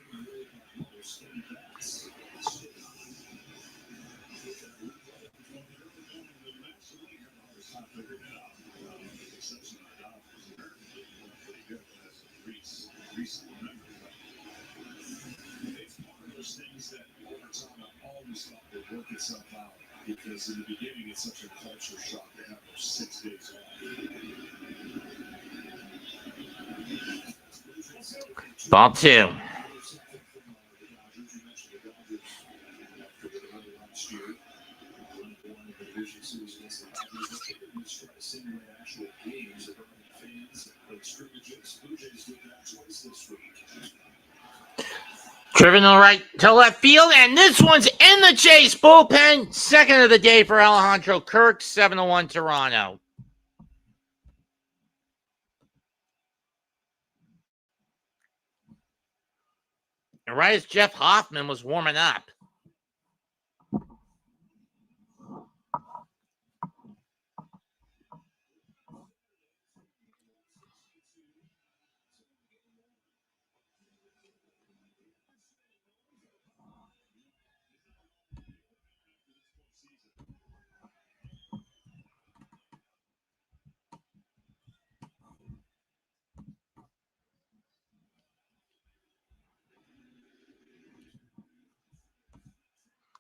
S2: Things that over time I've always thought would work itself out. Because in the beginning, it's such a culture shock to have those 6 days off.
S1: Ball 2. Driven right to left field, and this one's in the chase. Bullpen, second of the day for Alejandro Kirk, 7-1 Toronto. And right as Jeff Hoffman was warming up,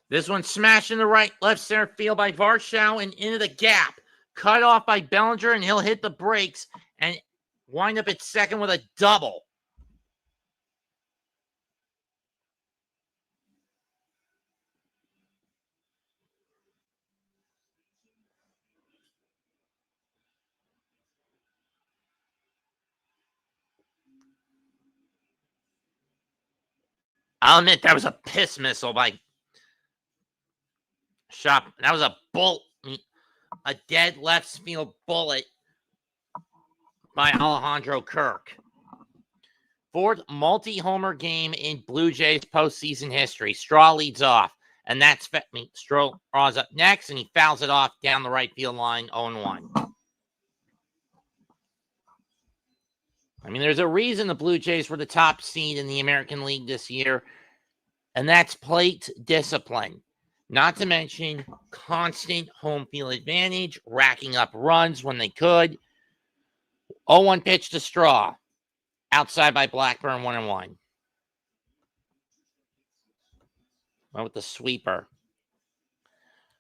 S1: this one smashed in the left center field by Varshow and into the gap. Cut off by Bellinger, and he'll hit the brakes and wind up at second with a double. I'll admit that was a piss missile by Shop. That was a dead left field bullet by Alejandro Kirk. Fourth multi-homer game in Blue Jays postseason history. Straw leads off, and that's Straw draws up next, and he fouls it off down the right field line, 0-1. I mean, there's a reason the Blue Jays were the top seed in the American League this year, and that's plate discipline. Not to mention constant home field advantage, racking up runs when they could. 0-1 pitch to Straw. Outside by Blackburn, 1-1. Went with the sweeper.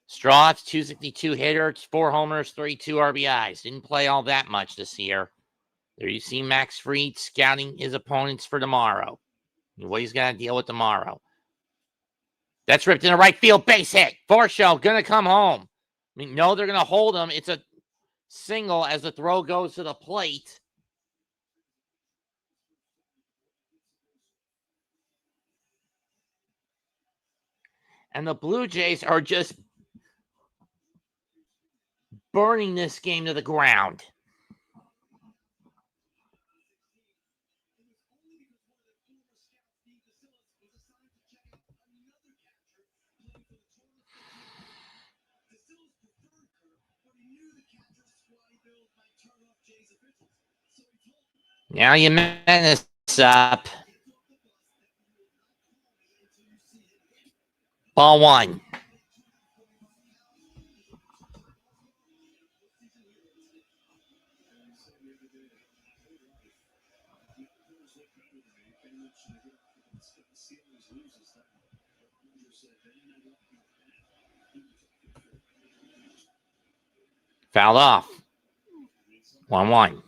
S1: Straw, it's 262 hitter, 4 homers, 32 RBIs. Didn't play all that much this year. There you see Max Fried scouting his opponents for tomorrow. What he's got to deal with tomorrow. That's ripped in the right field, base hit. Varshow going to come home. I mean, no, they're going to hold him. It's a single as the throw goes to the plate. And the Blue Jays are just burning this game to the ground. Now you mess up. Ball 1. Fouled off. 1-1.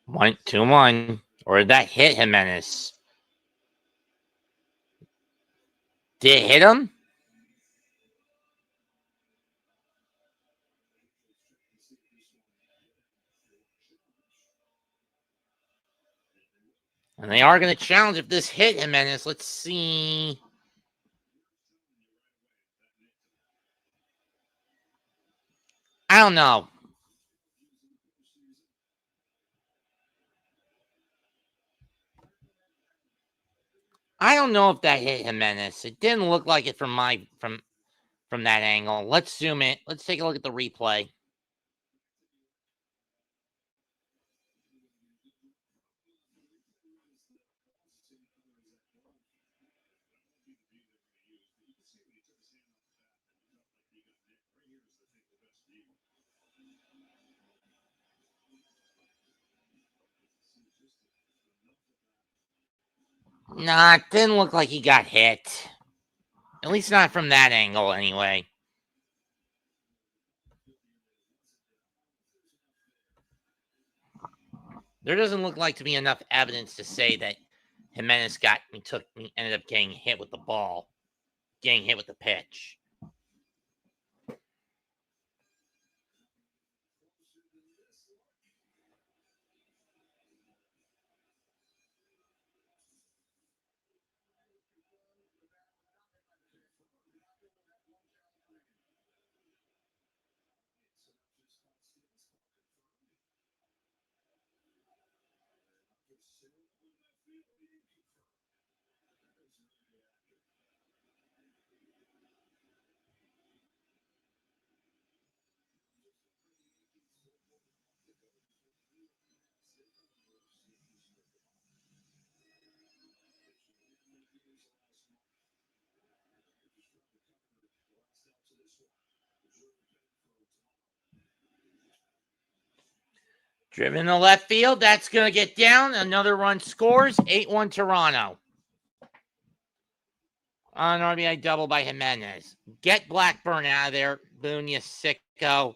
S1: One, 2-1. Or did that hit Jimenez? Did it hit him? And they are going to challenge if this hit Jimenez. Let's see. I don't know. I don't know if that hit Jimenez. It didn't look like it from that angle. Let's zoom in. Let's take a look at the replay. Nah, it didn't look like he got hit. At least not from that angle, anyway. There doesn't look like to be enough evidence to say that Jimenez ended up getting hit with the ball, getting hit with the pitch. Driven to left field. That's going to get down. Another run scores. 8-1 Toronto. On RBI double by Jimenez. Get Blackburn out of there. Boone, you sicko.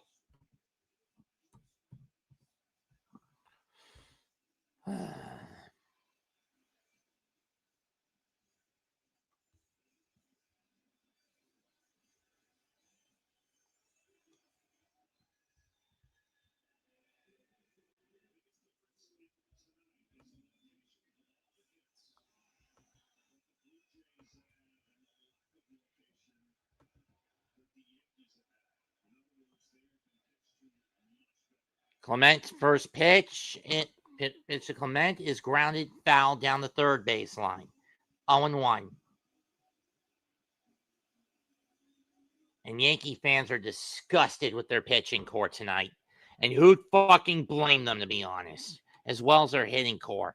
S1: Clement's first pitch. Pitch to Clement is grounded foul down the third baseline. 0-1. And Yankee fans are disgusted with their pitching core tonight. And who'd fucking blame them, to be honest, as well as their hitting core.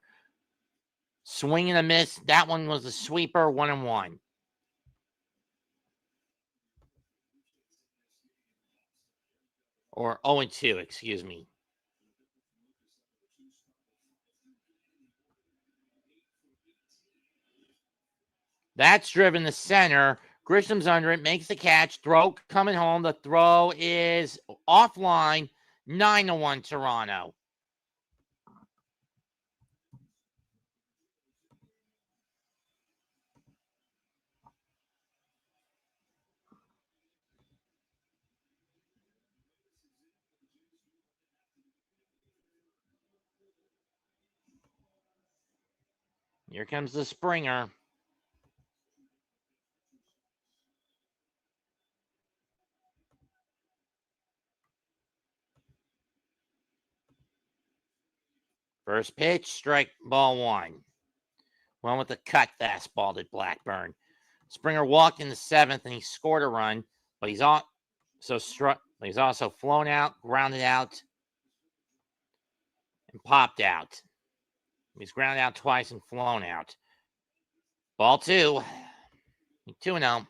S1: Swing and a miss. That one was a sweeper. 1-1. Or 0-2, excuse me. That's driven to center. Grisham's under it, makes the catch. Throw coming home. The throw is offline. 9-1 Toronto. Here comes the Springer. First pitch, strike ball one. One with a cut fastball to Blackburn. Springer walked in the seventh and he scored a run, but he's also flown out, grounded out, and popped out. He's grounded out twice and flown out. Ball two. 2-0.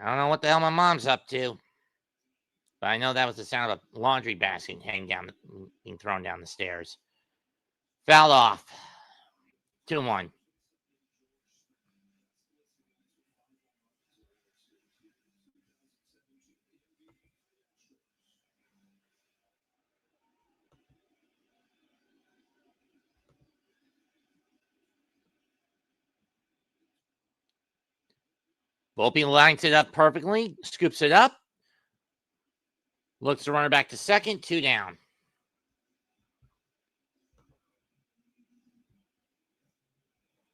S1: I don't know what the hell my mom's up to, but I know that was the sound of a laundry basket being thrown down the stairs. Fouled off. 2-1. Volpe lines it up perfectly, scoops it up, looks the runner back to second, 2 down.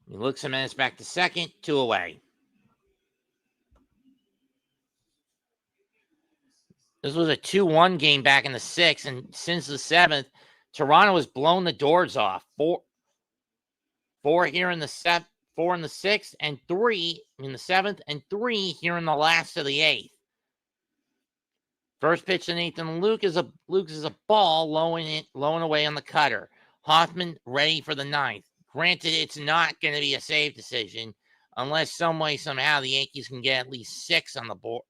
S1: He looks a minute back to second, 2 away. This was a 2-1 game back in the 6th, and since the 7th, Toronto has blown the doors off. Four here in the 7th, 4 in the 6th, and 3 in the 7th, and 3 here in the last of the 8th. First pitch to Nathan Luke is a ball lowing away on the cutter. Hoffman ready for the 9th. Granted, it's not going to be a save decision unless some way, somehow, the Yankees can get at least 6 on the board,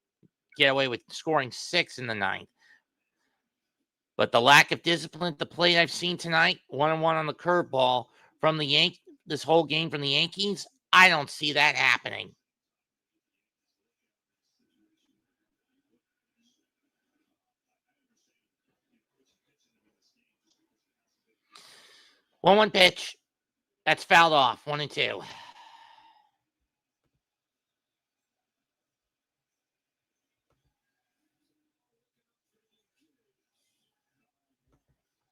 S1: get away with scoring 6 in the 9th. But the lack of discipline at the plate I've seen tonight, 1-1 on the curveball from the this whole game from the Yankees, I don't see that happening. One pitch. That's fouled off. 1-2.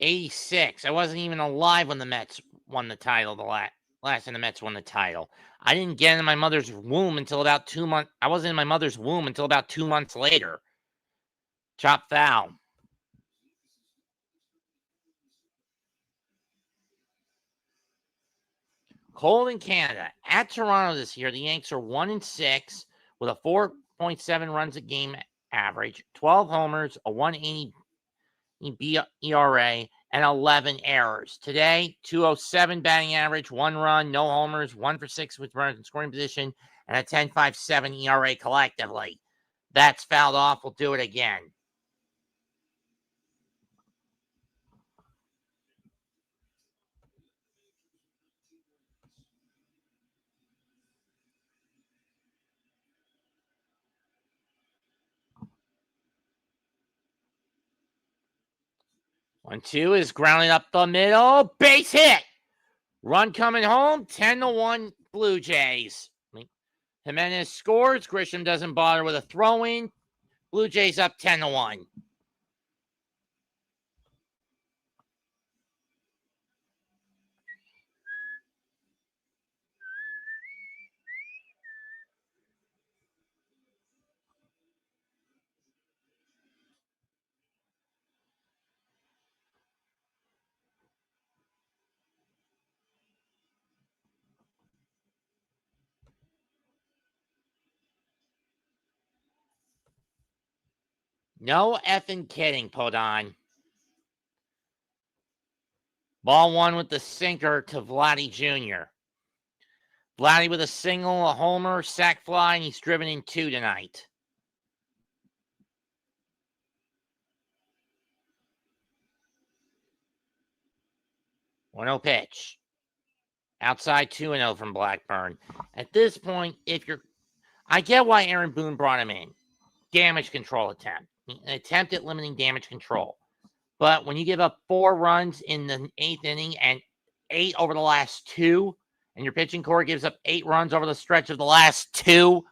S1: '86. I wasn't even alive when the Mets won the title. Last time the Mets won the title. I didn't get in my mother's womb until about 2 months. I wasn't in my mother's womb until about 2 months later. Chop foul. Cold in Canada. At Toronto this year, the Yanks are 1-6 with a 4.7 runs a game average, 12 homers, a 1.80 ERA, and 11 errors. Today, 207 batting average, 1 run, no homers, 1 for 6 with runners in scoring position, and a 10.57 ERA collectively. That's fouled off. We'll do it again. One, two is grounding up the middle. Base hit. Run coming home. 10-1 Blue Jays. Jimenez scores. Grisham doesn't bother with a throw-in. Blue Jays up 10-1. No effing kidding, Podon. Ball one with the sinker to Vladdy Jr. Vladdy with a single, a homer, sac fly, and he's driven in 2 tonight. 1-0 pitch. Outside 2-0 from Blackburn. At this point, I get why Aaron Boone brought him in. Damage control attempt. An attempt at limiting damage control. But when you give up 4 runs in the 8th inning and 8 over the last 2, and your pitching core gives up 8 runs over the stretch of the last 2,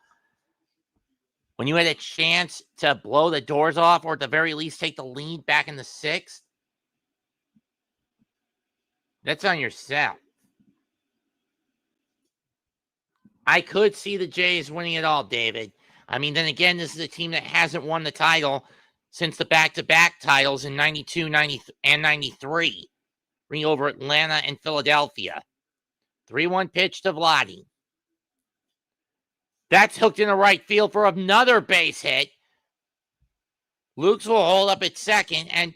S1: when you had a chance to blow the doors off or at the very least take the lead back in the 6th, that's on yourself. I could see the Jays winning it all, David. I mean, then again, this is a team that hasn't won the title since the back-to-back titles in 92, 90, and 93. Ring over Atlanta and Philadelphia. 3-1 pitch to Vladdy. That's hooked in the right field for another base hit. Lukes will hold up at second, and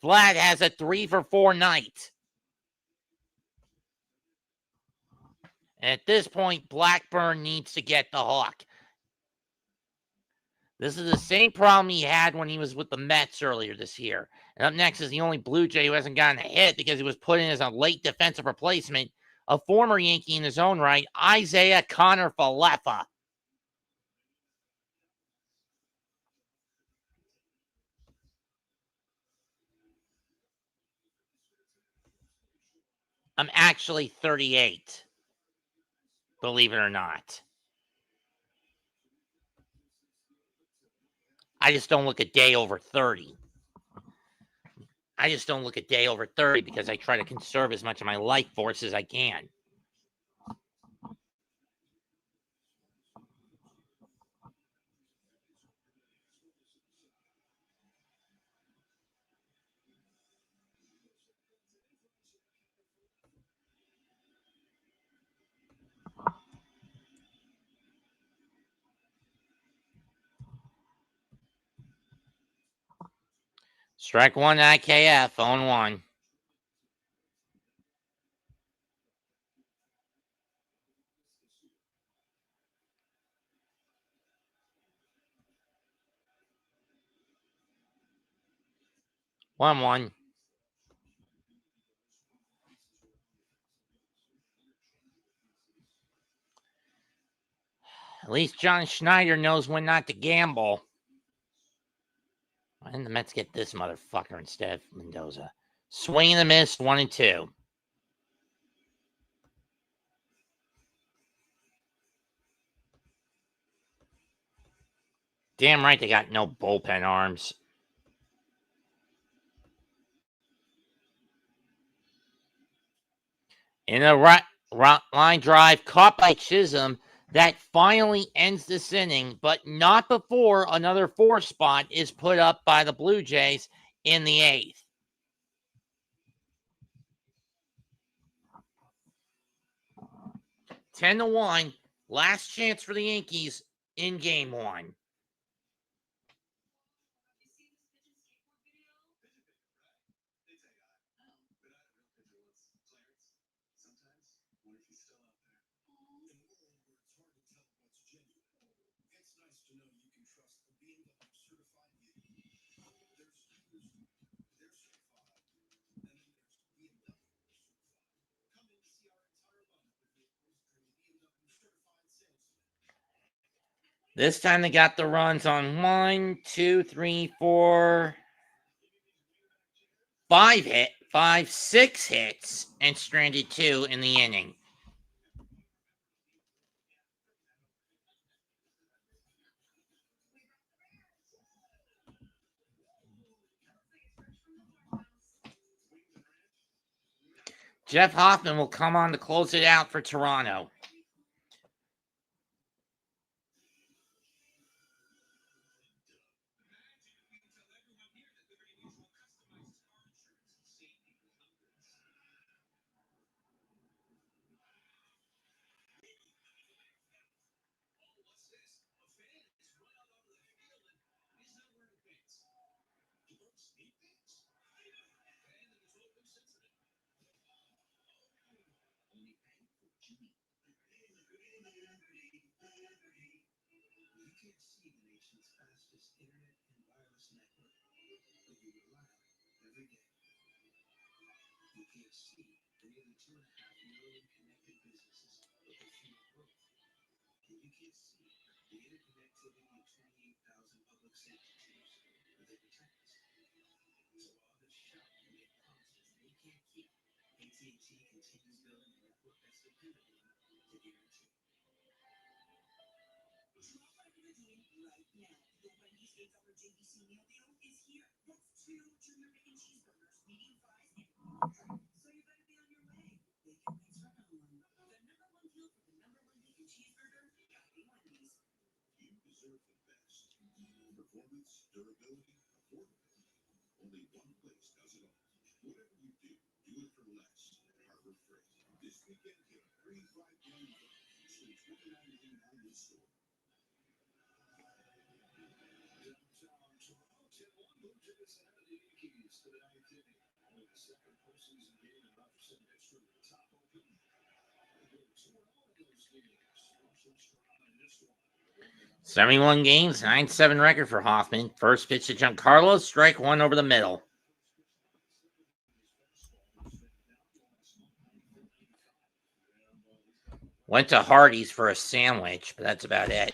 S1: Vlad has a 3-for-4 night. And at this point, Blackburn needs to get the hook. This is the same problem he had when he was with the Mets earlier this year. And up next is the only Blue Jay who hasn't gotten a hit because he was put in as a late defensive replacement, a former Yankee in his own right, Isaiah Connor Falefa. I'm actually 38. Believe it or not. I just don't look a day over 30. I just don't look a day over 30 because I try to conserve as much of my life force as I can. Strike one, IKF, 0-1. 1-1. At least John Schneider knows when not to gamble. Why didn't the Mets get this motherfucker instead of Mendoza? Swing and a miss, 1-2. Damn right they got no bullpen arms. In a right line drive caught by Chisholm that finally ends this inning, but not before another 4 spot is put up by the Blue Jays in the 8th. Ten to 1, last chance for the Yankees in game 1. This time they got the runs on 1, 2, 3, 4, 5, 6 hits, and stranded 2 in the inning. Jeff Hoffman will come on to close it out for Toronto. "71 games, 9-7 record for Hoffman. First pitch to Giancarlo, strike 1 over the middle. Went to Hardee's for a sandwich, but that's about it.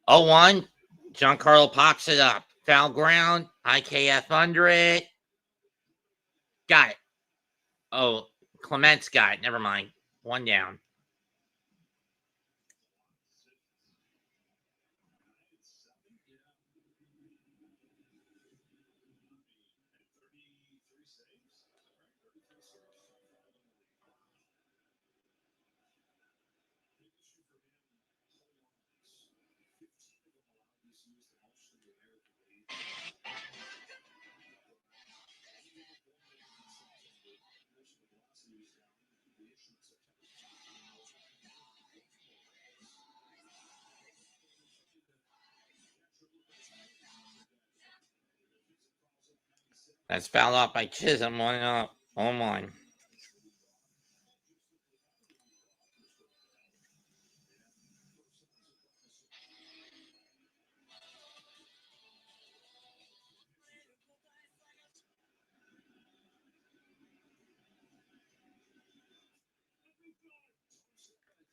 S1: 0-1. Giancarlo pops it up. Foul ground. IKF under it. Got it. Oh, Clement's got it. Never mind. 1 down. That's fouled off by Chisholm. 1-1.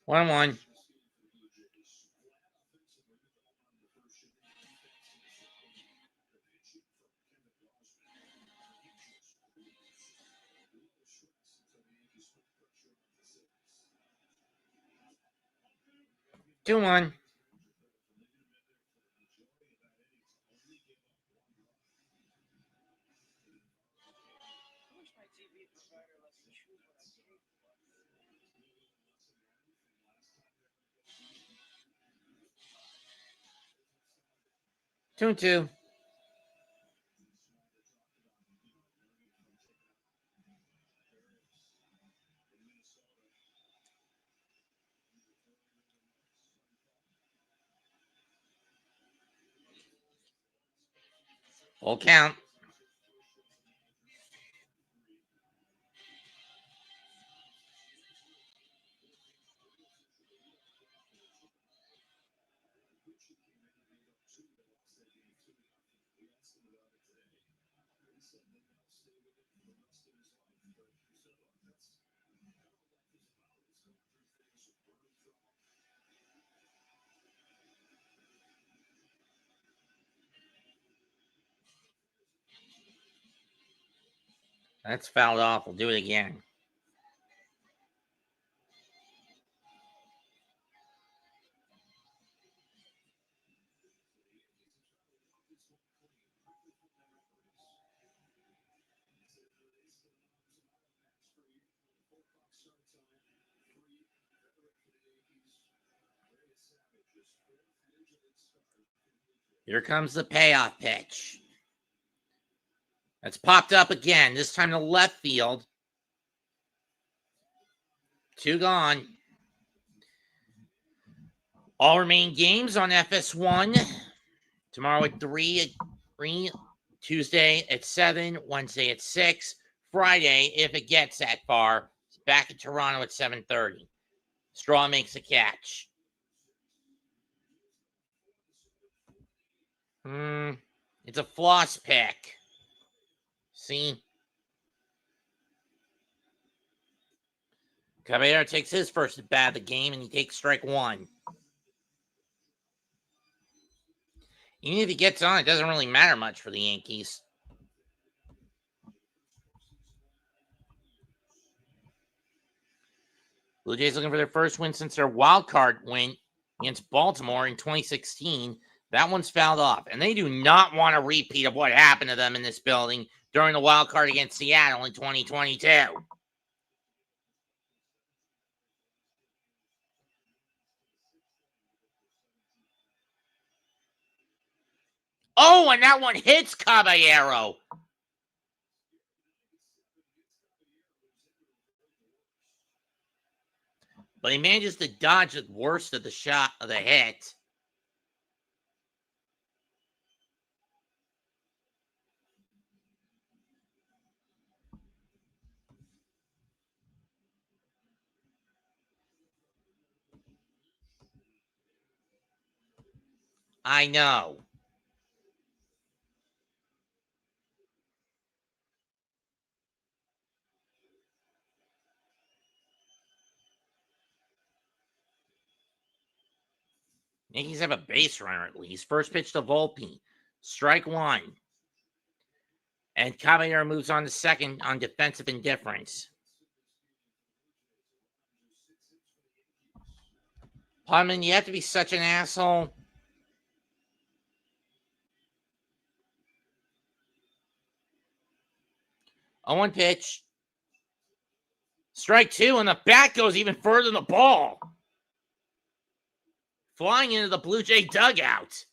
S1: 1-1. Two one. Two and two. Full count. That's fouled off. We'll do it again. Here comes the payoff pitch. That's popped up again, this time to left field. Two gone. All remaining games on FS1. Tomorrow at 3, Tuesday at 7, Wednesday at 6, Friday, if it gets that far, back in Toronto at 7:30. Straw makes a catch. It's a floss pick. See? Caballero takes his first at bat of the game, and he takes strike one. Even if he gets on, it doesn't really matter much for the Yankees. Blue Jays looking for their first win since their wild card win against Baltimore in 2016. That one's fouled off, and they do not want a repeat of what happened to them in this building during the wild card against Seattle in 2022. Oh, and that one hits Caballero. But he manages to dodge the worst of the shot of the hit. I know. Yankees have a base runner at least. First pitch to Volpe. Strike one. And Caballero moves on to second on defensive indifference. Podman, you have to be such an asshole. On one pitch. Strike two, and the bat goes even further than the ball. Flying into the Blue Jay dugout.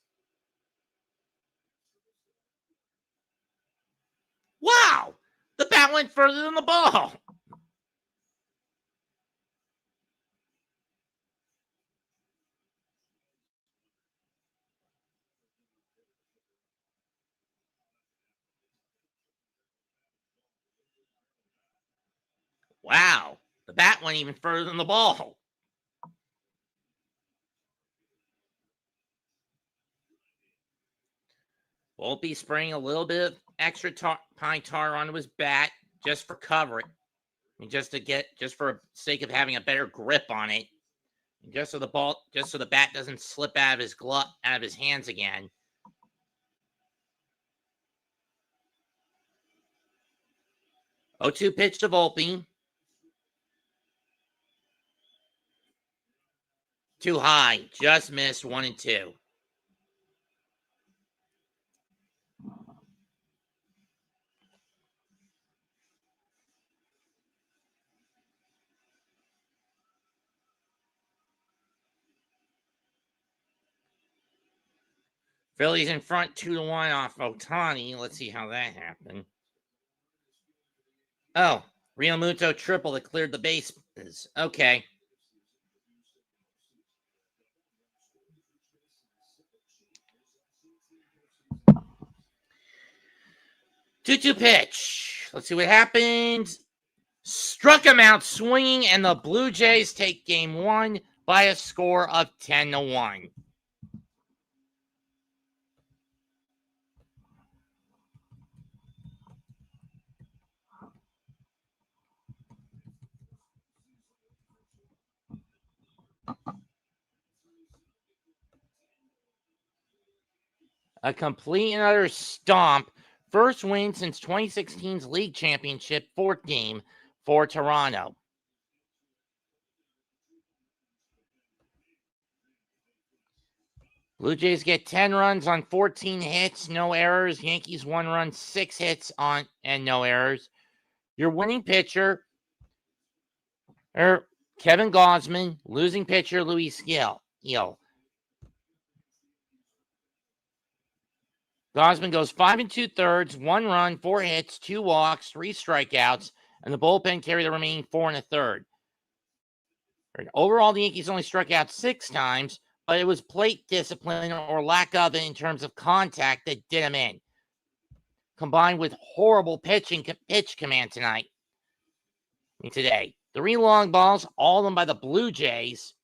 S1: Wow! The bat went further than the ball. Wow. The bat went even further than the ball. Volpe spraying a little bit of extra pine tar onto his bat just for cover. I mean, just for sake of having a better grip on it. Just so the bat doesn't slip out of his out of his hands again. Oh, 2 pitch to Volpe. Too high. Just missed 1 and 2. Phillies in front 2-1 off Ohtani. Let's see how that happened. Oh, Realmuto triple that cleared the bases. Okay. Two pitch. Let's see what happens. Struck him out swinging, and the Blue Jays take game 1 by a score of 10-1. A complete and utter stomp. First win since 2016's league championship, 4th game for Toronto. Blue Jays get 10 runs on 14 hits, no errors. Yankees 1 run, 6 hits on and no errors. Your winning pitcher, Kevin Gausman. Losing pitcher, Luis Gil. Gausman goes 5 2/3, 1 run, 4 hits, 2 walks, 3 strikeouts, and the bullpen carry the remaining 4 1/3. Overall, the Yankees only struck out 6 times, but it was plate discipline or lack of it in terms of contact that did him in. Combined with horrible pitch command today. 3 long balls, all of them by the Blue Jays.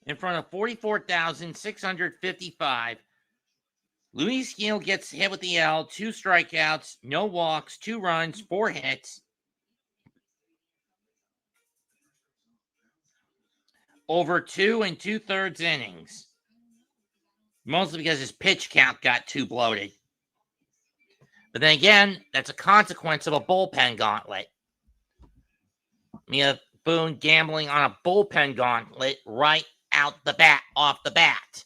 S1: In front of 44,655, Luis Gil gets hit with the L, 2 strikeouts, no walks, 2 runs, 4 hits. Over 2 2/3 innings. Mostly because his pitch count got too bloated. But then again, that's a consequence of a bullpen gauntlet. Mia Boone gambling on a bullpen gauntlet right off the bat.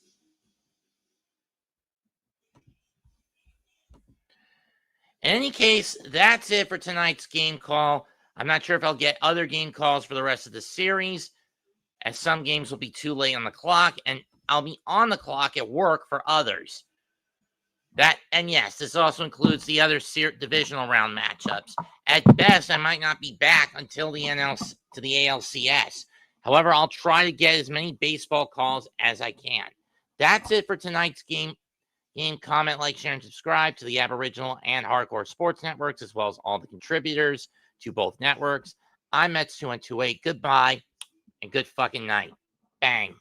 S1: In any case, that's it for tonight's game call. I'm not sure if I'll get other game calls for the rest of the series, as some games will be too late on the clock, and I'll be on the clock at work for others. And yes, this also includes the other divisional round matchups. At best, I might not be back until the ALCS. However, I'll try to get as many baseball calls as I can. That's it for tonight's game. Comment, like, share, and subscribe to the Aboriginal and Hardcore Sports Networks, as well as all the contributors to both networks. I'm Mets2128. Goodbye and good fucking night. Bang.